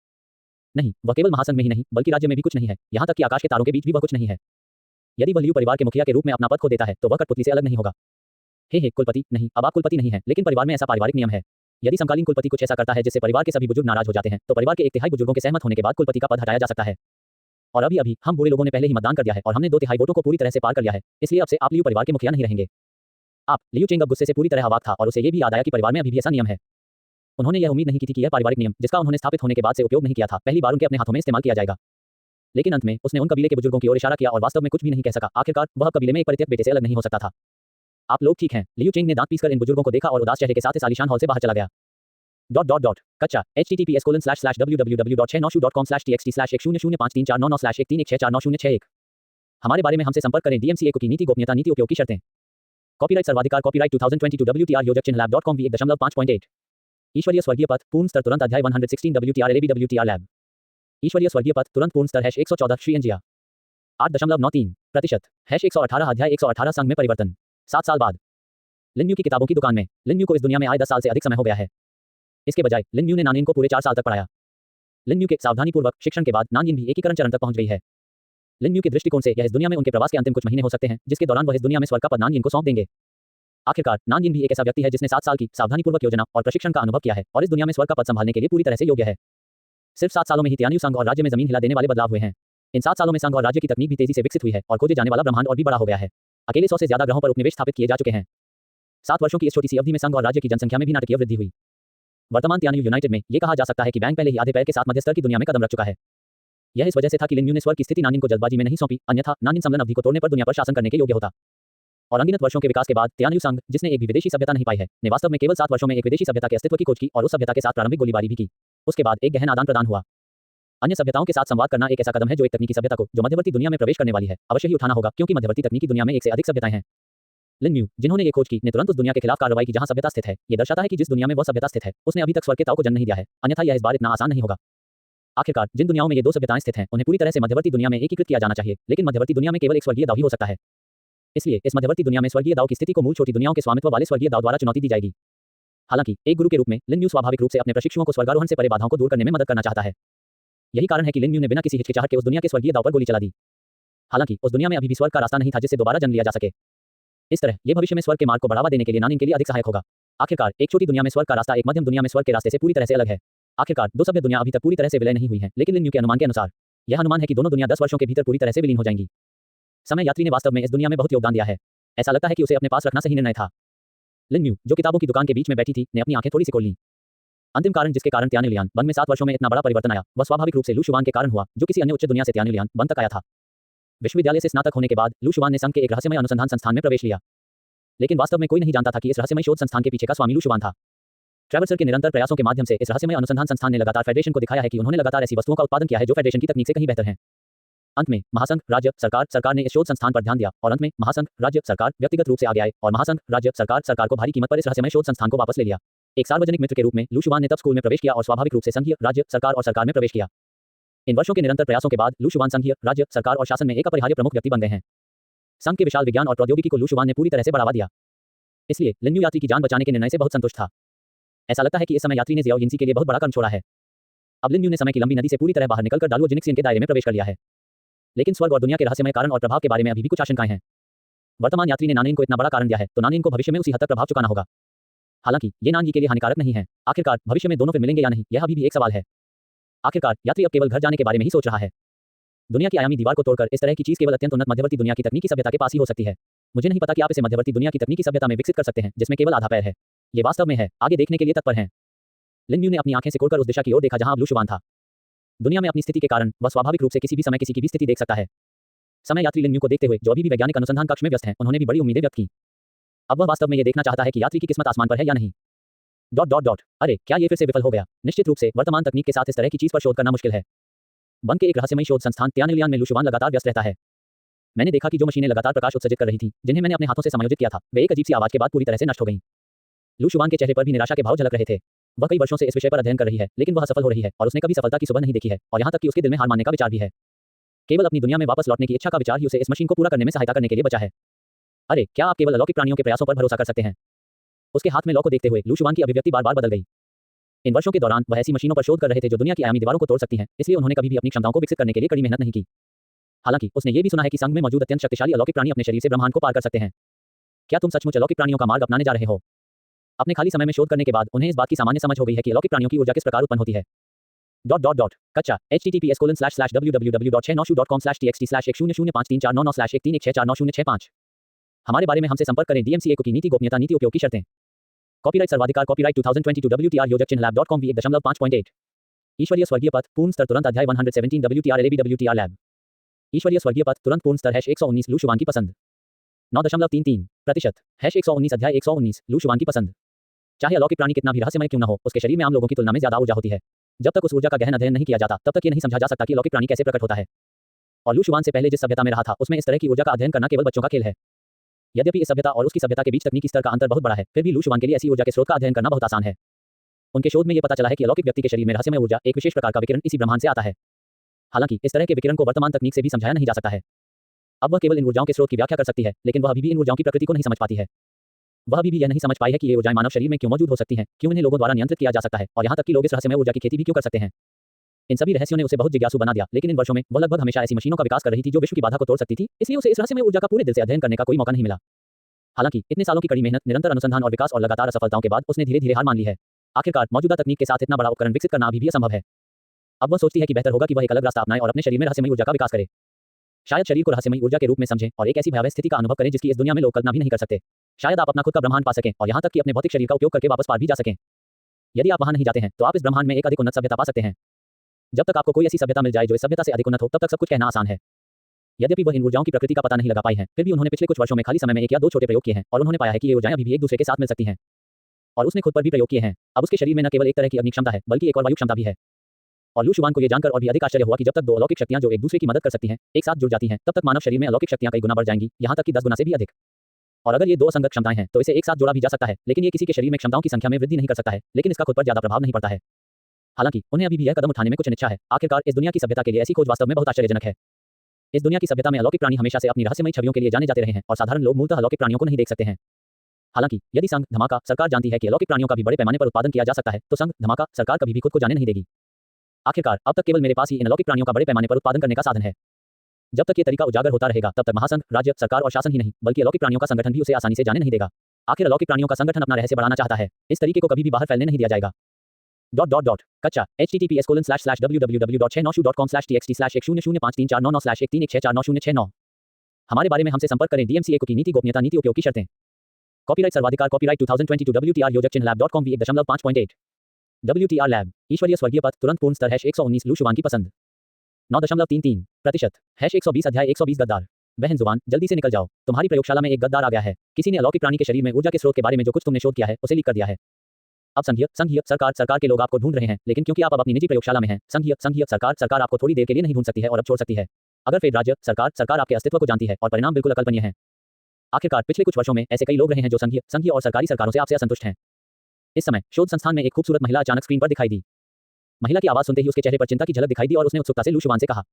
नहीं, वह केवल महासंघ में ही नहीं बल्कि राज्य में भी कुछ नहीं है। यहाँ तक कि आकाश के तारों के बीच भी वह कुछ नहीं है। यदि वह लियू परिवार के मुखिया के रूप में अपना पद खो देता है तो वह कठपुतली से अलग नहीं होगा। हे, कुलपति नहीं, अब आप कुलपति नहीं है, लेकिन परिवार में ऐसा पारिवारिक नियम है। यदि समकालीन कुलपति कुछ ऐसा करता है जिससे परिवार के सभी बुजुर्ग नाराज हो जाते हैं, तो परिवार के 1/3 बुजुर्गों के सहमत होने के बाद कुलपति का पद हटाया जा सकता है। और अभी हम बूढ़े लोगों ने पहले ही मतदान कर दिया है और हमने 2/3 वोटों को पूरी तरह से पार कर लिया है। इसलिए अब से आप लियू परिवार के मुखिया नहीं रहेंगे। आप लियू चेंग अब गुस्से से पूरी तरह अवाक था और उसे ये भी याद आया कि परिवार में अभी भी ऐसा नियम है। उन्होंने यह उम्मीद नहीं की थी कि यह पारिवारिक नियम, जिसका उन्होंने स्थापित होने के बाद से उपयोग नहीं किया था, पहली बार उनके अपने हाथों में इस्तेमाल किया जाएगा। लेकिन अंत में उसने उन कबीले के बुजुर्गों की ओर इशारा किया और वास्तव में कुछ भी नहीं कह सका। आखिरकार वह कबीले में एक परित्यक्त बेटे से अलग नहीं हो सकता था। आप लोग ठीक हैं? लियू चेंग ने दांत पीसकर इन बुजुर्गों को देखा और उदास चेहरे के साथ इस आलीशान हॉल से बाहर चला गया। कच्चा https://www.696.com/txt/10053499131 हमारे बारे में हमसे संपर्क करें। DMCA की नीति गोपनीयता नीति उपयोग की शर्तें। कॉपीराइट सर्वाधिकार कॉपीराइट 2022 WTR योजक चिन्ह lab.com v1.5.8 ईश्वरीय स्वर्गीय पथ पूर्ण स्तर तुरंत अध्याय 116 WTR LAB WTR लैब ईश्वरीय स्वर्गीय पथ तुरंत पूर्ण स्तर #114 श्री एनजिया 8.93% #118 अध्याय 118 संघ में परिवर्तन 7 साल बाद लिन म्यू की किताबों की दुकान में लिन म्यू को इस दुनिया में आए 10 साल से अधिक समय हो गया है। इसके बजाय लिन म्यू ने नानिन को पूरे 4 साल तक पढ़ाया। लिन म्यू के सावधानीपूर्वक शिक्षण के बाद नानिन भी एकीकरण चरण तक पहुंच गई है। लिन म्यू के दृष्टिकोण से यह इस दुनिया में उनके प्रवास के अंतिम कुछ महीने हो सकते हैं, जिसके दौरान वह इस दुनिया में स्वर्ग का पद नानिन को सौंप देंगे। आखिरकार नानिन भी एक ऐसा व्यक्ति है जिसने 7 साल की सावधानीपूर्वक योजना और प्रशिक्षण का अनुभव किया है और इस दुनिया में स्वर्ग का पद संभालने के लिए पूरी तरह से योग्य है। सिर्फ 7 सालों में ही तियान्यू संघ और राज्य में जमीन हिला देने वाले बदलाव हुए हैं। इन 7 सालों में संघ और राज्य की तकनीक भी तेजी से विकसित हुई है और खोजे जाने वाला ब्रह्मांड और भी बड़ा हो गया है। अकेले 100 से ज्यादा ग्रहों पर उपनिवेश स्थापित किए जा चुके हैं। 7 वर्षों की इस छोटी सी अवधि में संघ और राज्य की जनसंख्या में भी नाटकीय वृद्धि हुई। वर्तमान तियान्यू यूनाइटेड में यह कहा जा सकता है कि बैंक पहले ही आधे पैर के साथ मध्यस्तर की दुनिया में कदम रख चुका है। यह इस वजह से था कि लिन म्यू ने स्वर्ग की स्थिति नानिन को जल्दबाजी में नहीं सौंपी, अन्यथा नानिन सम्मेलन अवधि को तोड़ने पर दुनिया पर शासन करने के योग्य होता। और अनगिनत वर्षों के विकास के बाद तियान्यू संघ, जिसने एक भी विदेशी सभ्यता नहीं पाई है, ने वास्तव में केवल 7 वर्षों में एक विदेशी सभ्यता के अस्तित्व की खोज की और उस सभ्यता के साथ प्रारंभिक गोलीबारी भी की। उसके बाद एक गहन आदान प्रदान हुआ। अन्य सभ्यताओं के साथ संवाद करना एक ऐसा कदम है जो एक तकनीकी सभ्यता को, जो मध्यवर्ती दुनिया में प्रवेश करने वाली है, अवश्य ही उठाना होगा, क्योंकि मध्यवर्ती तकनीकी दुनिया में एक से अधिक सभ्यताएं हैं। लिन म्यू, जिन्होंने ये खोज की, ने तुरंत उस दुनिया के खिलाफ कार्रवाई की जहां सभ्यता स्थित है। ये दर्शाता है कि जिस दुनिया में वह सभ्यता स्थित है, उसने अभी तक स्वर्ग के ताव को जन्म नहीं दिया है, अन्यथा यह इस बार इतना आसान नहीं होगा। आखिरकार जिन दुनियाओं में ये 2 सभ्यताएं स्थित हैं, उन्हें पूरी तरह से मध्यवर्ती दुनिया में एकीकृत किया जाना चाहिए, लेकिन मध्यवर्ती दुनिया में केवल एक स्वर्गीय दाव ही हो सकता है। इसलिए इस मध्यवर्ती दुनिया में स्वर्गीय दाव की स्थिति को मूल छोटी दुनियाओं के स्वामित्व वाले स्वर्गीय दाव द्वारा चुनौती दी जाएगी। हालांकि एक गुरु के रूप में लिन म्यू स्वाभाविक रूप से अपने प्रशिक्षुओं को स्वर्गारोहण से परे बाधाओं को दूर करने में मदद करना चाहता है। यही कारण है कि लिन म्यू ने बिना किसी हिचकिचाहट के उस दुनिया के स्वर्गीय दाव पर गोली चला दी। हालांकि उस दुनिया में अभी भी स्वर्ग का रास्ता नहीं था जिससे दोबारा जन्म लिया जा सके। इस तरह यह भविष्य में स्वर्ग के मार्ग को बढ़ावा देने के लिए नानिन के लिए अधिक सहायक होगा। आखिरकार एक छोटी दुनिया में स्वर्ग का रास्ता एक मध्यम दुनिया में स्वर्ग के रास्ते से पूरी तरह से अलग है। आखिरकार 2 सभ्य दुनिया अभी तक पूरी तरह से विलय नहीं हुई है, लेकिन लिन म्यू के अनुमान के अनुसार यह अनुमान है कि दोनों दुनिया 10 वर्षों के भीतर पूरी तरह से विलीन हो जाएंगी। समय यात्री ने वास्तव में इस दुनिया में बहुत योगदान दिया है। ऐसा लगता है कि उसे अपने पास रखना सही निर्णय था। लिन म्यू, जो किताबों की दुकान के बीच में बैठी थी, ने अपनी आंखें थोड़ी सी खोल लीं। अंतिम कारण जिसके कारण तियान्यू लियान वन में 7 वर्षों में इतना बड़ा परिवर्तन आया, वह स्वाभाविक रूप से लू शुवान के कारण हुआ, जो किसी अन्य उच्च दुनिया से तियान्यू लियान वन तक आया था। विश्वविद्यालय से स्नातक होने के बाद लू शुवान ने संघ के एक रहस्यमय अनुसंधान संस्थान में प्रवेश लिया, लेकिन वास्तव में कोई नहीं जानता था कि इस रहस्यमय शोध संस्थान के पीछे का स्वामी लू शुवान था। ट्रैवर्सर के निरंतर प्रयासों के माध्यम से इस रहस्यमय अनुसंधान संस्थान ने लगातार फेडरेशन को दिखाया है कि उन्होंने लगातार ऐसी वस्तुओं का उत्पादन किया है जो फेडरेशन की तकनीक से कहीं बेहतर हैं। अंत में महासंघ, राज्य, सरकार ने इस शोध संस्थान पर ध्यान दिया और अंत में महासंघ, राज्य, सरकार व्यक्तिगत रूप से आगे आए और महासंघ, राज्य, सरकार को भारी कीमत पर इस रहस्यमय शोध संस्थान को वापस ले लिया। एक सार्वजनिक मित्र के रूप में लू शुवान ने तब स्कूल में प्रवेश किया और स्वाभाविक रूप से संघीय, राज्य, सरकार और सरकार में प्रवेश किया। इन वर्षों के निरंतर प्रयासों के बाद लू शुवान संघीय, राज्य, सरकार और शासन में एक अपरिहार्य प्रमुख व्यक्ति बन गए हैं। संघ के विशाल विज्ञान और प्रौद्योगिकी को लू शुवान ने पूरी तरह से बढ़ावा दिया। इसलिए लिन म्यू यात्री की जान बचाने के निर्णय से बहुत संतुष्ट था। ऐसा लगता है कि इस समय यात्री ने जियाओ यिनसी के लिए बहुत बड़ा कर्म छोड़ा है। अब लिन म्यू ने समय की लंबी नदी से पूरी तरह बाहर निकलकर डालुओ जिनिक्सियन के दायरे में प्रवेश कर लिया है। लेकिन स्वर्ग और दुनिया के रहस्यमय कारण और प्रभाव के बारे में अभी भी कुछ आशंकाएं हैं। वर्तमान यात्री ने नानिन को इतना बड़ा कारण दिया है, तो नानिन को भविष्य में उसी हद तक प्रभाव चुकाना होगा। हालांकि ये नानगी के लिए हानिकारक नहीं है। आखिरकार भविष्य में दोनों फिर मिलेंगे या नहीं, यह अभी भी एक सवाल है। आखिरकार यात्री अब केवल घर जाने के बारे में ही सोच रहा है। दुनिया की आयामी दीवार को तोड़कर इस तरह की चीज केवल अत्यंत उन्नत मध्यवर्ती दुनिया की तकनीकी सभ्यता के पास ही हो सकती है। मुझे नहीं पता कि आप इसे मध्यवर्ती दुनिया की तकनीकी सभ्यता में विकसित कर सकते हैं जिसमें केवल आधा पैर है। ये वास्तव में है, आगे देखने के लिए तत्पर हैं। लिन म्यू ने अपनी आंखें सिकोड़कर उस दिशा की ओर देखा जहां अब लू शुवान था। दुनिया में अपनी स्थिति के कारण वह स्वाभाविक रूप से किसी भी समय किसी की भी स्थिति देख सकता है। समय यात्री लिन म्यू को देखते हुए जो अभी भी वैज्ञानिक अनुसंधान कक्ष में व्यस्त हैं, उन्होंने भी बड़ी उम्मीदें व्यक्त की। अब वह वास्तव में ये देखना चाहता है कि यात्री की किस्मत आसमान पर है या नहीं। अरे क्या ये फिर से विफल हो गया? निश्चित रूप से वर्तमान तकनीक के साथ इस तरह की चीज पर शोध करना मुश्किल है। बन के एक रहस्यमयी शोध संस्थान त्यानलियान में लू शुवान लगातार व्यस्त रहता है। मैंने देखा कि जो मशीनें लगातार प्रकाश उत्सर्जित कर रही थी, जिन्हें मैंने अपने हाथों से समायोजित किया था, वे एक अजीब सी आवाज के बाद पूरी तरह से नष्ट हो गईं। लू शुवान के चेहरे पर भी निराशा के भाव झलक रहे थे। वह कई वर्षों से इस विषय पर अध्ययन कर रही है, लेकिन वह असफल हो रही है और उसने कभी सफलता की सुबह नहीं देखी है और यहाँ तक कि उसके दिल में हार मानने का विचार भी है। केवल अपनी दुनिया में वापस लौटने की इच्छा का विचार ही उसे इस मशीन को पूरा करने में सहायता करने के लिए बचा है। अरे क्या आप केवल अलौकिक प्राणियों के प्रयासों पर भरोसा कर सकते हैं? उसके हाथ में लौ को देखते हुए लू शुवान की अभिव्यक्ति बार बार बदल गई। इन वर्षों के दौरान वह ऐसी मशीनों पर शोध कर रहे थे जो दुनिया की आयामी दीवारों को तोड़ सकती हैं, इसलिए उन्होंने कभी भी अपनी क्षमताओं को विकसित करने के लिए कड़ी मेहनत नहीं की। हालांकि उसने ये भी सुना है कि संघ में मौजूद अत्यंत शक्तिशाली अलौकिक प्राणी अपने शरीर से ब्रह्मांड को पार कर सकते हैं। क्या तुम सचमुच अलौकिक प्राणियों का मार्ग अपनाने जा रहे हो? अपने खाली समय में शोध करने के बाद उन्हें इस बात की सामान्य समझ हो गई है कि अलौकिक प्राणियों की ऊर्जा किस प्रकार उत्पन्न होती है। कच्चा https://www.696.com/txt/1005349100534991164965। हमारे बारे में हमसे संपर्क करें। DMCA की नीति गोपनीयता नीति उपयोग की शर्तें। कॉपीराइट सर्वाधिकार कॉपीराइट 2022 WTR योजक चिन्ह lab.com v1.5.8 ईश्वरीय स्वर्गीय पथ पूर्ण स्तर तुरंत अध्याय 117 WTR LAB WTR लैब। ईश्वरीय स्वर्गीय पथ तुरंत पूर्ण स्तर #119 लू शुवान की पसंद 9.33% #119 अध्याय 119 लू शुवान की पसंद। चाहे अलौकिक प्राणी कितना भी रहस्यमय क्यों न हो, उसके शरीर में आम लोगों की तुलना में ज्यादा ऊर्जा होती है। जब तक उस ऊर्जा का गहन अध्ययन नहीं किया जाता, तब तक ये नहीं समझा जा सकता कि अलौकिक प्राणी कैसे प्रकट होता है। और लू शुवान से पहले जिस सभ्यता में रहा था, उसमें इस तरह की ऊर्जा का अध्ययन करना केवल बच्चों का खेल है। यद्यपि इस सभ्यता और उसकी सभ्यता के बीच तकनीकी स्तर का अंतर बहुत बड़ा है, फिर भी लू शुवान के लिए ऐसी ऊर्जा के स्रोत का अध्ययन करना बहुत आसान है। उनके शोध में यह पता चला है कि अलौकिक व्यक्ति के शरीर में रहस्यमय ऊर्जा, एक विशेष प्रकार का विकिरण इसी ब्रह्मांड से आता है। हालांकि इस तरह के विकिरण को वर्तमान तकनीक से भी समझाया नहीं जा सकता है। अब वह केवल इन ऊर्जाओं के स्रोत की व्याख्या कर सकती है, लेकिन वह अभी भी इन ऊर्जाओं की प्रकृति को नहीं समझ पाती है। वह अभी भी यह नहीं समझ पाई है कि ये ऊर्जाएं मानव शरीर में क्यों मौजूद हो सकती हैं, क्यों इन्हें लोगों द्वारा नियंत्रित किया जा सकता है और यहाँ तक कि लोग इस रहस्यमय ऊर्जा की खेती भी क्यों कर सकते हैं। इन सभी रहस्यों ने उसे बहुत जिज्ञासु बना दिया, लेकिन इन वर्षों में वह लगभग हमेशा ऐसी मशीनों का विकास कर रही थी जो विश्व की बाधा को तोड़ सकती थी, इसलिए उसे इस रहस्यमय ऊर्जा का पूरे दिल से अध्ययन करने का कोई मौका नहीं मिला। हालांकि इतने सालों की कड़ी मेहनत, निरंतर अनुसंधान और विकास और लगातार असफलताओं के बाद उसने धीरे धीरे हार मान ली है। आखिरकार मौजूदा तकनीक के साथ इतना बड़ा उपकरण विकसित करना अभी भी असंभव है। अब वह सोचती है कि बेहतर होगा कि वह एक अलग रास्ता अपनाए और अपने शरीर में रहस्यमय ऊर्जा का विकास करे। शायद शरीर को रहस्यमय ऊर्जा के रूप में समझें और एक ऐसी भयावह स्थिति का अनुभव करें जिसकी इस दुनिया में लोग कल्पना भी नहीं कर सकते। शायद आप अपना खुद का ब्रह्मांड पा सकें और यहाँ तक कि अपने भौतिक शरीर का उपयोग करके वापस पार भी जा सकें। यदि आप वहां नहीं जाते हैं, तो आप इस ब्रह्मांड में एक अधिक उन्नत सभ्यता पा सकते हैं। जब तक आपको कोई ऐसी सभ्यता मिल जाए जो इस सभ्यता से अधिक उन्नत हो, तब तक सब कुछ कहना आसान है। यद्यपि वह इन ऊर्जाओं की प्रकृति का पता नहीं लगा पाई हैं, फिर भी उन्होंने पिछले कुछ वर्षों में खाली समय में एक या दो छोटे प्रयोग किए हैं और उन्होंने पाया है कि ये ऊर्जाएं अभी भी एक दूसरे के साथ मिल सकती हैं। और उसने खुद पर भी प्रयोग किए हैं। अब उसके शरीर में न केवल एक तरह की अग्नि क्षमता है, बल्कि एक और वायु क्षमता भी है। और लू शुवान को यह जानकर और भी अधिक आश्चर्य हुआ कि जब तक दो अलौकिक शक्तियां जो एक दूसरे की मदद कर सकती हैं, एक साथ जुड़ जाती हैं, तब तक मानव शरीर में अलौकिक शक्तियां कई गुना बढ़ जाएंगी, यहाँ तक कि 10 गुना से भी अधिक। और अगर ये दो असंगत क्षमताएं हैं, तो इसे एक साथ जोड़ा भी जा सकता है, लेकिन ये किसी के शरीर में क्षमताओं की संख्या में वृद्धि नहीं कर सकता है, लेकिन इसका खुद पर ज्यादा प्रभाव नहीं पड़ता है। हालांकि उन्हें अभी भी यह कदम उठाने में कुछ अनिच्छा है। आखिरकार इस दुनिया की सभ्यता के लिए ऐसी खोज वास्तव में बहुत आश्चर्यजनक है। इस दुनिया की सभ्यता में अलौकिक प्राणी हमेशा से अपनी रहस्यमयी छवियों के लिए जाने जाते रहे हैं और साधारण लोग मूलतः अलौकिक प्राणियों को नहीं देख सकते हैं। हालांकि यदि संघ धमाका सरकार जानती है कि अलौकिक प्राणियों का भी बड़े पैमाने पर उत्पादन किया जा सकता है, तो संघ धमाका सरकार कभी भी खुद को जाने नहीं देगी। आखिरकार अब तक केवल मेरे पास ही इन अलौकिक प्राणियों का बड़े पैमाने पर उत्पादन करने का साधन है। जब तक ये तरीका उजागर होता रहेगा, तब तक महासंघ, राज्य, सरकार और शासन ही नहीं, बल्कि अलौकिक प्राणियों का संगठन भी उसे आसानी से जाने नहीं देगा। आखिर अलौकिक प्राणियों का संगठन अपना रहस्य बढ़ाना चाहता है। इस तरीके को कभी भी बाहर फैलने नहीं दिया जाएगा। कच्चा https://www.696.com/txt/10053491005349911649 हमारे बारे में हमसे संपर्क करें। DMCA की नीति गोपनीयता नीति उपयोग की शर्तें। कॉपीराइट सर्वाधिकार कॉपीराइट 2022 WTR योजक चिन्ह lab.com v1.5.8 WTR लैब। ईश्वरीय स्वर्गीय पथ तुरंत पूर्ण स्तर #119 लू शुवान की पसंद 9.33% #120 अध्याय 120 गद्दार। बहन जुबान, जल्दी से निकल जाओ, तुम्हारी प्रयोगशाला में एक गद्दार आ गया है। किसी ने अलौकिक प्राणी के शरीर में ऊर्जा के स्रोत के बारे में जो कुछ तुमने शोध किया है, उसे लीक कर दिया है। अब संघीय सरकार के लोग आपको ढूंढ रहे हैं, लेकिन क्योंकि आप अब अपनी निजी प्रयोगशाला में हैं, संघीय सरकार आपको थोड़ी देर के लिए नहीं ढूंढ सकती है और अब छोड़ सकती है। अगर फिर राज्य सरकार आपके अस्तित्व को जानती है और परिणाम बिल्कुल अकल्पनीय है। आखिरकार पिछले कुछ वर्षों में ऐसे कई लोग रहे हैं जो संघीय और सरकारी सरकारों से आपसे असंतुष्ट हैं। इस समय शोध संस्थान में एक खूबसूरत महिला अचानक स्क्रीन पर दिखाई दी। महिला की आवाज सुनते ही उसके चेहरे पर चिंता की झलक दिखाई दी और उसने उत्सुकता से लू शुवान से कहा,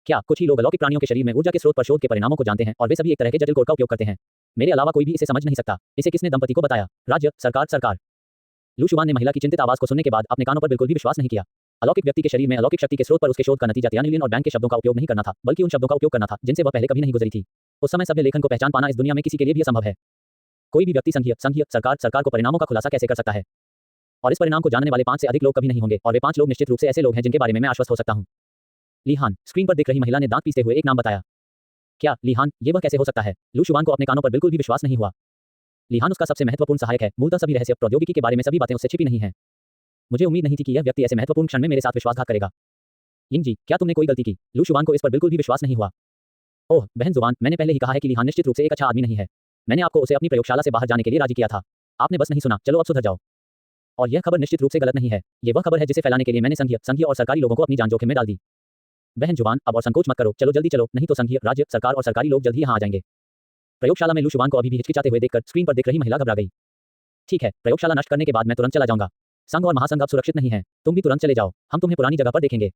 क्या कुछ ही लोग अलौकिक प्राणियों के शरीर में ऊर्जा के स्रोत पर शोध के परिणामों को जानते हैं और वे सभी एक तरह के जटिल कोड का उपयोग करते हैं। मेरे अलावा कोई भी इसे समझ नहीं सकता। इसे किसने दंपति को बताया? राज्य, सरकार। लू शुवान ने महिला की चिंतित आवाज को सुनने के बाद अपने कानों पर बिल्कुल भी विश्वास नहीं किया। अलौकिक व्यक्ति के शरीर में अलौकिक शक्ति के स्रोत पर उसके शोध का नतीजा त्यानिलियन और बैंक के शब्दों का उपयोग नहीं करना था, बल्कि उन शब्दों का उपयोग करना था जिनसे वह पहले कभी नहीं गुजरी थी। उस समय सभ्य लेखन को पहचान पाना इस दुनिया में किसी के लिए भी असंभव है। कोई भी व्यक्ति संघीय सरकार को परिणामों का खुलासा कैसे कर सकता है? और इस परिणाम को जानने वाले 5 से अधिक लोग कभी नहीं होंगे, और वे 5 लोग निश्चित रूप से ऐसे लोग हैं जिनके बारे में मैं आश्वस्त हो सकता हूं। लीहान, स्क्रीन पर दिख रही महिला ने दांत पीसते हुए एक नाम बताया। क्या लीहान, ये वह कैसे हो सकता है? लू शुआन को अपने कानों पर बिल्कुल भी विश्वास नहीं हुआ। लीहान उसका सबसे महत्वपूर्ण सहायक है, मूलतः सभी रहस्य प्रौद्योगिकी के बारे में सभी बातें उससे छिपी नहीं हैं। मुझे उम्मीद नहीं थी कि यह व्यक्ति ऐसे महत्वपूर्ण क्षण में मेरे साथ विश्वासघात करेगा। यिंग जी, क्या तुमने कोई गलती की? लू शुआन को इस पर बिल्कुल भी विश्वास नहीं हुआ। ओह बहन जुबान, मैंने पहले ही कहा है कि लीहान निश्चित रूप से एक अच्छा आदमी नहीं है। मैंने आपको उसे अपनी प्रयोगशाला से बाहर जाने के लिए राजी किया था। आपने बस नहीं सुना। चलो अब सुधर जाओ। और यह खबर निश्चित रूप से गलत नहीं है। ये वह खबर है जिसे फैलाने के लिए मैंने संघीय और सरकारी लोगों को अपनी जान जोखिम में डाल दी। बहन जुबान, अब और संकोच मत करो, चलो जल्दी चलो, नहीं तो संघीय, राज्य सरकार और सरकारी लोग जल्द ही यहाँ आ जाएंगे। प्रयोगशाला में लू शुआन को अभी भी हिचकिचाते हुए देखकर स्क्रीन पर दिख रही महिला घबरा गई। ठीक है, प्रयोगशाला नष्ट करने के बाद मैं तुरंत चला जाऊंगा। संघ और महासंघ अब सुरक्षित नहीं है, तुम भी तुरंत चले जाओ, हम तुम्हें पुरानी जगह पर देखेंगे।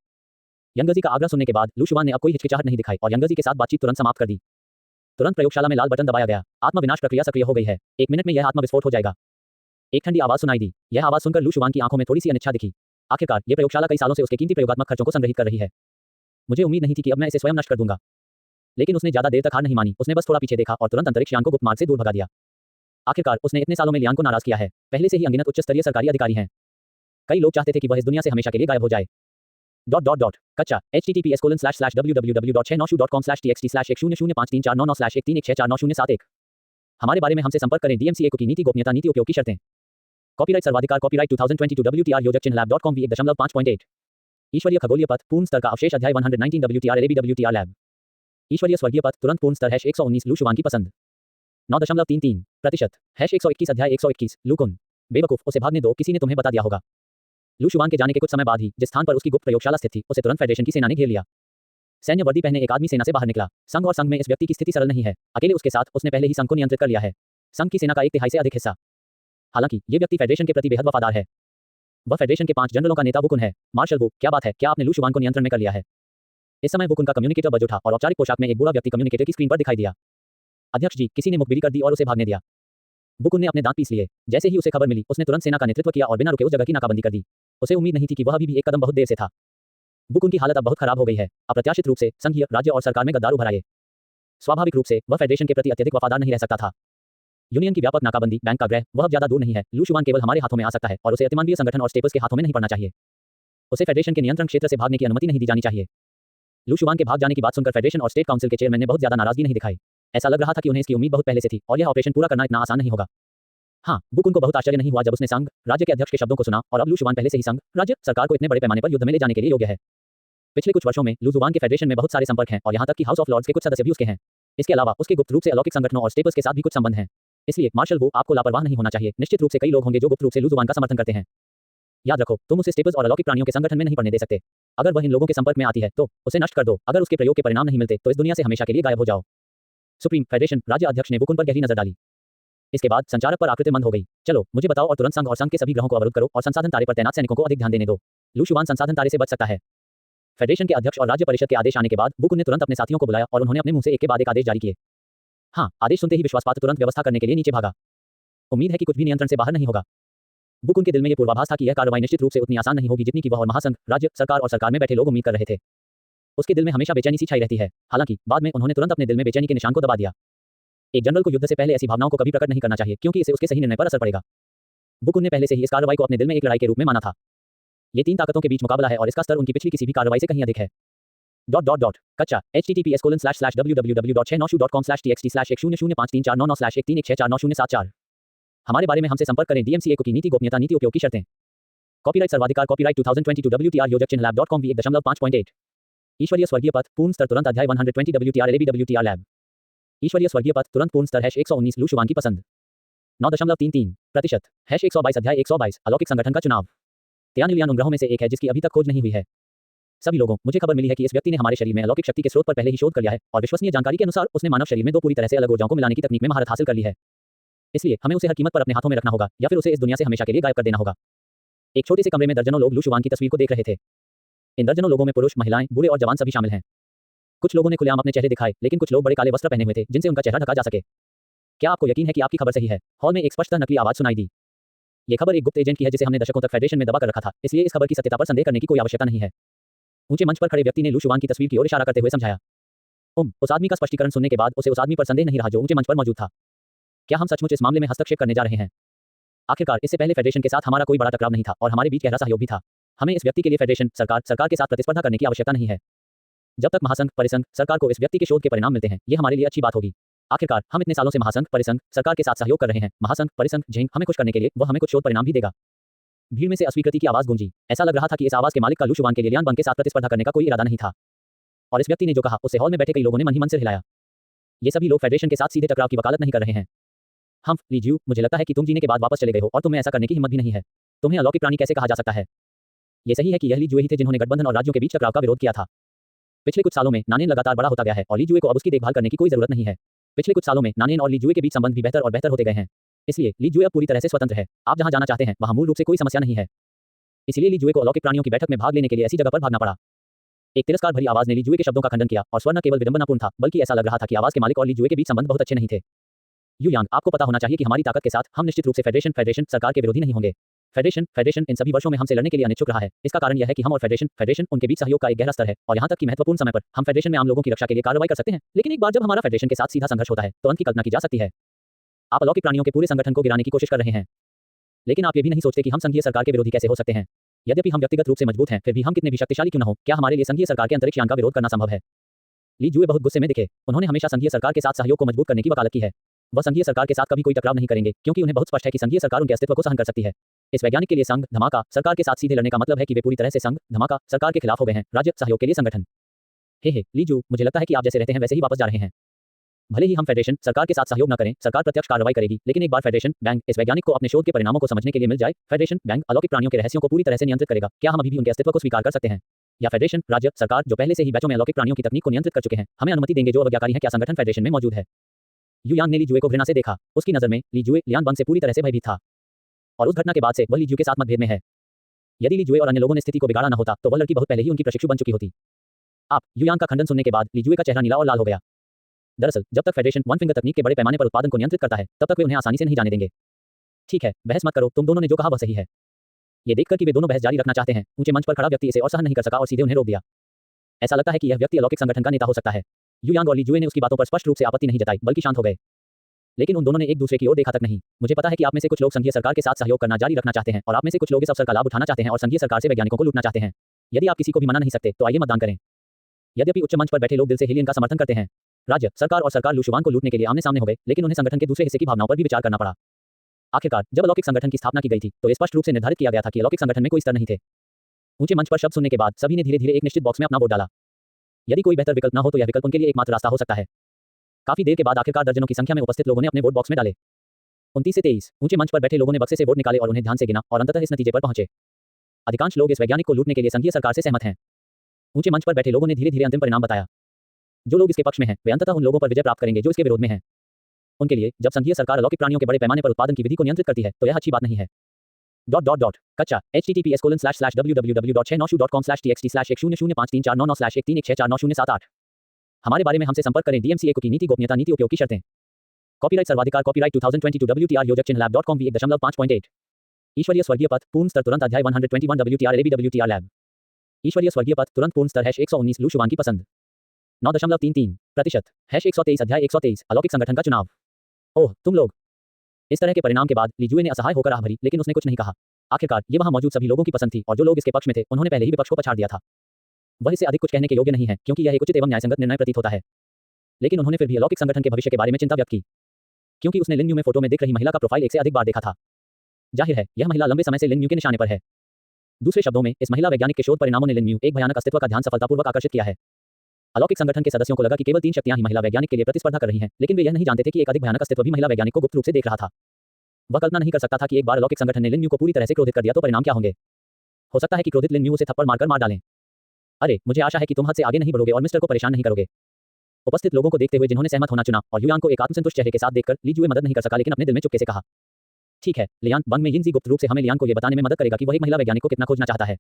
यंगजी का आग्रह सुनने के बाद लू शुआन ने अब कोई हिचकिचाहट नहीं दिखाई और यंगजी के साथ बातचीत तुरंत समाप्त कर दी। तुरंत प्रयोगशाला में लाल बटन दबाया गया। आत्म विनाश प्रक्रिया सक्रिय हो गई है। 1 मिनट में यह आत्म विस्फोट हो जाएगा। एक ठंडी आवाज सुनाई दी। यह आवाज सुनकर लू शुआन की आंखों में थोड़ी सी अनिच्छा दिखी। आखिरकार ये प्रयोगशाला कई सालों से उसके कीमती प्रयोगात्मक खर्चों को संग्रहित कर रही है। मुझे उम्मीद नहीं थी कि अब मैं इसे स्वयं नष्ट कर दूंगा। लेकिन उसने ज्यादा देर तक हार नहीं मानी। उसने बस थोड़ा पीछे देखा और तुरंत अंतरिक्ष यान को गुप्त मार्ग से दूर भगा दिया। आखिरकार उसने इतने सालों में लियान को नाराज किया है। पहले से ही अनगिनत उच्च स्तरीय सरकारी अधिकारी हैं। कई लोग चाहते थे कि वह इस दुनिया से हमेशा के लिए गायब हो जाए। कच्चा https://www.696.com/txt/10053499131164991 हमारे बारे में हमसे संपर्क करें। DMCA की नीति गोपनीयता नीति उपयोग की शर्तें। कॉपीराइट सर्वाधिकार कॉपीराइट 2022 WTR योजक चिन्ह lab.com v1.5.8 ईश्वरीय खगोलीय पथ पूर्ण स्तर का अवशेष अध्याय 119 WTR LAB WTR लैब। ईश्वरीय स्वर्गीय पथ तुरंत पूर्ण स्तर #119 लू शुआन की पसंद 9.33% #121 अध्याय 121 लूकुन बेवकूफ, उसे भागने दो, किसी ने तुम्हें बता दिया होगा। लू शुआन के जाने के कुछ समय बाद ही जिस स्थान पर उसकी गुप्त प्रयोगशाला स्थित थी उसे तुरंत फेडरेशन की सेना ने घेर लिया। सैन्य वर्दी पहने एक आदमी सेना से बाहर निकला। संघ और संघ में इस व्यक्ति की स्थिति सरल नहीं है। अकेले उसके साथ उसने पहले ही संघ को नियंत्रित कर लिया है। संघ की सेना का 1/3 से अधिक हिस्सा। हालांकि ये व्यक्ति फेडरेशन के प्रति बेहद वफादार है। वह फेडरेशन के 5 जनरलों का नेता वुकुन है। मार्शल वु, क्या बात है, क्या आपने लू शुआन को नियंत्रण में कर लिया है? इस समय वुकुन का कम्युनिकेटर बज उठा और औपचारिक पोशाक में एक बूढ़ा व्यक्ति कम्युनिकेटर की स्क्रीन पर दिखाई दिया। अध्यक्ष जी, किसी ने मुखबिरी कर दी और उसे भागने दिया। वुकुन ने अपने दांत पीस लिए। जैसे ही उसे खबर मिली उसने तुरंत सेना का नेतृत्व किया और बिना रुके उस जगह की नाकाबंदी कर दी। उसे उम्मीद नहीं थी कि वह अभी भी एक कदम बहुत देर से था। वुकुन की हालत अब बहुत खराब हो गई है। अप्रत्याशित रूप से संघीय, राज्य और सरकार में गद्दार उभर आए। स्वाभाविक रूप से वह फेडरेशन के प्रति अत्यधिक वफादार नहीं रह सकता था। यूनियन की व्यापक नाकाबंदी, बैंक का ग्रह, वह अब ज्यादा दूर नहीं है। लू शुआन केवल हमारे हाथों में आ सकता है और उसे अतिमानवीय संगठन और स्टेपल्स के हाथों में नहीं पड़ना चाहिए। उसे फेडरेशन के नियंत्रण क्षेत्र से भागने की अनुमति नहीं दी जानी चाहिए। लू शुआन के भाग जाने की बात सुनकर फेडरेशन और स्टेट काउंसिल के चेयरमैन ने बहुत ज्यादा नाराजगी नहीं दिखाई। ऐसा लग रहा था कि उन्हें इसकी उम्मीद बहुत पहले से थी और यह ऑपरेशन पूरा करना इतना आसान नहीं होगा। हाँ, वुकुन को बहुत आश्चर्य नहीं हुआ जब उसने संघ, राज्य के अध्यक्ष के शब्दों को सुना और अब लू शुआन पहले से ही संघ, राज्य, सरकार को इतने बड़े पैमाने पर युद्ध में ले जाने के लिए योग्य है। पिछले कुछ वर्षों में लू शुआन के फेडरेशन में बहुत सारे संपर्क हैं और यहाँ तक कि हाउस ऑफ लॉर्ड्स के कुछ सदस्य भी उसके हैं। इसके अलावा उसके गुप्त रूप से अलौकिक संगठनों और स्टेपल्स के साथ भी कुछ संबंध हैं। इसलिए मार्शल वो, आपको लापरवाह नहीं होना चाहिए। निश्चित रूप से कई लोग होंगे जो गुप्त रूप से लू शुआन का समर्थन करते हैं। याद रखो, तुम उसे स्टेपल्स और अलौकिक प्राणियों के संगठन में नहीं पड़ने दे सकते। अगर वह इन लोगों के संपर्क में आती है तो उसे नष्ट कर दो। अगर उसके प्रयोग के परिणाम नहीं मिलते तो इस दुनिया से हमेशा के लिए गायब हो जाओ। सुप्रीम फेडरेशन राज्य अध्यक्ष ने वुकुन पर गहरी नजर डाली। इसके बाद संचारक पर आकृतिमंद हो गई। चलो मुझे बताओ और तुरंत संघ और संघ के सभी ग्रहों को अवरुद्ध करो और संसाधन तारे पर तैनात सैनिकों को अधिक ध्यान देने दो। लू शुआन संसाधन तारे से बच सकता है। फेडरेशन के अध्यक्ष और राज्य परिषद के आदेश आने के बाद वुकुन ने तुरंत अपने साथियों को बुलाया और उन्होंने अपने मुंह से एक के बाद एक आदेश जारी किए। हाँ, आदेश सुनते ही विश्वासपात्र तुरंत व्यवस्था करने के लिए नीचे भागा। उम्मीद है कि कुछ भी नियंत्रण से बाहर नहीं होगा। वुकुन के दिल में यह पूर्वाभास था कि यह कार्रवाई निश्चित रूप से उतनी आसान नहीं होगी जितनी कि वह और महासंघ, राज्य, सरकार और सरकार में बैठे लोग उम्मीद कर रहे थे। उसके दिल में हमेशा बेचैनी सी छाई रहती है। हालांकि बाद में उन्होंने तुरंत अपने दिल में बेचैनी के निशान को दबा दिया। एक जनरल को युद्ध से पहले ऐसी भावनाओं को कभी प्रकट नहीं करना चाहिए क्योंकि इससे उसके सही निर्णय पर असर पड़ेगा। वुकुन ने पहले से ही इस कार्रवाई को अपने दिल में एक लड़ाई के रूप में माना था। ये 3 ताकतों के बीच मुकाबला है और इसका स्तर उनकी पिछली किसी भी कार्रवाई से कहीं अधिक है। कच्चा https://www.696.com/txt/1005349913116499074 हमारे बारे में हमसे संपर्क करें। DMCA की नीति गोपनीयता नीति उपयोग की शर्तें। कॉपीराइट सर्वाधिकार कॉपीराइट 2022 WTR योजक चिन्ह lab.com v1.5.8 ईश्वरीय स्वर्गीय पथ पूर्ण स्तर तुरंत अध्याय 120 WTR LAB WTR लैब। ईश्वरीय स्वर्गीय पथ तुरंत पूर्ण स्तर #119 लू शुआन की पसंद 9.33% #122 अध्याय 122 अलौकिक संगठन का चुनाव। त्यानिलियान उन ग्रहों में से एक है जिसकी अभी तक खोज नहीं हुई है। सभी लोगों, मुझे खबर मिली है कि इस व्यक्ति ने हमारे शरीर में अलौकिक शक्ति के स्रोत पर पहले ही शोध कर लिया है और विश्वसनीय जानकारी के अनुसार उसने मानव शरीर में 2 पूरी तरह से अलग ऊर्जाओं को मिलाने की तकनीक में महारत हासिल कर ली है। इसलिए हमें उसे हर कीमत पर अपने हाथों में रखना होगा या फिर उसे इस दुनिया से हमेशा के लिए गायब कर देना होगा। एक छोटे से कमरे में दर्जनों लोग लू शुआन की तस्वीर को देख रहे थे। इन दर्जनों लोगों में पुरुष, महिलाएं, बूढ़े और जवान सभी शामिल हैं। कुछ लोगों ने खुलेआम अपने चेहरे दिखाए, लेकिन कुछ लोग बड़े काले वस्त्र पहने हुए थे जिनसे उनका चेहरा ढका जा सके। क्या आपको यकीन है कि आपकी खबर सही है? हॉल में एक स्पष्ट नकली आवाज सुनाई दी। ये खबर एक गुप्त एजेंट की है जिसे हमने दशकों तक फेडरेशन में दबा कर रखा था, इसलिए इस खबर की सत्यता पर संदेह करने की कोई आवश्यकता नहीं है। ऊंचे मंच पर खड़े व्यक्ति ने लू शुआन की तस्वीर की ओर इशारा करते हुए समझाया। उस आदमी का स्पष्टीकरण सुनने के बाद उसे उस आदमी पर संदेह नहीं रहा जो ऊंचे मंच पर मौजूद था। क्या हम सचमुच इस मामले में हस्तक्षेप करने जा रहे हैं? आखिरकार इससे पहले फेडरेशन के साथ हमारा कोई बड़ा टकराव नहीं था और हमारे बीच गहरा सहयोग भी था। हमें इस व्यक्ति के लिए फेडरेशन, सरकार के साथ प्रतिस्पर्धा करने की आवश्यकता नहीं है। जब तक महासंघ, परिसंघ, सरकार को इस व्यक्ति के शोध के परिणाम मिलते हैं, ये हमारे लिए अच्छी बात होगी। आखिरकार हम इतने सालों से महासंघ, परिसंघ, सरकार के साथ सहयोग कर रहे हैं। महासंघ, परिसंघ, झेंग हमें खुश करने के लिए वह हमें कुछ शोध परिणाम भी देगा। भीड़ में से अस्वीकृति की आवाज गूंजी। ऐसा लग रहा था कि इस आवाज के मालिक का लू शुवान के लिलियान बंग के साथ प्रतिस्पर्धा करने का कोई इरादा नहीं था। और इस व्यक्ति ने जो कहा उससे हॉल में बैठे कई लोगों ने मन ही मन सिर हिलाया। ये सभी लोग फेडरेशन के साथ सीधे टकराव की वकालत नहीं कर रहे हैं। हम ली ज्यू, मुझे लगता है कि तुम जीने के बाद वापस चले गए हो और तुम्हें ऐसा करने की हिम्मत भी नहीं है। तुम्हें अलौकिक प्राणी कैसे कहा जा सकता है? ये सही है कि यह ली जुए ही थे जिन्होंने गठबंधन और राज्यों के बीच टकराव का विरोध किया था। पिछले कुछ सालों में नानेन लगातार बड़ा होता गया है और ली जुए को अब उसकी देखभाल करने की कोई जरूरत नहीं है। पिछले कुछ सालों में नानेन और ली जुए के बीच संबंध भी बेहतर और बेहतर होते गए हैं। इसलिए ली जुए अब पूरी तरह से स्वतंत्र है। आप जहां जाना चाहते हैं वहां मूल रूप से कोई समस्या नहीं है। इसलिए ली जुए को अलौकिक प्राणियों की बैठक में भाग लेने के लिए ऐसी जगह पर भागना पड़ा। एक तिरस्कार भरी आवाज ने ली जुए के शब्दों का खंडन किया और स्वर न केवल विडंबनापूर्ण था, बल्कि ऐसा लग रहा था कि आवाज के मालिक और ली जुए के बीच संबंध बहुत अच्छे नहीं थे। यू यांग, आपको पता होना चाहिए कि हमारी ताकत के साथ हम निश्चित रूप से फेडरेशन सरकार के विरोधी नहीं होंगे। फेडरेशन इन सभी वर्षों में हमसे लड़ने के लिए अनिच्छुक रहा है। इसका कारण यह है कि हम और फेडरेशन उनके बीच सहयोग का एक गहरा स्तर है और यहाँ तक कि महत्वपूर्ण समय पर हम फेडरेशन में आम लोगों की रक्षा के लिए कार्रवाई कर सकते हैं। लेकिन एक बार जब हमारा फेडरेशन के साथ सीधा संघर्ष होता है तो अंत की कल्पना की जा सकती है। आप अलौकिक प्राणियों के पूरे संगठन को गिराने की कोशिश कर रहे हैं, लेकिन आप ये भी नहीं सोचते कि हम संघीय सरकार के विरोधी कैसे हो सकते हैं। यद्यपि हम व्यक्तिगत रूप से मजबूत हैं, फिर भी हम कितने भी शक्तिशाली क्यों न हो, क्या हमारे लिए संघीय सरकार के अंतरिक्ष यान का विरोध करना संभव है? ली जुए बहुत गुस्से में दिखे। उन्होंने हमेशा संघीय सरकार के साथ सहयोग को मजबूत करने की वकालत की है। वह संघीय सरकार के साथ कभी कोई टकराव नहीं करेंगे क्योंकि उन्हें बहुत स्पष्ट है कि संघीय सरकार उनके अस्तित्व को सहन कर सकती है। इस वैज्ञानिक के लिए संघ, धमाका, सरकार के साथ सीधे लड़ने का मतलब है कि वे पूरी तरह से संघ, धमाका, सरकार के खिलाफ हो गए हैं। राज्य सहयोग के लिए संगठन। हे ली जू, मुझे लगता है कि आप जैसे रहते हैं वैसे ही वापस जा रहे हैं। भले ही हम फेडरेशन, सरकार के साथ सहयोग न करें, सरकार प्रत्यक्ष कार्रवाई करेगी, लेकिन एक बार फेडरेशन बैंक इस वैज्ञानिक को अपने शोध के परिणामों को समझने के लिए मिल जाए, फेडरेशन बैंक अलौकिक प्राणियों के रहस्यों को पूरी तरह से नियंत्रित करेगा। क्या हम अभी भी उनके अस्तित्व को स्वीकार कर सकते हैं? या फेडरेशन, राज्य, सरकार जो पहले से ही बैचों में अलौकिक प्राणियों की तकनीक को नियंत्रित कर चुके हैं, हमें अनुमति देंगे जो अवज्ञाकारी हैं? क्या संगठन फेडरेशन में मौजूद है? यू यांग ने ली जुए को घृणा से देखा। उसकी नजर में ली जुए लियान बंग से पूरी तरह से भयभीत था और उस घटना के बाद से वह ली जू के साथ मतभेद में है। यदि ली जुए और अन्य लोगों ने स्थिति को बिगाड़ा न होता तो वह लड़की बहुत पहले ही उनकी प्रशिक्षु बन चुकी होती। आप यू यांग का खंडन सुनने के बाद ली जुए का चेहरा नीला और लाल हो गया। दरअसल जब तक फेडरेशन वन फिंगर तकनीक के बड़े पैमाने पर उत्पादन को नियंत्रित करता है तब तक वे उन्हें आसानी से नहीं जाने देंगे। ठीक है, बहस मत करो, तुम दोनों ने जो कहा वह सही है। ये देखकर कि वे दोनों बहस जारी रखना चाहते हैं, ऊंचे मंच पर खड़ा व्यक्ति इसे और सहन नहीं कर सका और सीधे उन्हें रोक दिया। ऐसा लगता है कि यह व्यक्ति अलौकिक संगठन का नेता हो सकता है। यू यांग और ली जुए ने उसकी बातों पर स्पष्ट रूप से आपत्ति नहीं जताई, बल्कि शांत हो गए। लेकिन उन दोनों ने एक दूसरे की ओर देखा तक नहीं। मुझे पता है कि आप में से कुछ लोग संघीय सरकार के साथ सहयोग करना जारी रखना चाहते हैं और आप में से कुछ लोग इस अवसर का लाभ उठाना चाहते हैं और संघीय सरकार से वैज्ञानिकों को लूटना चाहते हैं। यदि आप किसी को भी मना नहीं सकते तो आइए मतदान करें। यद्यपि उच्च मंच पर बैठे लोग दिल से हेलियन का समर्थन करते हैं। राज्य, सरकार और सरकार लू शुवान को लूटने के लिए आमने सामने हो गए, लेकिन उन्हें संगठन के दूसरे हिस्से की भावनाओं पर भी विचार करना पड़ा। आखिरकार जब अलौकिक संगठन की स्थापना की गई थी तो स्पष्ट रूप से निर्धारित किया गया था कि अलौकिक संगठन में कोई स्तर नहीं थे। ऊंचे मंच पर शब्द सुनने के बाद सभी ने धीरे धीरे एक निश्चित बॉक्स में अपना वोट डाला। यदि कोई बेहतर विकल्प न हो तो यह विकल्प उनके लिए एकमात्र रास्ता हो सकता है। काफी देर के बाद आखिरकार दर्जनों की संख्या में उपस्थित लोगों ने अपने वोट बॉक्स में डाले। 29 से 23 ऊंचे मंच पर बैठे लोगों ने बक्से से वोट निकाले और उन्हें ध्यान से गिना और अंततः इस नतीजे पर पहुंचे। अधिकांश लोग इस वैज्ञानिक को लूटने के लिए संघीय सरकार से सहमत हैं। ऊंचे मंच पर बैठे लोगों ने धीरे धीरे अंतिम परिणाम बताया। जो लोग इसके पक्ष में हैं वे अंततः उन लोगों पर विजय प्राप्त करेंगे जो इसके विरोध में हैं। उनके लिए जब संघीय सरकार अलौकिक प्राणियों के बड़े पैमाने पर उत्पादन की विधि को नियंत्रित करती है तो यह अच्छी बात नहीं है। कच्चा https://www.696.com/txt/10053499136131499 हमारे बारे में हमसे संपर्क करें। DMCA की नीति गोपनीयता नीति उपयोग की शर्तें। कॉपीराइट सर्वाधिकार कॉपीराइट 2022 WTR योजक चिन्ह lab.com v1.5.8 ईश्वरीय स्वर्गीय पथ पूर्ण स्तर तुरंत अध्याय 121 WTR LAB WTR लैब ईश्वरीय स्वर्गीय पथ तुरंत पूर्ण स्तर #119 लू शुवान की पसंद 9.33% #123 अध्याय 123 अलौकिक संगठन का चुनाव। ओह तुम लोग। इस तरह के परिणाम के बाद ली जुए ने असहाय होकर आह भरी, लेकिन उसने कुछ नहीं कहा। आखिरकार ये वहां मौजूद सभी लोगों की पसंद थी और जो लोग इसके पक्ष में थे उन्होंने पहले ही विपक्ष को पछाड़ दिया था। वह इससे अधिक कुछ कहने के योग्य नहीं है क्योंकि यह एक उचित एवं न्यायसंगत निर्णय प्रतीत होता है। लेकिन उन्होंने फिर भी अलौकिक संगठन के भविष्य के बारे में चिंता व्यक्त की क्योंकि उसने लिन न्यू में फोटो में दिख रही महिला का प्रोफाइल एक से अधिक बार देखा था। जाहिर है यह महिला लंबे समय से लिन न्यू के निशाने पर है। दूसरे शब्दों में इस महिला वैज्ञानिक के शोध परिणामों ने लिन न्यू एक भयानक अस्तित्व का ध्यान सफलतापूर्वक आकर्षित किया है। अलौकिक संगठन के सदस्यों को लगा कि केवल 3 शक्तियां ही महिला वैज्ञानिक के लिए प्रतिस्पर्धा कर रही हैं, लेकिन वे यह नहीं जानते थे कि एक अधिक भयानक अस्तित्व भी महिला वैज्ञानिक को गुप्त रूप से देख रहा था। वह कल्पना नहीं कर सकता था कि एक बार अलौकिक संगठन ने लिन न्यू को पूरी तरह से क्रोधित कर दिया तो परिणाम क्या होंगे। हो सकता है कि क्रोधित लिन न्यू उसे थप्पड़ मारकर मार डालें। अरे मुझे आशा है कि तुम हद से आगे नहीं बढ़ोगे और मिस्टर को परेशान नहीं करोगे। उपस्थित लोगों को देखते हुए जिन्होंने सहमत होना चुना और युयांग को एक आत्मसंतुष्ट चेहरे के साथ देखकर ली जुए मदद नहीं कर सका, लेकिन अपने दिल में चुपके से कहा, ठीक है लियान बंग में यिनजी गुप्त रूप से हमें लियान को यह बताने में मदद करेगा कि वह एक महिला वैज्ञानिक को कितना खोजना चाहता है।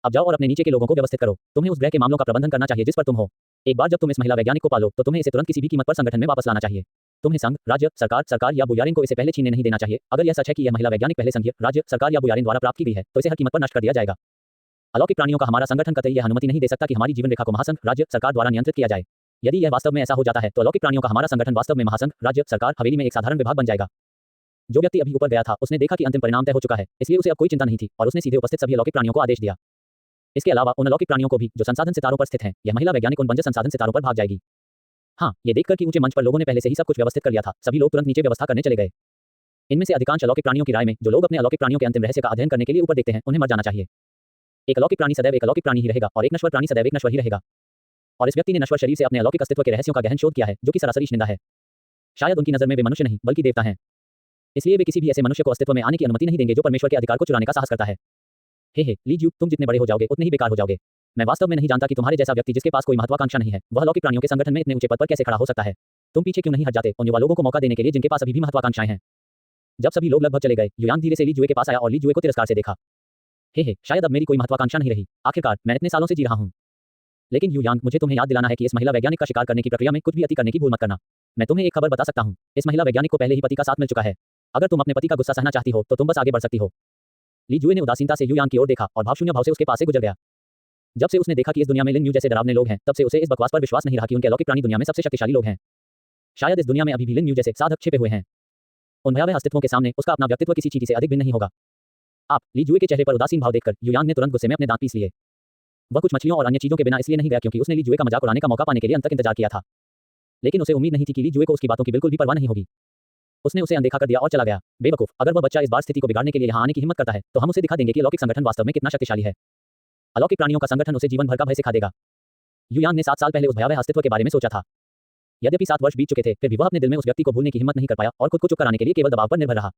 अब जाओ और अपने नीचे के लोगों को व्यवस्थित करो। तुम्हें उस ग्रह के मामलों का प्रबंधन करना चाहिए जिस पर तुम हो। एक बार जब तुम इस महिला वैज्ञानिक को पालो तो तुम्हें इसे तुरंत किसी भी कीमत पर संगठन में वापस लाना चाहिए। तुम्हें संघ, राज्य, सरकार या बुयारिन को इसे पहले छीनने नहीं देना चाहिए। अगर यह सच है कि यह महिला वैज्ञानिक पहले संघीय, राज्य, सरकार या बुयारिन द्वारा प्राप्त की गई है तो इसे हर कीमत पर नष्ट कर दिया जाएगा। अलौकिक प्राणियों का हमारा संगठन कतई यह अनुमति नहीं दे सकता कि हमारी जीवन रेखा को महासंघ, राज्य, सरकार द्वारा नियंत्रित किया जाए। यदि यह वास्तव में ऐसा हो जाता है तो अलौकिक प्राणियों का हमारा संगठन वास्तव में महासंघ, राज्य, सरकार, हवेली में एक साधारण विभाग बन जाएगा। जो व्यक्ति अभी ऊपर गया था उसने देखा कि अंतिम परिणाम तय हो चुका है, इसलिए उसे अब कोई चिंता नहीं थी और उसने सीधे उपस्थित सभी अलौकिक प्राणियों को आदेश दिया। इसके अलावा उन अलौकिक प्राणियों को भी जो संसाधन सितारों पर स्थित हैं, यह महिला वैज्ञानिक उन बंजर संसाधन सितारों पर भाग जाएगी। हाँ, ये देखकर कि ऊंचे मंच पर लोगों ने पहले से ही सब कुछ व्यवस्थित कर लिया था, सभी लोग तुरंत नीचे व्यवस्था करने चले गए। इनमें से अधिकांश अलौकिक प्राणियों की राय में जो लोग अपने अलौकिक प्राणियों के अंतिम रहस्य का अध्ययन करने के लिए ऊपर देखते हैं, उन्हें मर जाना चाहिए। एक अलौकिक प्राणी सदैव एक अलौकिक प्राणी ही रहेगा और एक नश्वर प्राणी सदैव एक नश्वर ही रहेगा। और इस व्यक्ति ने नश्वर शरीर से अपने अलौकिक अस्तित्व के रहस्यों का गहन शोध किया है, जो कि सरासरी निंदा है। शायद उनकी नजर में वे मनुष्य नहीं बल्कि देवता हैं। इसलिए वे किसी भी ऐसे मनुष्य को अस्तित्व में आने की अनुमति नहीं देंगे जो परमेश्वर के अधिकार को चुराने का साहस करता है। हे ली ज्यू, तुम जितने बड़े हो जाओगे उतने ही बेकार हो जाओगे। मैं वास्तव में नहीं जानता कि तुम्हारे जैसा व्यक्ति जिसके पास कोई महत्वाकांक्षा नहीं है, वह अलौकिक प्राणियों के संगठन में इतने ऊंचे पद पर कैसे खड़ा हो सकता है। तुम पीछे क्यों नहीं हट जाते उन युवा लोगों को मौका देने के लिए जिनके पास अभी भी महत्वाकांक्षाएं हैं। जब सभी लोग लगभग चले गए, युयांग धीरे से ली जुए के पास आया और ली जुए को तिरस्कार से देखा। हे, शायद अब मेरी कोई महत्वाकांक्षा नहीं रही। आखिरकार मैं इतने सालों से जी रहा हूं। लेकिन युयांग, मुझे तुम्हें याद दिलाना है कि इस महिला वैज्ञानिक का शिकार करने की प्रक्रिया में कुछ भी अति करने की भूल मत करना। मैं तुम्हें एक खबर बता सकता हूं, इस महिला वैज्ञानिक को पहले ही पति का साथ मिल चुका है। अगर तुम अपने पति का गुस्सा सहना चाहती हो तो तुम बस आगे बढ़ सकती हो। ली जुए ने उदासीनता से युयांग की ओर देखा और भावशून्य भाव से उसके पास से गुजर गया। जब से उसने देखा कि इस दुनिया में लिन यू जैसे डरावने लोग हैं, तब से उसे इस बकवास पर विश्वास नहीं रहा कि उनके अलौकिक प्राणी दुनिया में सबसे शक्तिशाली लोग हैं। शायद इस दुनिया में अभी भी लिन यू जैसे साधक छिपे हुए हैं। उन भयावह अस्तित्वों के सामने उसका अपना व्यक्तित्व किसी चीज से अधिक भिन्न नहीं होगा। आप ली जुए के चेहरे पर उदासीन भाव देखकर युयांग ने तुरंत गुस्से में अपने दांत पीस लिए। वह कुछ मछलियों और अन्य चीजों के बिना इसलिए नहीं गया क्योंकि उसने ली जुए का मजाक उड़ाने का मौका पाने के लिए अंत तक इंतजार किया था। लेकिन उसे उम्मीद नहीं थी कि ली जुए को उसकी बातों की बिल्कुल भी परवाह नहीं होगी। उसने उसे अनदेखा कर दिया और चला गया। बेवकूफ, अगर वह बच्चा इस बार स्थिति को बिगाड़ने के लिए यहां आने की हिम्मत करता है तो हम उसे दिखा देंगे कि अलौकिक संगठन वास्तव में कितना शक्तिशाली है। अलौकिक प्राणियों का संगठन उसे जीवन भर का भय सिखा देगा। युयांग ने 7 साल पहले उस भयावह अस्तित्व के बारे में सोचा था। यद्यपि 7 वर्ष बीत चुके थे, फिर भी वह अपने दिल में उस व्यक्ति को भूलने की हिम्मत नहीं कर पाया और खुद को चुप कराने के लिए केवल दबाव पर निर्भर रहा।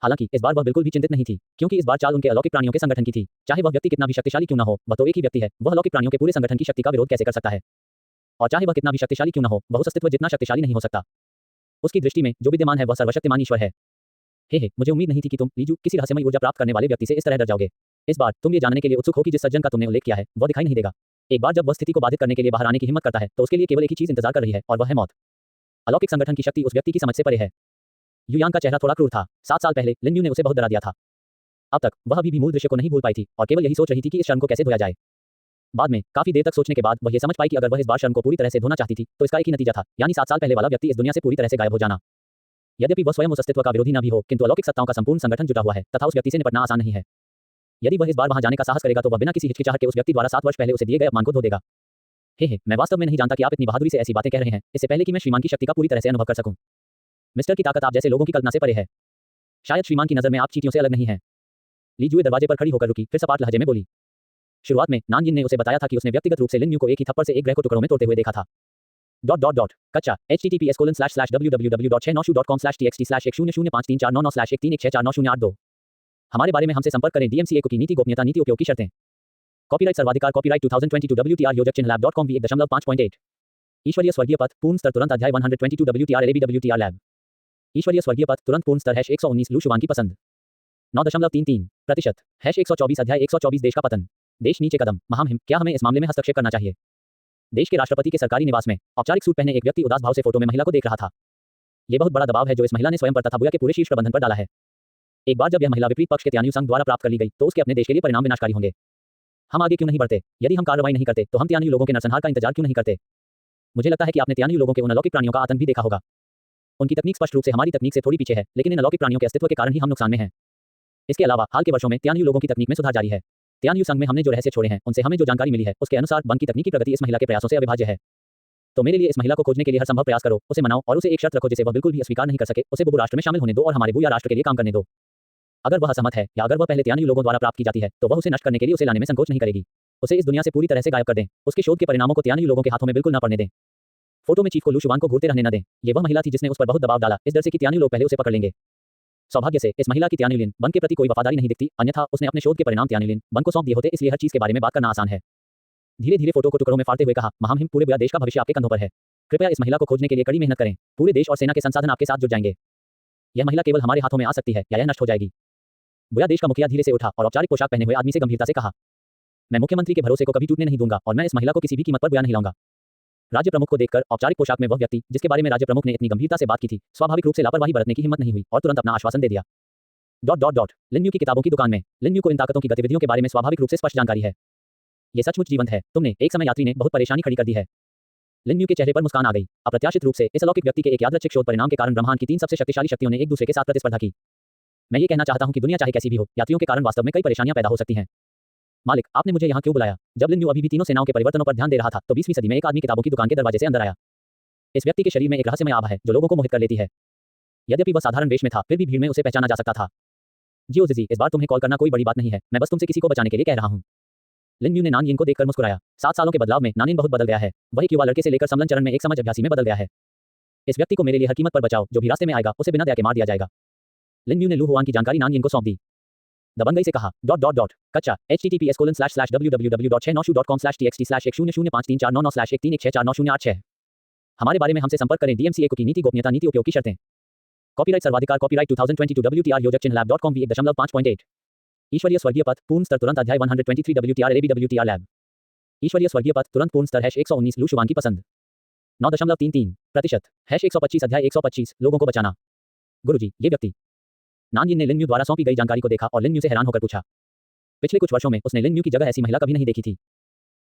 हालांकि इस बार वह बिल्कुल भी चिंतित नहीं थी, क्योंकि इस बार चाल उनके अलौकिक प्राणियों के संगठन की थी। चाहे वह व्यक्ति कितना भी शक्तिशाली क्यों न हो, वह तो एक ही व्यक्ति है। वह अलौकिक प्राणियों के पूरे संगठन की शक्ति का विरोध कैसे कर सकता है? और चाहे वह कितना भी शक्तिशाली क्यों न हो, वह उस अस्तित्व जितना शक्तिशाली नहीं हो सकता। उसकी दृष्टि में जो विद्यमान है वह सर्वशक्तिमान ईश्वर है। हे, मुझे उम्मीद नहीं थी कि तुम लीजू किसी रहस्यमय ऊर्जा प्राप्त करने वाले व्यक्ति से इस तरह डर जाओगे। इस बार तुम ये जानने के लिए उत्सुक हो कि जिस सज्जन का तुमने उल्लेख किया है वह दिखाई नहीं देगा। एक बार जब वह स्थिति को बाधित करने के लिए बाहर आने की हिम्मत करता है तो उसके लिए केवल एक ही चीज इंतजार कर रही है और वह है मौत। अलौकिक संगठन की शक्ति उस व्यक्ति की समझ से परे है। युयांग का चेहरा थोड़ा क्रूर था। 7 साल पहले लिन यू ने उसे बहुत डरा दिया था। अब तक वह अभी भी मूल दृश्य को नहीं भूल पाई थी और केवल यही सोच रही थी कि इस शर्म को कैसे धोया जाए। बाद में काफी देर तक सोचने के बाद वह ये समझ पाई कि अगर वह इस बार शर्म को पूरी तरह से धोना चाहती थी तो इसका एक ही नतीजा था, यानी 7 साल पहले वाला व्यक्ति इस दुनिया से पूरी तरह से गायब हो जाना। यद्यपि वह स्वयं उस अस्तित्व का विरोधी न भी हो, किंतु अलौकिक सत्ताओं का संपूर्ण संगठन जुटा हुआ है तथा उस व्यक्ति से निपटना आसान नहीं है। यदि वह इस बार वहां जाने का साहस करेगा तो वह बिना किसी हिचकिचाहट के उस व्यक्ति द्वारा 7 वर्ष पहले उसे दिए गए अपमान को धो देगा। हे, मैं वास्तव में नहीं जानता कि आप इतनी बहादुरी से ऐसी बातें कह रहे हैं, इससे पहले कि मैं श्रीमान की शक्ति का पूरी तरह से अनुभव कर सकूं। मिस्टर की ताकत आप जैसे लोगों की कल्पना से परे है। शायद श्रीमान की नजर में आप चींटियों से अलग नहीं हैं। ली जुए दरवाजे पर खड़ी होकर रुकी, फिर सपाट लहजे में बोली। शुरुआत में नानजिन ने उसे बताया था कि उसने व्यक्तिगत रूप से लिन यू को एक ही थप्पड़ से एक ग्रह को टुकड़ों में तोड़ते हुए देखा था। कच्चा https://www.696.com/txt/1005349106499131649982 हमारे बारे में हमसे संपर्क करें। DMCA कुकी नीति गोपनीयता नीति उपयोग की शर्तें। कॉपीराइट सर्वाधिकार कॉपीराइट 2022 WTR योजक चिन्ह lab.com v1.5.8 ईश्वरीय स्वर्गीय पथ पूर्ण स्तर तुरंत अध्याय 122 WTR LAB WTR लैब ईश्वरीय स्वर्गीय पथ तुरंत पूर्ण स्तर #119 लू शुभान की पसंद 9.33% #124 अध्याय 124 देश का पतन। देश नीचे कदम महामहिम, क्या हमें इस मामले में हस्तक्षेप करना चाहिए? देश के राष्ट्रपति के सरकारी निवास में औपचारिक सूट पहने एक व्यक्ति उदास भाव से फोटो में महिला को देख रहा था। यह बहुत बड़ा दबाव है जो इस महिला ने स्वयं पर तथा बुया के पूरे शीर्ष प्रबंधन पर डाला है। एक बार जब यह महिला विपरीत पक्ष के त्यानियू संघ द्वारा प्राप्त कर ली गई तो उसके अपने देश के लिए परिणाम विनाशकारी होंगे। हम आगे क्यों नहीं बढ़ते? यदि हम कार्रवाई नहीं करते तो हम त्यानियू लोगों के नरसंहार का इंतजार क्यों नहीं करते? मुझे लगता है कि आपने त्यानियू लोगों के उन अलौकिक प्राणियों का आतंक भी देखा होगा। उनकी तकनीक स्पष्ट रूप से हमारी तकनीक से थोड़ी पीछे है, लेकिन इन अलौकिक प्राणियों के अस्तित्व के कारण ही हम नुकसान में हैं। इसके अलावा हाल के वर्षों में त्यानियू लोगों की तकनीक में सुधार जारी है। त्यानियू संघ में हमने जो रहस्य छोड़े हैं उनसे हमें जो जानकारी मिली है उसके अनुसार बन की तकनीकी प्रगति इस महिला के प्रयासों से अविभाज्य है। तो मेरे लिए इस महिला को खोजने के लिए हर संभव प्रयास करो, उसे मनाओ और उसे एक शर्त रखो जिसे वह बिल्कुल भी अस्वीकार नहीं कर सके। उसे बुबू राष्ट्र में शामिल होने दो और हमारे बुया राष्ट्र के लिए काम करने दो। अगर वह असहमत है या अगर वह पहले त्यानियू लोगों द्वारा प्राप्त की जाती है तो वह उसे नष्ट करने के लिए उसे लाने में संकोच नहीं करेगी। उसे इस दुनिया से पूरी तरह से गायब कर दें। उसके शोध के परिणामों को त्यानियू लोगों के हाथों में बिल्कुल न पड़ने दें। फोटो में चीफ को लू शुभान को घूरते रहने न दें। ये वह महिला थी जिसने उस पर बहुत दबाव डाला, इस डर से कि त्यानियू लोग पहले उसे पकड़ लेंगे। सौभाग्य से इस महिला की त्यानियू लिन बन के प्रति कोई वफादारी नहीं दिखती, अन्यथा उसने अपने शोध के परिणाम त्यानियू लिन बन को सौंप दिए होते, इसलिए हर चीज के बारे में बात करना आसान है। धीरे धीरे फोटो को टुकड़ों में फाड़ते हुए कहा, महामहिम, पूरे बुया देश का भविष्य आपके कंधों पर है। कृपया इस महिला को खोजने के लिए कड़ी मेहनत करें। पूरे देश और सेना के संसाधन आपके साथ जुट जाएंगे। यह महिला केवल हमारे हाथों में आ सकती है या यह नष्ट हो जाएगी। बुया देश का मुखिया धीरे से उठा और औपचारिक पोशाक पहने हुए आदमी से गंभीरता से कहा, मैं मुख्यमंत्री के भरोसे को कभी टूटने नहीं दूंगा और मैं इस महिला को किसी भी कीमत पर बुया नहीं लाऊंगा। राज्य प्रमुख को देखकर औपचारिक पोशाक में वह व्यक्ति जिसके बारे में राज्य प्रमुख ने इतनी गंभीरता से बात की थी, स्वाभाविक रूप से लापरवाही बरतने की हिम्मत नहीं हुई और तुरंत अपना आश्वासन दे दिया। लिन यू की किताबों की दुकान में लिन यू को इन ताकतों की गतिविधियों के बारे में स्वाभाविक रूप से स्पष्ट जानकारी है। यह सचमुच जीवंत है। तुमने एक समय यात्री ने बहुत परेशानी खड़ी कर दी है। लिन यू के चेहरे पर मुस्कान आ गई। अप्रत्याशित रूप से इस अलौकिक व्यक्ति के एक यादृच्छिक शोध परिणाम के कारण ब्रह्मांड की 3 सबसे शक्तिशाली शक्तियों ने एक दूसरे के साथ प्रतिस्पर्धा की। मैं ये कहना चाहता हूं कि दुनिया चाहे कैसी भी हो, यात्रियों के कारण वास्तव में कई परेशानियां पैदा हो सकती हैं। मालिक, आपने मुझे यहाँ क्यों बुलाया? जब लिन यू अभी भी तीनों सेनाओं के परिवर्तनों पर ध्यान दे रहा था, तो 20वीं सदी में एक आदमी किताबों की दुकान के दरवाजे से अंदर आया। इस व्यक्ति के शरीर में एक रहस्यमय आभा है जो लोगों को मोहित कर लेती है। यद्यपि वह साधारण वेश में था, फिर भी भीड़ में उसे पहचाना जा सकता था। जियो जिजी, इस बार तुम्हें कॉल करना कोई बड़ी बात नहीं है, मैं बस तुमसे किसी को बचाने के लिए कह रहा हूँ। लिन यू ने नानयिन को देखकर मुस्कुराया। 7 सालों के बदलाव में नानयिन बहुत बदल गया है। वह एक युवा लड़के से लेकर समलन चरण में एक समझ अभ्यासी में बदल गया है। इस व्यक्ति को मेरे लिए हर कीमत पर बचाओ, जो भी रास्ते में आएगा उसे बिना दया के मार दिया जाएगा। लिन यू ने लू हुआन की जानकारी नानयिन को सौंप दी। दबंगई से कहा कच्चा https://www.696.com/txt/1005349100/13053499161164908 हमारे बारे में हमसे संपर्क करें। DMCA को की नीति गोपनीयता नीति उपयोग की शर्तें। कॉपीराइट सर्वाधिकार कॉपीराइट 2022 WTR योजक चिन्ह lab.com v1.5.8 ईश्वरीय स्वर्गीय पथ पूर्ण स्तर तुरंत अध्याय 123 WTR LAB WTR लैब ईश्वरीय स्वर्गीय पथ तुरंत पूर्ण स्तर #119 लू शुवान की पसंद 9.33% #125 अध्याय 125 लोगों को बचाना। गुरुजी, ये व्यक्ति। नानयिन ने लिन यू द्वारा सौंपी गई जानकारी को देखा और लिन यू से हैरान होकर पूछा। पिछले कुछ वर्षों में उसने लिन यू की जगह ऐसी महिला कभी नहीं देखी थी।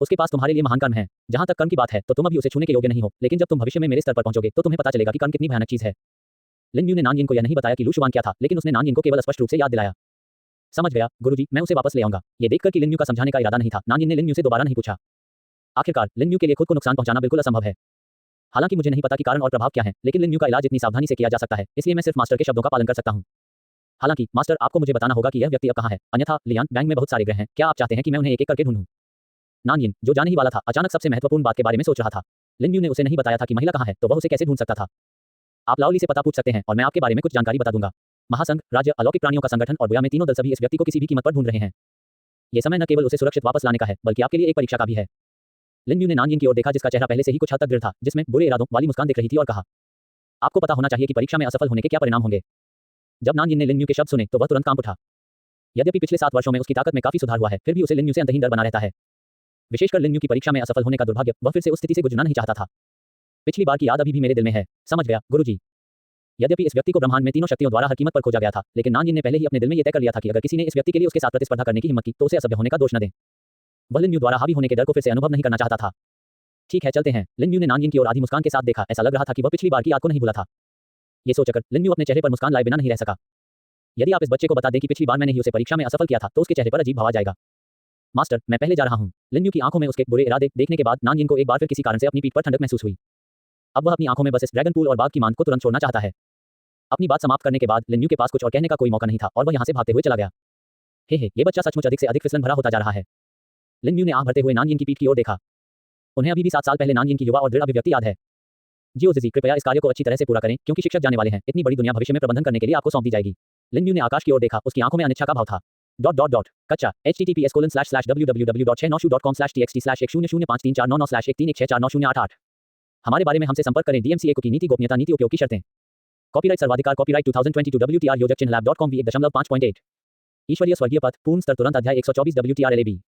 उसके पास तुम्हारे लिए महान कर्म है। जहां तक कर्म की बात है तो तुम अभी उसे छूने के योग्य नहीं हो, लेकिन जब तुम भविष्य में मेरे स्तर पर पहुंचोगे तो तुम्हें पता चलेगा कि कर्म कितनी भयानक चीज है। लिन यू ने नानयिन को यह नहीं बताया कि लू शुवान क्या था, लेकिन उसने नानयिन को केवल स्पष्ट रूप से याद दिलाया। समझ गया गुरुजी, मैं उसे वापस ले आऊंगा। ये देखकर कि लिन यू का समझाने का इरादा नहीं था, नानयिन ने लिन यू से दोबारा नहीं पूछा। आखिरकार लिन यू के लिए खुद को नुकसान पहुंचाना बिल्कुल असंभव है। हालांकि मुझे नहीं पता कि कारण और प्रभाव क्या है, लेकिन लिन यू का इलाज इतनी सावधानी से किया जा सकता है, इसलिए मैं सिर्फ मास्टर के शब्दों का पालन कर सकता हूं। हालांकि मास्टर, आपको मुझे बताना होगा कि यह व्यक्ति अब कहां है, अन्यथा लियान बैंक में बहुत सारे ग्रह हैं, क्या आप चाहते हैं कि मैं उन्हें एक एक करके ढूंढूं? नानयिन, जो जाने ही वाला था, अचानक सबसे महत्वपूर्ण बात के बारे में सोच रहा था। लिन यू ने उसे नहीं बताया था कि महिला कहां है, तो वह उसे कैसे ढूंढ सकता था? आप लाओली से पता पूछ सकते हैं और मैं आपके बारे में कुछ जानकारी बता दूंगा। महासंघ, राज्य, अलौकिक प्राणियों का संगठन और बुया में तीनों दल सभी इस व्यक्ति को किसी भी कीमत पर ढूंढ रहे हैं। ये समय न केवल उसे सुरक्षित वापस लाने का है, बल्कि आपके लिए एक परीक्षा का भी है। लिन यू ने नानयिन की ओर देखा, जिसका चेहरा पहले से ही कुछ हद तक दृढ़ था, जिसमें बुरे इरादों वाली मुस्कान दिख रही थी, और कहा, आपको पता होना चाहिए कि परीक्षा में असफल होने के क्या परिणाम होंगे। जब नानयिन ने लिन यू के शब्द सुने तो वह तुरंत कांप उठा। यद्यपि पिछले 7 वर्षों में उसकी ताकत में काफी सुधार हुआ है, फिर भी उसे लिन यू से अंतहीन डर बना रहता है। विशेषकर लिन यू की परीक्षा में असफल होने का दुर्भाग्य, वह फिर से उस स्थिति से गुजरना नहीं चाहता था। पिछली बार की याद अभी भी मेरे दिल में है। समझ गया गुरुजी। यद्यपि इस व्यक्ति को ब्रह्मांड में तीनों शक्तियों द्वारा हर कीमत पर खोजा गया था, लेकिन नानयिन ने पहले ही अपने दिल में यह तय कर लिया था कि अगर किसी ने इस व्यक्ति के लिए उसके साथ प्रतिस्पर्धा करने की हिम्मत की तो उसे असभ्य होने का दोष न दें। वह लिन यू द्वारा हावी होने के डर को फिर से अनुभव नहीं करना चाहता था। ठीक है, चलते हैं। लिन यू ने नानयिन की ओर आधी मुस्कान के साथ देखा, ऐसा लग रहा था कि वह पिछली बार की याद को नहीं भूला था। ये सोचकर लिन यू अपने चेहरे पर मुस्कान लाए बिना नहीं रह सका। यदि आप इस बच्चे को बता दें कि पिछली बार मैंने ही उसे परीक्षा में असफल किया था, तो उसके चेहरे पर अजीब भाव आ जाएगा। मास्टर, मैं पहले जा रहा हूं। लिन यू की आंखों में उसके बुरे इरादे देखने के बाद नानयिन को एक बार फिर किसी कारण से अपनी पीठ पर ठंडक महसूस हुई। अब वह अपनी आंखों में बस इस ड्रैगन पूल और बाग की मान को तुरंत छोड़ना चाहता है। अपनी बात समाप्त करने के बाद लिन यू के पास कुछ और कहने का कोई मौका नहीं था और वह यहां से भागते हुए चला गया। हे, ये बच्चा सचमुच अधिक से अधिक फिसलन भरा होता जा रहा है। लिन यू ने आह भरते हुए नानयिन की पीठ की ओर देखा। उन्हें अभी भी 7 साल पहले नानयिन की युवा और दृढ़ अभिव्यक्ति याद है। जियो जिजी, कृपया इस कार्य को अच्छी तरह से पूरा करें, क्योंकि शिक्षक जाने वाले हैं। इतनी बड़ी दुनिया भविष्य में प्रबंधन करने के लिए आपको सौंप दी जाएगी। लिन यू ने आकाश की ओर देखा, उसकी आंखों में अनिच्छा का भाव था। कच्चा https://www.696.com/txt/1005349100/13053499161164908 हमारे बारे में हमसे संपर्क करें। DMCA को की नीति गोपनीयता नीति उपयोग की शर्तें। कॉपीराइट सर्वाधिकार कॉपीराइट 2022 WTR योजक चिन्ह lab.com v1.5.8 ईश्वरीय स्वर्गीय पथ पूर्ण स्तर तुरंत अध्याय 124 WTR LAB